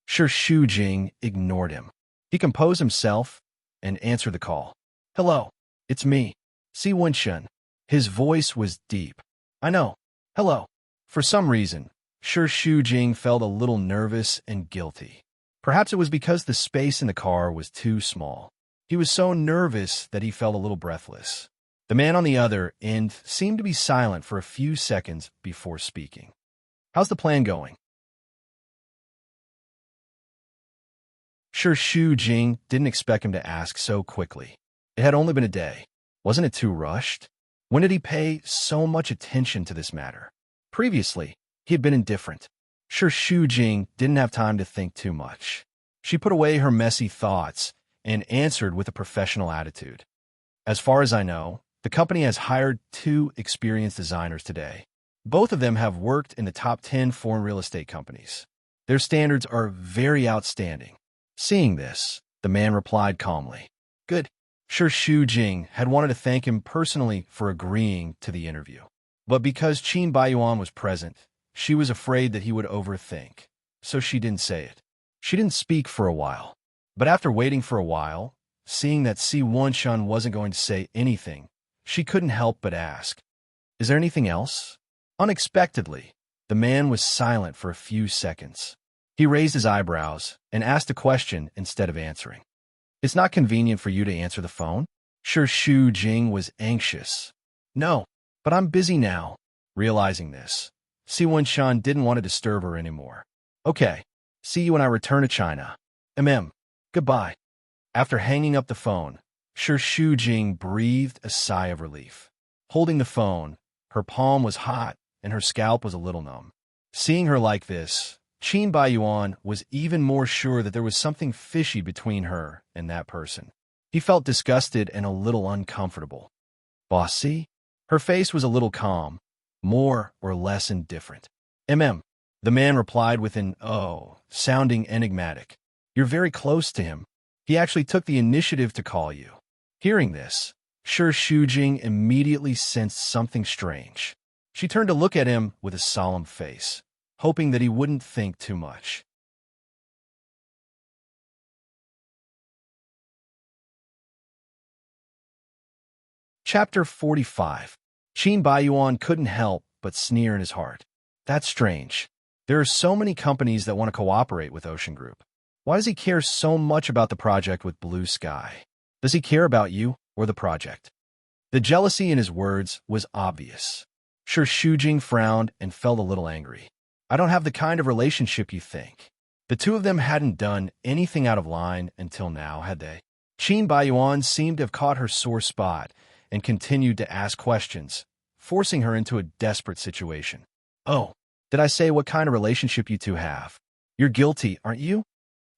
Sure Xu Jing ignored him. He composed himself and answered the call. Hello, it's me, Si Wenchen. His voice was deep. I know. Hello. For some reason, sure Xu Jing felt a little nervous and guilty. Perhaps it was because the space in the car was too small. He was so nervous that he felt a little breathless. The man on the other end seemed to be silent for a few seconds before speaking. How's the plan going? Sure, Xu Jing didn't expect him to ask so quickly. It had only been a day. Wasn't it too rushed? When did he pay so much attention to this matter? Previously, he had been indifferent. Sure, Xu Jing didn't have time to think too much. She put away her messy thoughts and answered with a professional attitude. As far as I know, the company has hired 2 experienced designers today. Both of them have worked in the top 10 foreign real estate companies. Their standards are very outstanding. Seeing this, the man replied calmly. Good. Sure, Xu Jing had wanted to thank him personally for agreeing to the interview. But because Qin Baiyuan was present, she was afraid that he would overthink. So she didn't say it. She didn't speak for a while. But after waiting for a while, seeing that Si Wenshan wasn't going to say anything, she couldn't help but ask, Is there anything else? Unexpectedly, the man was silent for a few seconds. He raised his eyebrows and asked a question instead of answering. It's not convenient for you to answer the phone? Sure, Xu Jing was anxious. No, but I'm busy now. Realizing this, Si Wenshan didn't want to disturb her anymore. Okay, see you when I return to China. Goodbye. After hanging up the phone, Sure Xu Jing breathed a sigh of relief. Holding the phone, her palm was hot and her scalp was a little numb. Seeing her like this, Qin Baiyuan was even more sure that there was something fishy between her and that person. He felt disgusted and a little uncomfortable. Bossy? Her face was a little calm, more or less indifferent. The man replied with an sounding enigmatic. You're very close to him. He actually took the initiative to call you. Hearing this, Sure Xu Jing immediately sensed something strange. She turned to look at him with a solemn face, hoping that he wouldn't think too much. Chapter 45. Qin Baiyuan couldn't help but sneer in his heart. That's strange. There are so many companies that want to cooperate with Ocean Group. Why does he care so much about the project with Blue Sky? Does he care about you or the project? The jealousy in his words was obvious. Sure, Xu Jing frowned and felt a little angry. I don't have the kind of relationship you think. The two of them hadn't done anything out of line until now, had they? Qin Baiyuan seemed to have caught her sore spot and continued to ask questions, forcing her into a desperate situation. Oh, did I say what kind of relationship you two have? You're guilty, aren't you?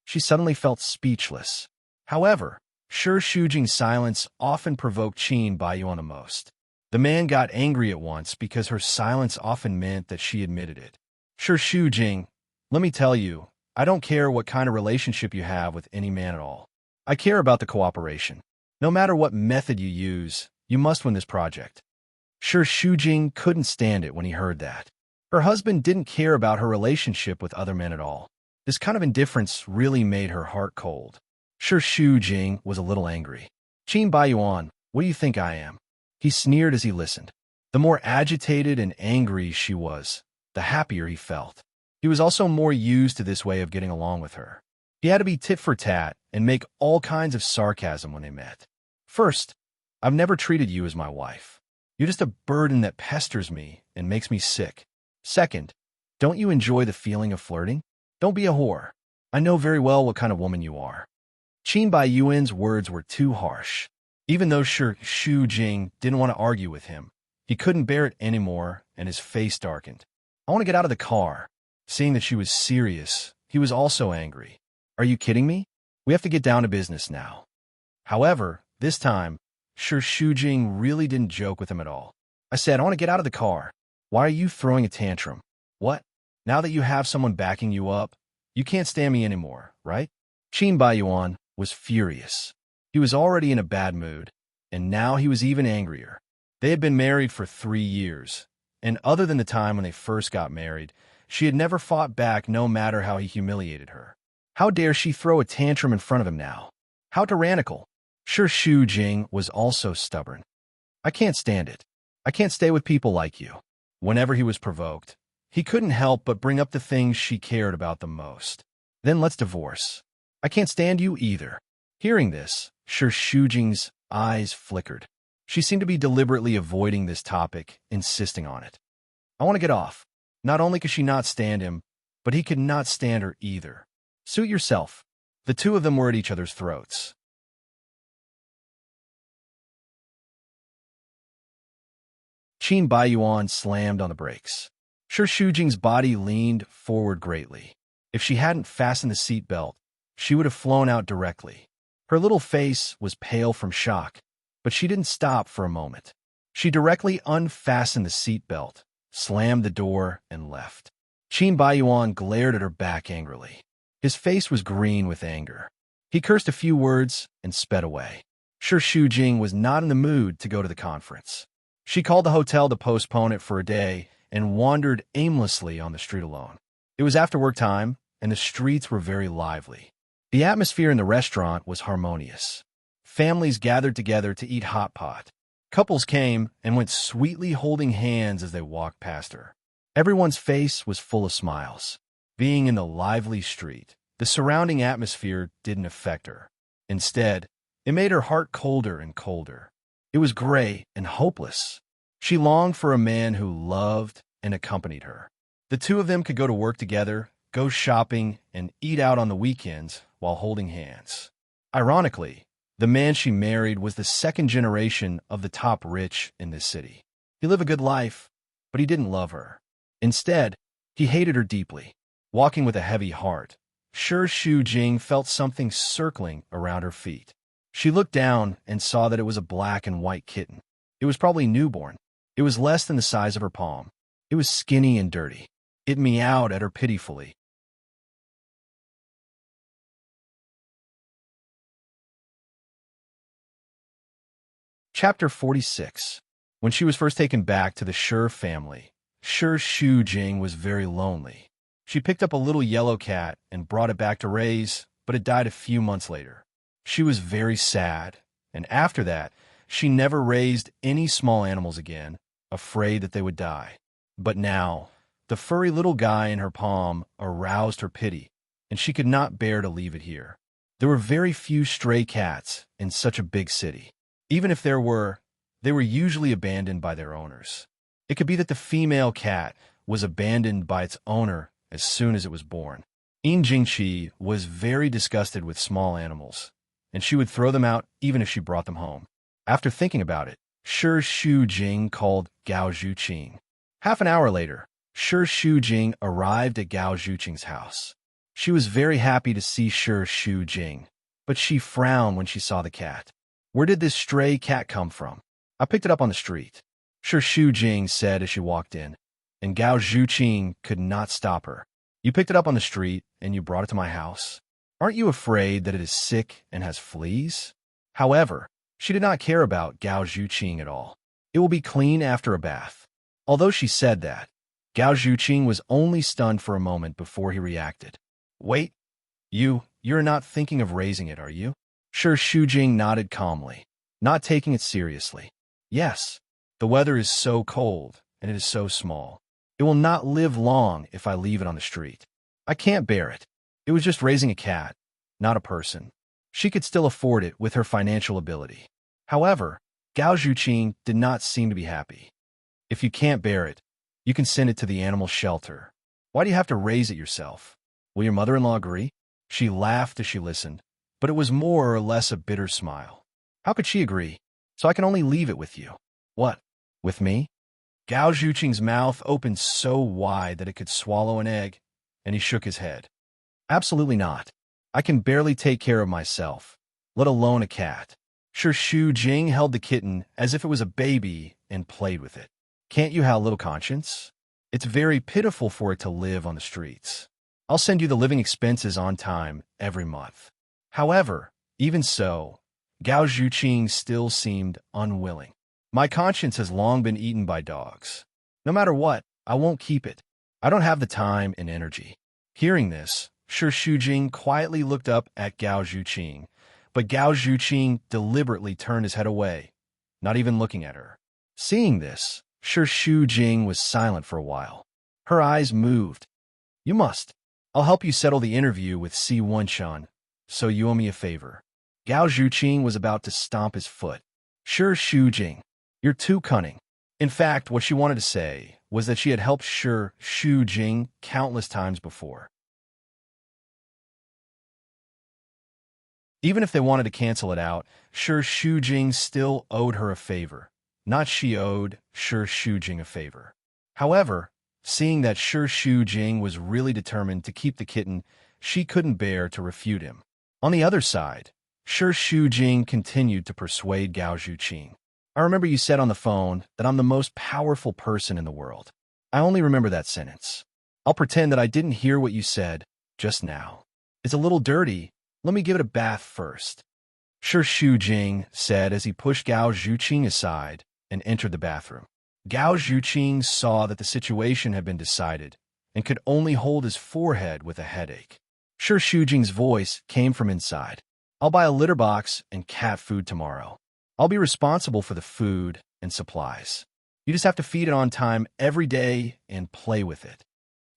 She suddenly felt speechless. However, Sure Xu Jing's silence often provoked Qin Baiyuan the most. The man got angry at once because her silence often meant that she admitted it. Sure, Xu Jing, let me tell you, I don't care what kind of relationship you have with any man at all. I care about the cooperation. No matter what method you use, you must win this project. Sure, Xu Jing couldn't stand it when he heard that. Her husband didn't care about her relationship with other men at all. This kind of indifference really made her heart cold. Sure, Xu Jing was a little angry. Qin Baiyuan, what do you think I am? He sneered as he listened. The more agitated and angry she was, the happier he felt. He was also more used to this way of getting along with her. He had to be tit for tat and make all kinds of sarcasm when they met. First, I've never treated you as my wife. You're just a burden that pesters me and makes me sick. Second, don't you enjoy the feeling of flirting? Don't be a whore. I know very well what kind of woman you are. Qin Baiyuan's words were too harsh. Even though Sure Xu Jing didn't want to argue with him, he couldn't bear it anymore and his face darkened. I want to get out of the car. Seeing that she was serious, he was also angry. Are you kidding me? We have to get down to business now. However, this time, Sure Xu Jing really didn't joke with him at all. I said, I want to get out of the car. Why are you throwing a tantrum? What? Now that you have someone backing you up, you can't stand me anymore, right? Qin Baiyuan was furious. He was already in a bad mood, and now he was even angrier. They had been married for 3 years, and other than the time when they first got married, she had never fought back no matter how he humiliated her. How dare she throw a tantrum in front of him now? How tyrannical. Sure, Xu Jing was also stubborn. I can't stand it. I can't stay with people like you. Whenever he was provoked, he couldn't help but bring up the things she cared about the most. Then let's divorce. I can't stand you either. Hearing this, Sure Xu Jing's eyes flickered. She seemed to be deliberately avoiding this topic, insisting on it. I want to get off. Not only could she not stand him, but he could not stand her either. Suit yourself. The two of them were at each other's throats. Qin Baiyuan slammed on the brakes. Shi Shujing's body leaned forward greatly. If she hadn't fastened the seatbelt, she would have flown out directly. Her little face was pale from shock, but she didn't stop for a moment. She directly unfastened the seatbelt, slammed the door, and left. Qin Baiyuan glared at her back angrily. His face was green with anger. He cursed a few words and sped away. Shi Shujing was not in the mood to go to the conference. She called the hotel to postpone it for a day and wandered aimlessly on the street alone. It was after work time, and the streets were very lively. The atmosphere in the restaurant was harmonious. Families gathered together to eat hot pot. Couples came and went sweetly holding hands as they walked past her. Everyone's face was full of smiles. Being in the lively street, the surrounding atmosphere didn't affect her. Instead, it made her heart colder and colder. It was gray and hopeless. She longed for a man who loved and accompanied her. The two of them could go to work together, go shopping, and eat out on the weekends while holding hands. Ironically, the man she married was the second generation of the top rich in this city. He lived a good life, but he didn't love her. Instead, he hated her deeply. Walking with a heavy heart, Shi Shujing felt something circling around her feet. She looked down and saw that it was a black and white kitten. It was probably newborn. It was less than the size of her palm. It was skinny and dirty. It meowed at her pitifully. Chapter 46. When she was first taken back to the Shi family, Shi Shujing was very lonely. She picked up a little yellow cat and brought it back to raise, but it died a few months later. She was very sad, and after that, she never raised any small animals again, afraid that they would die. But now, the furry little guy in her palm aroused her pity, and she could not bear to leave it here. There were very few stray cats in such a big city. Even if there were, they were usually abandoned by their owners. It could be that the female cat was abandoned by its owner as soon as it was born. In Jingqi was very disgusted with small animals, and she would throw them out even if she brought them home. After thinking about it, Shi Shujing called Gao Zhuqing. Half an hour later, Shi Shujing arrived at Gao Zhuqing's house. She was very happy to see Shi Shujing, but she frowned when she saw the cat. Where did this stray cat come from? I picked it up on the street, Shi Shujing said as she walked in, and Gao Zhuqing could not stop her. You picked it up on the street, and you brought it to my house. Aren't you afraid that it is sick and has fleas? However, she did not care about Gao Zhuqing at all. It will be clean after a bath. Although she said that, Gao Zhuqing was only stunned for a moment before he reacted. Wait, you're not thinking of raising it, are you? Shi Shujing nodded calmly, not taking it seriously. Yes, the weather is so cold, and it is so small. It will not live long if I leave it on the street. I can't bear it. It was just raising a cat, not a person. She could still afford it with her financial ability. However, Gao Zhuqing did not seem to be happy. If you can't bear it, you can send it to the animal shelter. Why do you have to raise it yourself? Will your mother-in-law agree? She laughed as she listened, but it was more or less a bitter smile. How could she agree? So I can only leave it with you. What? With me? Gao Zhuqing's mouth opened so wide that it could swallow an egg, and he shook his head. Absolutely not. I can barely take care of myself, let alone a cat. Shi Shujing held the kitten as if it was a baby and played with it. Can't you have a little conscience? It's very pitiful for it to live on the streets. I'll send you the living expenses on time every month. However, even so, Gao Zhuqing still seemed unwilling. My conscience has long been eaten by dogs. No matter what, I won't keep it. I don't have the time and energy. Hearing this, Shi Shujing quietly looked up at Gao Zhuqing, but Gao Zhuqing deliberately turned his head away, not even looking at her. Seeing this, Shi Shujing was silent for a while. Her eyes moved. You must. I'll help you settle the interview with Si Wenshan, so you owe me a favor. Gao Zhuqing was about to stomp his foot. Shi Shujing, you're too cunning. In fact, what she wanted to say was that she had helped Shi Shujing countless times before. Even if they wanted to cancel it out, Shi Shujing still owed her a favor. Not she owed Shi Shujing a favor. However, seeing that Shi Shujing was really determined to keep the kitten, she couldn't bear to refute him. On the other side, Shi Shujing continued to persuade Gao Zhuqing. I remember you said on the phone that I'm the most powerful person in the world. I only remember that sentence. I'll pretend that I didn't hear what you said just now. It's a little dirty. Let me give it a bath first. Shi Shujing said as he pushed Gao Zhuqing aside and entered the bathroom. Gao Zhuqing saw that the situation had been decided and could only hold his forehead with a headache. Shi Shujing's voice came from inside. I'll buy a litter box and cat food tomorrow. I'll be responsible for the food and supplies. You just have to feed it on time every day and play with it.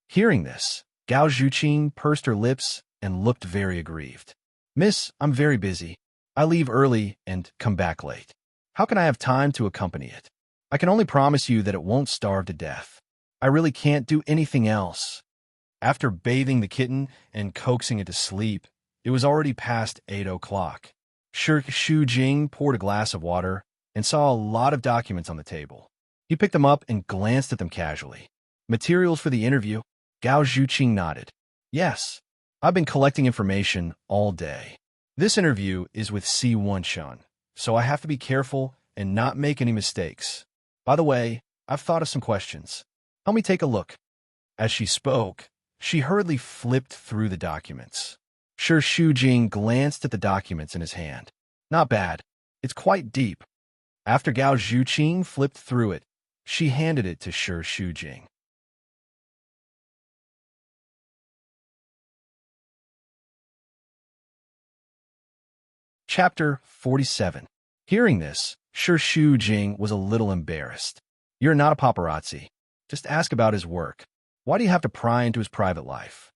Hearing this, Gao Zhuqing pursed her lips and looked very aggrieved. Miss, I'm very busy. I leave early and come back late. How can I have time to accompany it? I can only promise you that it won't starve to death. I really can't do anything else. After bathing the kitten and coaxing it to sleep, it was already past 8 o'clock. Shi Shujing poured a glass of water and saw a lot of documents on the table. He picked them up and glanced at them casually. Materials for the interview? Gao Zhuqing nodded. Yes, I've been collecting information all day. This interview is with Si Wenshun, so I have to be careful and not make any mistakes. By the way, I've thought of some questions. Help me take a look. As she spoke, she hurriedly flipped through the documents. Shi Shujing glanced at the documents in his hand. Not bad. It's quite deep. After Gao Zhuqing flipped through it, she handed it to Shi Shujing. Chapter 47. Hearing this, Shi Shujing was a little embarrassed. You're not a paparazzi. Just ask about his work. Why do you have to pry into his private life?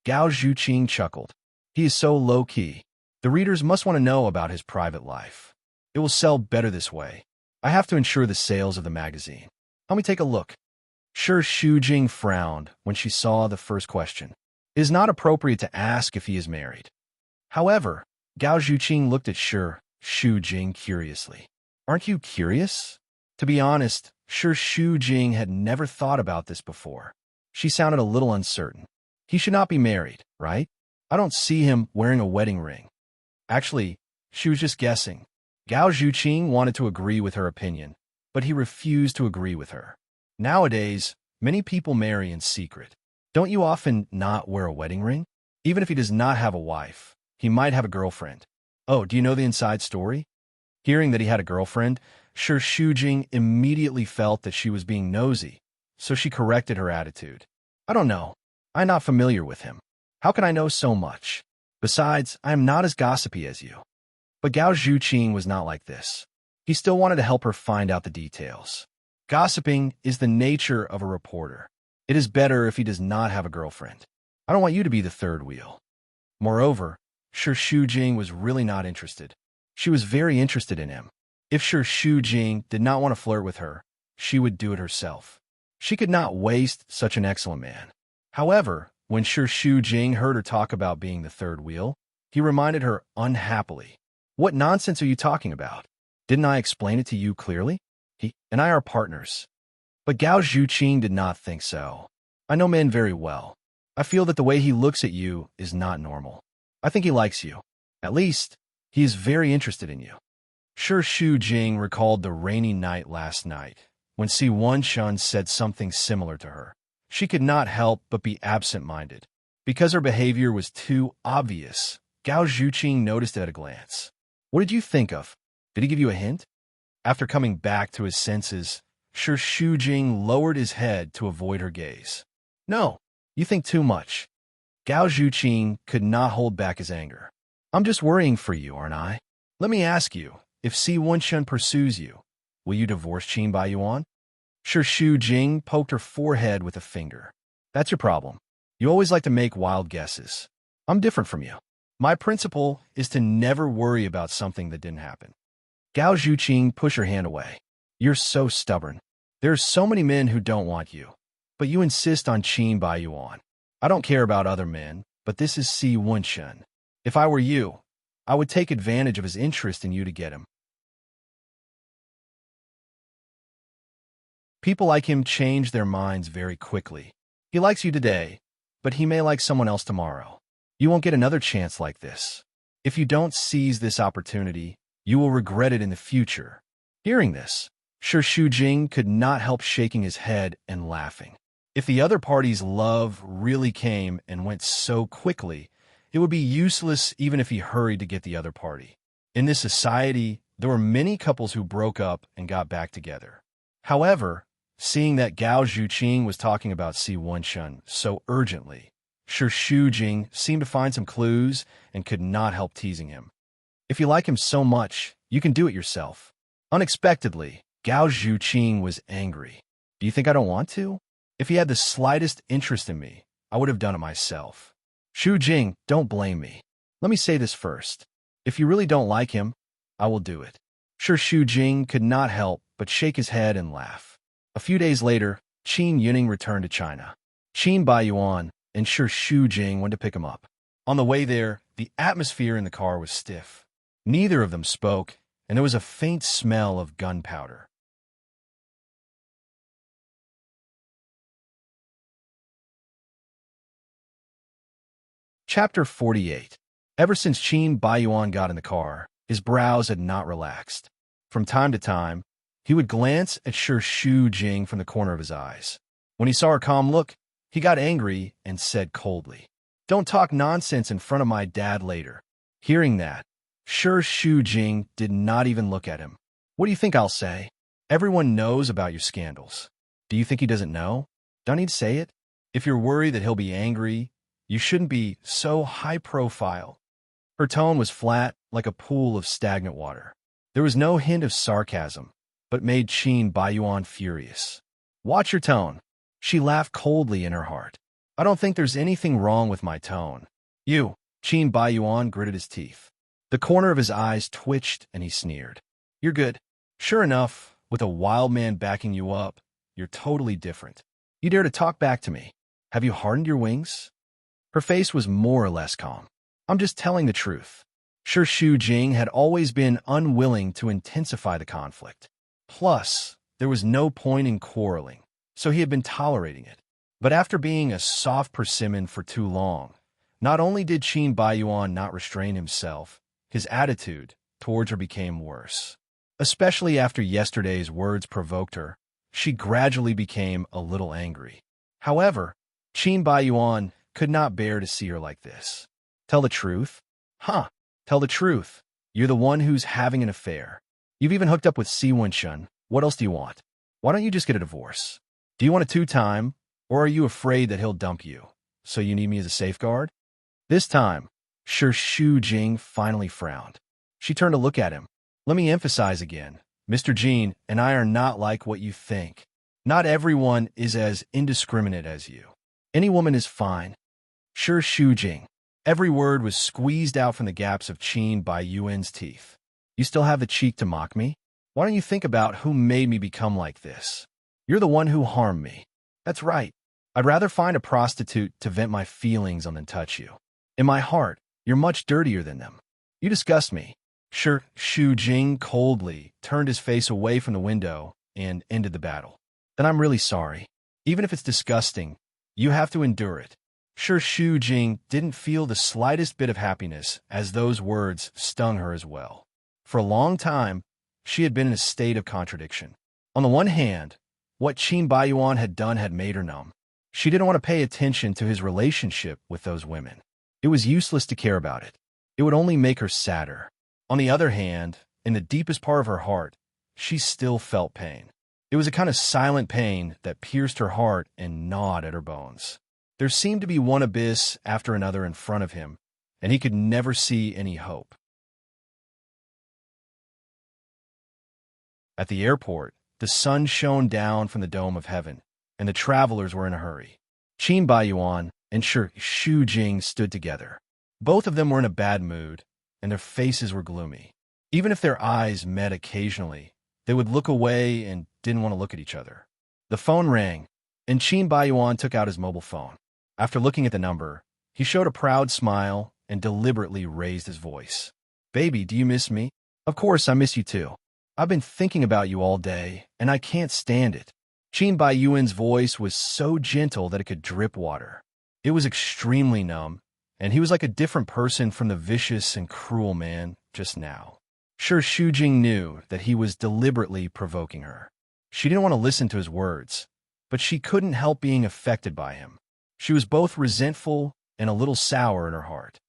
Gao Zhuqing chuckled. He is so low-key. The readers must want to know about his private life. It will sell better this way. I have to ensure the sales of the magazine. Let me take a look. Shi Shujing frowned when she saw the first question. It is not appropriate to ask if he is married. However, Gao Zhuqing looked at Shi Shujing curiously. Aren't you curious? To be honest, Shi Shujing had never thought about this before. She sounded a little uncertain. He should not be married, right? I don't see him wearing a wedding ring. Actually, she was just guessing. Gao Zhuqing wanted to agree with her opinion, but he refused to agree with her. Nowadays, many people marry in secret. Don't you often not wear a wedding ring? Even if he does not have a wife, he might have a girlfriend. Oh, do you know the inside story? Hearing that he had a girlfriend, Shi Shujing immediately felt that she was being nosy, so she corrected her attitude. I don't know. I'm not familiar with him. How can I know so much? Besides, I am not as gossipy as you. But Gao Zhuqing was not like this. He still wanted to help her find out the details. Gossiping is the nature of a reporter. It is better if he does not have a girlfriend. I don't want you to be the third wheel. Moreover, Shi Shujing was really not interested. She was very interested in him. If Shi Shujing did not want to flirt with her, she would do it herself. She could not waste such an excellent man. However, when Shi Shujing heard her talk about being the third wheel, he reminded her unhappily. What nonsense are you talking about? Didn't I explain it to you clearly? He and I are partners. But Gao Zhuqing did not think so. I know men very well. I feel that the way he looks at you is not normal. I think he likes you. At least, he is very interested in you. Shi Shujing recalled the rainy night last night, when Si Wenshun said something similar to her. She could not help but be absent-minded. Because her behavior was too obvious, Gao Zhuqing noticed it at a glance. What did you think of? Did he give you a hint? After coming back to his senses, Shi Shujing lowered his head to avoid her gaze. No, you think too much. Gao Zhuqing could not hold back his anger. I'm just worrying for you, aren't I? Let me ask you, if Si Wenshun pursues you, will you divorce Qin Baiyuan? Shi Shujing poked her forehead with a finger. That's your problem. You always like to make wild guesses. I'm different from you. My principle is to never worry about something that didn't happen. Gao Zhuqing pushed her hand away. You're so stubborn. There are so many men who don't want you, but you insist on Qin Baiyuan. I don't care about other men, but this is Si Wenshun. If I were you, I would take advantage of his interest in you to get him. People like him change their minds very quickly. He likes you today, but he may like someone else tomorrow. You won't get another chance like this. If you don't seize this opportunity, you will regret it in the future. Hearing this, Shu Jing could not help shaking his head and laughing. If the other party's love really came and went so quickly, it would be useless even if he hurried to get the other party. In this society, there were many couples who broke up and got back together. However, seeing that Gao Zhuqing was talking about Si Wenshun so urgently, Shu Jing seemed to find some clues and could not help teasing him. If you like him so much, you can do it yourself. Unexpectedly, Gao Zhuqing was angry. Do you think I don't want to? If he had the slightest interest in me, I would have done it myself. Shu Jing, don't blame me. Let me say this first. If you really don't like him, I will do it. Shu Jing could not help but shake his head and laugh. A few days later, Qin Yuning returned to China. Qin Baiyuan and Shu Jing went to pick him up. On the way there, the atmosphere in the car was stiff. Neither of them spoke, and there was a faint smell of gunpowder. Chapter 48. Ever since Qin Baiyuan got in the car, his brows had not relaxed. From time to time, he would glance at Shu Jing from the corner of his eyes. When he saw her calm look, he got angry and said coldly, "Don't talk nonsense in front of my dad later." Hearing that, Shu Jing did not even look at him. "What do you think I'll say? Everyone knows about your scandals. Do you think he doesn't know? Don't need to say it? If you're worried that he'll be angry, you shouldn't be so high profile." Her tone was flat, like a pool of stagnant water. There was no hint of sarcasm, but made Qin Baiyuan furious. "Watch your tone." She laughed coldly in her heart. "I don't think there's anything wrong with my tone." "You." Qin Baiyuan gritted his teeth. The corner of his eyes twitched and he sneered. "You're good. Sure enough, with a wild man backing you up, you're totally different. You dare to talk back to me. Have you hardened your wings?" Her face was more or less calm. "I'm just telling the truth." Shu Jing had always been unwilling to intensify the conflict. Plus, there was no point in quarreling, so he had been tolerating it. But after being a soft persimmon for too long, not only did Qin Baiyuan not restrain himself, his attitude towards her became worse. Especially after yesterday's words provoked her, she gradually became a little angry. However, Qin Baiyuan could not bear to see her like this. "Tell the truth?" "Huh, tell the truth. You're the one who's having an affair. You've even hooked up with Si Wenshun. What else do you want? Why don't you just get a divorce? Do you want a two-time, or are you afraid that he'll dump you, so you need me as a safeguard?" This time, Shu Jing finally frowned. She turned to look at him. "Let me emphasize again, Mr. Jean and I are not like what you think. Not everyone is as indiscriminate as you. Any woman is fine." Shu Jing. Every word was squeezed out from the gaps of Qin Baiyuan's teeth. "You still have the cheek to mock me? Why don't you think about who made me become like this? You're the one who harmed me. That's right. I'd rather find a prostitute to vent my feelings on than touch you. In my heart, you're much dirtier than them. You disgust me." Shu Jing coldly turned his face away from the window and ended the battle. "Then I'm really sorry. Even if it's disgusting, you have to endure it." Shu Jing didn't feel the slightest bit of happiness as those words stung her as well. For a long time, she had been in a state of contradiction. On the one hand, what Qin Baiyuan had done had made her numb. She didn't want to pay attention to his relationship with those women. It was useless to care about it. It would only make her sadder. On the other hand, in the deepest part of her heart, she still felt pain. It was a kind of silent pain that pierced her heart and gnawed at her bones. There seemed to be one abyss after another in front of him, and he could never see any hope. At the airport, the sun shone down from the dome of heaven, and the travelers were in a hurry. Qin Baiyuan and Shu Jing stood together. Both of them were in a bad mood, and their faces were gloomy. Even if their eyes met occasionally, they would look away and didn't want to look at each other. The phone rang, and Qin Baiyuan took out his mobile phone. After looking at the number, he showed a proud smile and deliberately raised his voice. Baby, do you miss me? Of course, I miss you too. I've been thinking about you all day, and I can't stand it. Qin Baiyuan's voice was so gentle that it could drip water. It was extremely numb, and he was like a different person from the vicious and cruel man just now. Sure, Shujing knew that he was deliberately provoking her. She didn't want to listen to his words, but she couldn't help being affected by him. She was both resentful and a little sour in her heart.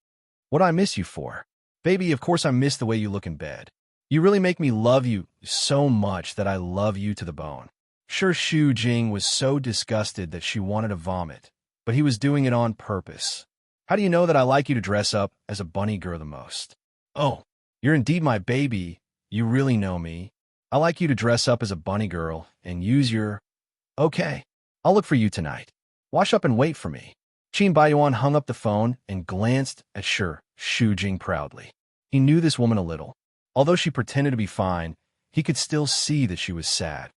What do I miss you for? Baby, of course I miss the way you look in bed. You really make me love you so much that I love you to the bone. Sure, Shu Jing was so disgusted that she wanted to vomit, but he was doing it on purpose. How do you know that I like you to dress up as a bunny girl the most? Oh, you're indeed my baby. You really know me. I like you to dress up as a bunny girl and use your... Okay, I'll look for you tonight. Wash up and wait for me. Qin Baiyuan hung up the phone and glanced at Shu Jing proudly. He knew this woman a little. Although she pretended to be fine, he could still see that she was sad.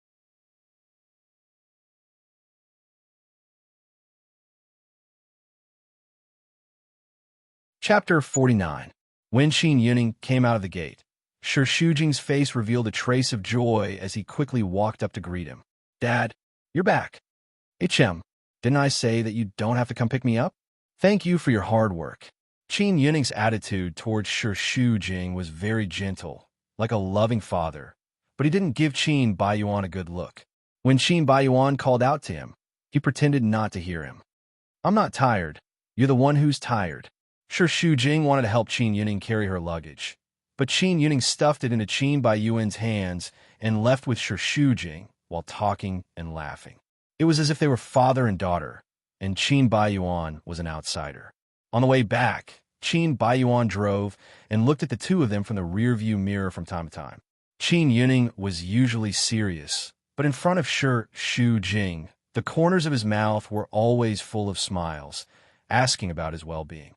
Chapter 49. When Qin Yuning came out of the gate, Shu Jing's face revealed a trace of joy as he quickly walked up to greet him. Dad, you're back. HM, didn't I say that you don't have to come pick me up? Thank you for your hard work. Qin Yuning's attitude towards Shu Jing was very gentle, like a loving father, but he didn't give Qin Baiyuan a good look. When Qin Baiyuan called out to him, he pretended not to hear him. I'm not tired. You're the one who's tired. Shu Jing wanted to help Qin Yuning carry her luggage, but Qin Yuning stuffed it into Qin Baiyuan's hands and left with Shu Jing while talking and laughing. It was as if they were father and daughter, and Qin Baiyuan was an outsider. On the way back, Qin Baiyuan drove and looked at the two of them from the rearview mirror from time to time. Qin Yuning was usually serious, but in front of Shu Jing, the corners of his mouth were always full of smiles, asking about his well-being.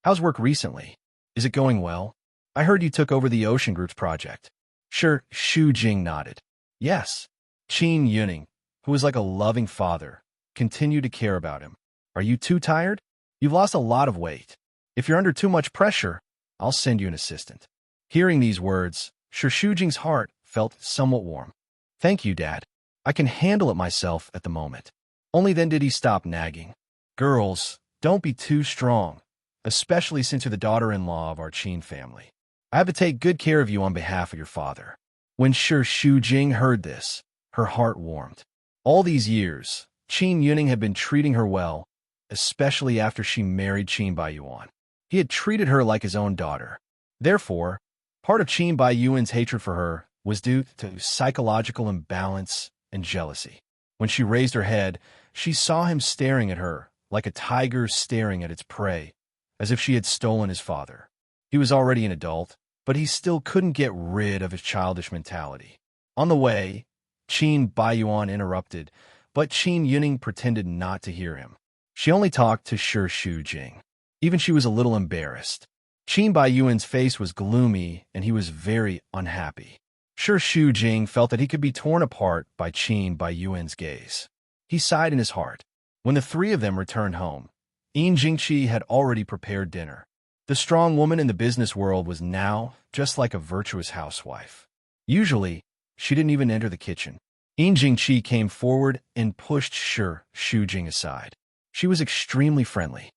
How's work recently? Is it going well? I heard you took over the Ocean Group's project. Shu Jing nodded. Yes. Qin Yuning, who was like a loving father, continued to care about him. Are you too tired? You've lost a lot of weight. If you're under too much pressure, I'll send you an assistant. Hearing these words, Shu Jing's heart felt somewhat warm. Thank you, Dad. I can handle it myself at the moment. Only then did he stop nagging. Girls, don't be too strong, especially since you're the daughter-in-law of our Qin family. I have to take good care of you on behalf of your father. When Shu Jing heard this, her heart warmed. All these years, Qin Yuning had been treating her well, especially after she married Qin Baiyuan. He had treated her like his own daughter. Therefore, part of Qin Baiyuan's hatred for her was due to psychological imbalance and jealousy. When she raised her head, she saw him staring at her like a tiger staring at its prey, as if she had stolen his father. He was already an adult, but he still couldn't get rid of his childish mentality. On the way, Qin Baiyuan interrupted, but Qin Yuning pretended not to hear him. She only talked to Shu Jing. Even she was a little embarrassed. Qin Baiyuan's face was gloomy, and he was very unhappy. Shu Jing felt that he could be torn apart by Qin Baiyuan's gaze. He sighed in his heart. When the three of them returned home, Yin Jingqi had already prepared dinner. The strong woman in the business world was now just like a virtuous housewife. Usually, she didn't even enter the kitchen. Yin Jingqi came forward and pushed Shu Jing aside. She was extremely friendly.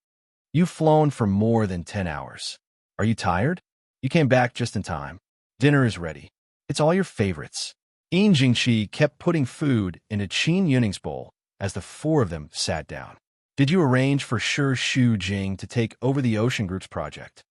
You've flown for more than 10 hours. Are you tired? You came back just in time. Dinner is ready. It's all your favorites. Yin Jingqi kept putting food into Qin Yuning's bowl as the four of them sat down. Did you arrange for Shu Jing to take over the Ocean Group's project?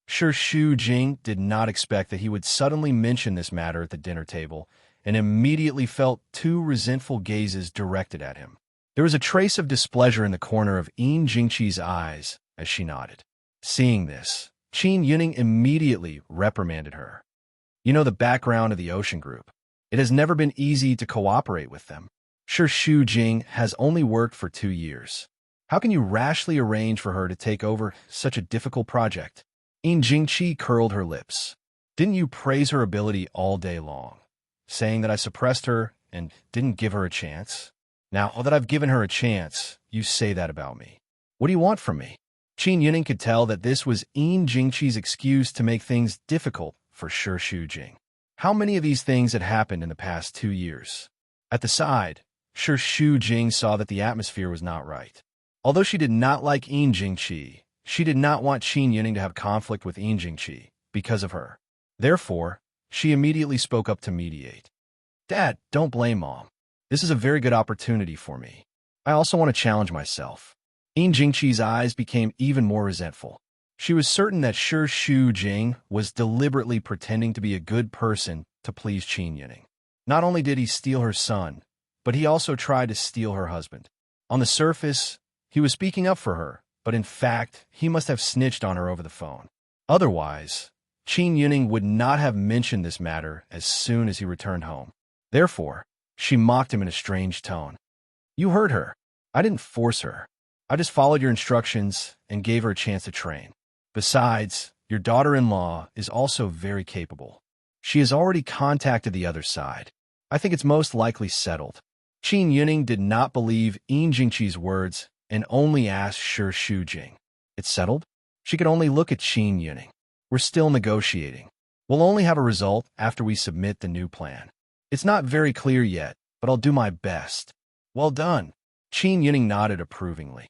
Shu Jing did not expect that he would suddenly mention this matter at the dinner table, and immediately felt two resentful gazes directed at him. There was a trace of displeasure in the corner of Yin Jingqi's eyes as she nodded. Seeing this, Qin Yuning immediately reprimanded her. You know the background of the Ocean Group. It has never been easy to cooperate with them. Shu Jing has only worked for 2 years. How can you rashly arrange for her to take over such a difficult project? Yin Jingqi curled her lips. Didn't you praise her ability all day long, saying that I suppressed her and didn't give her a chance? Now that I've given her a chance, you say that about me. What do you want from me? Qin Yuning could tell that this was Yin Jingqi's excuse to make things difficult for Shi Shujing. How many of these things had happened in the past 2 years? At the side, Shi Shujing saw that the atmosphere was not right. Although she did not like Yin Jingqi, she did not want Qin Yuning to have conflict with Yin Jingqi because of her. Therefore, she immediately spoke up to mediate. Dad, don't blame Mom. This is a very good opportunity for me. I also want to challenge myself. Yin Jingqi's eyes became even more resentful. She was certain that Shi Shujing was deliberately pretending to be a good person to please Qin Yuning. Not only did he steal her son, but he also tried to steal her husband. On the surface, he was speaking up for her, but in fact, he must have snitched on her over the phone. Otherwise, Qin Yuning would not have mentioned this matter as soon as he returned home. Therefore, she mocked him in a strange tone. You heard her. I didn't force her. I just followed your instructions and gave her a chance to train. Besides, your daughter-in-law is also very capable. She has already contacted the other side. I think it's most likely settled. Qin Yuning did not believe Yin Jingqi's words and only asked Shi Shujing. It's settled? She could only look at Qin Yuning. We're still negotiating. We'll only have a result after we submit the new plan. It's not very clear yet, but I'll do my best. Well done. Qin Yuning nodded approvingly.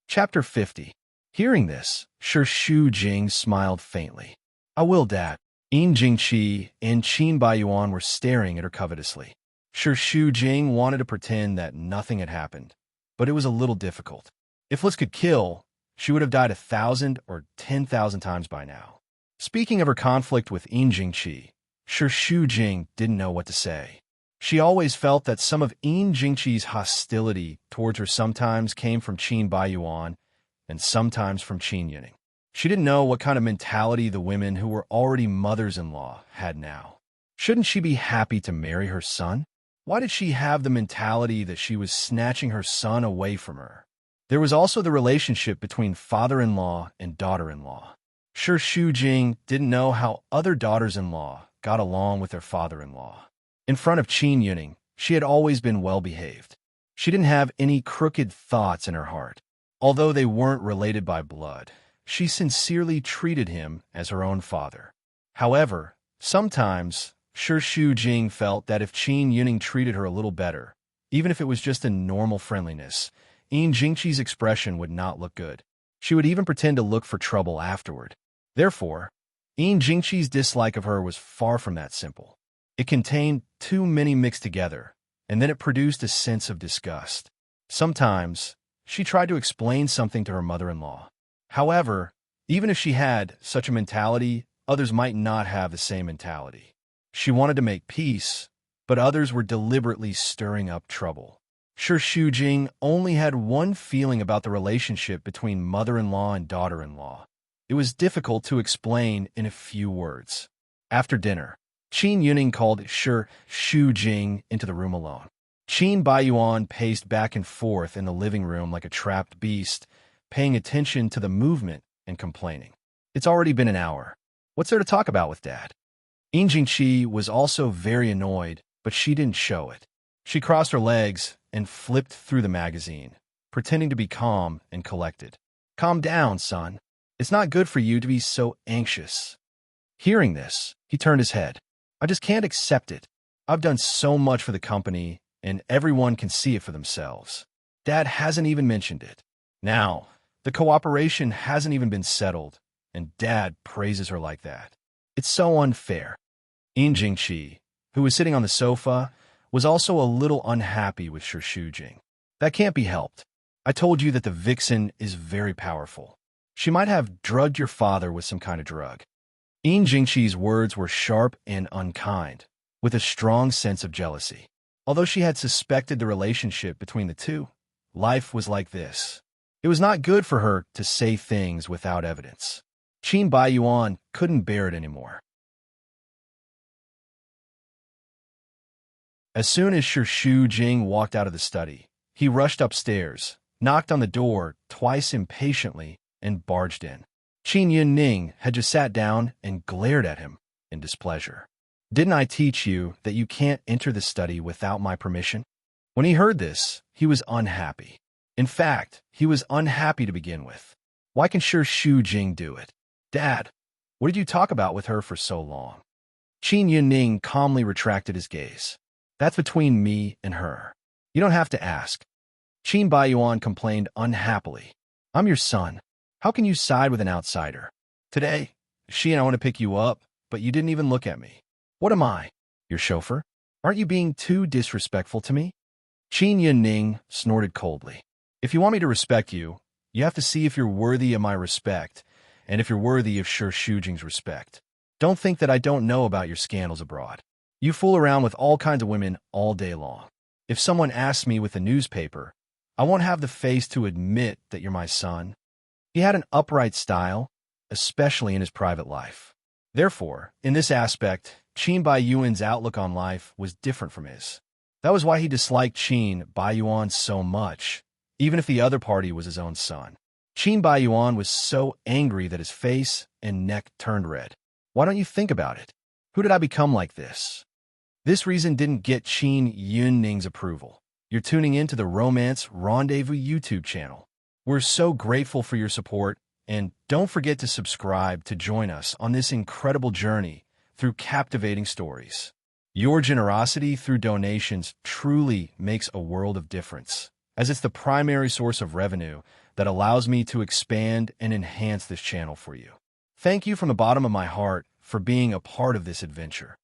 Chapter 50. Hearing this, Shi Shujing smiled faintly. I will, Dad. Yin Jingqi and Qin Baiyuan were staring at her covetously. Shi Shujing wanted to pretend that nothing had happened, but it was a little difficult. If looks could kill, she would have died 1,000 or 10,000 times by now. Speaking of her conflict with Yin Jingqi, Shi Shujing didn't know what to say. She always felt that some of Yin Jingqi's hostility towards her sometimes came from Qin Baiyuan and sometimes from Qin Yuning. She didn't know what kind of mentality the women who were already mothers-in-law had now. Shouldn't she be happy to marry her son? Why did she have the mentality that she was snatching her son away from her? There was also the relationship between father-in-law and daughter-in-law. Shi Shujing didn't know how other daughters-in-law got along with their father-in-law. In front of Qin Yuning, she had always been well-behaved. She didn't have any crooked thoughts in her heart. Although they weren't related by blood, she sincerely treated him as her own father. However, sometimes Shi Shujing felt that if Qin Yuning treated her a little better, even if it was just a normal friendliness, Yin Jingqi's expression would not look good. She would even pretend to look for trouble afterward. Therefore, Yin Jingqi's dislike of her was far from that simple. It contained too many mixed together, and then it produced a sense of disgust. Sometimes, she tried to explain something to her mother-in-law. However, even if she had such a mentality, others might not have the same mentality. She wanted to make peace, but others were deliberately stirring up trouble. Shi Shujing only had one feeling about the relationship between mother-in-law and daughter-in-law. It was difficult to explain in a few words. After dinner, Qin Yuning called Shi Shujing into the room alone. Qin Baiyuan paced back and forth in the living room like a trapped beast, paying attention to the movement and complaining. It's already been an hour. What's there to talk about with Dad? Yin Jingqi was also very annoyed, but she didn't show it. She crossed her legs and flipped through the magazine, pretending to be calm and collected. Calm down, son. It's not good for you to be so anxious. Hearing this, he turned his head. I just can't accept it. I've done so much for the company, and everyone can see it for themselves. Dad hasn't even mentioned it. Now, the cooperation hasn't even been settled, and Dad praises her like that. It's so unfair. Yin Jingqi, who was sitting on the sofa, was also a little unhappy with Shi Shujing. That can't be helped. I told you that the vixen is very powerful. She might have drugged your father with some kind of drug. Yin Jingqi's words were sharp and unkind, with a strong sense of jealousy. Although she had suspected the relationship between the two, life was like this. It was not good for her to say things without evidence. Qin Baiyuan couldn't bear it anymore. As soon as Shi Shujing walked out of the study, he rushed upstairs, knocked on the door twice impatiently, and barged in. Qin Yuning had just sat down and glared at him in displeasure. Didn't I teach you that you can't enter the study without my permission? When he heard this, he was unhappy. In fact, he was unhappy to begin with. Why can sure Shu Jing do it? Dad, what did you talk about with her for so long? Qin Yunning calmly retracted his gaze. That's between me and her. You don't have to ask. Qin Baiyuan complained unhappily. I'm your son. How can you side with an outsider? Today, she and I want to pick you up, but you didn't even look at me. What am I? Your chauffeur? Aren't you being too disrespectful to me? Qin Yunning snorted coldly. If you want me to respect you, you have to see if you're worthy of my respect, and if you're worthy of Sure Shujing's respect. Don't think that I don't know about your scandals abroad. You fool around with all kinds of women all day long. If someone asks me with the newspaper, I won't have the face to admit that you're my son. He had an upright style, especially in his private life. Therefore, in this aspect, Qin Baiyuan's outlook on life was different from his. That was why he disliked Qin Baiyuan so much, even if the other party was his own son. Qin Baiyuan was so angry that his face and neck turned red. Why don't you think about it? Who did I become like this? This reason didn't get Qin Yunning's approval. You're tuning into the Romance Rendezvous YouTube channel. We're so grateful for your support, and don't forget to subscribe to join us on this incredible journey through captivating stories. Your generosity through donations truly makes a world of difference, as it's the primary source of revenue that allows me to expand and enhance this channel for you. Thank you from the bottom of my heart for being a part of this adventure.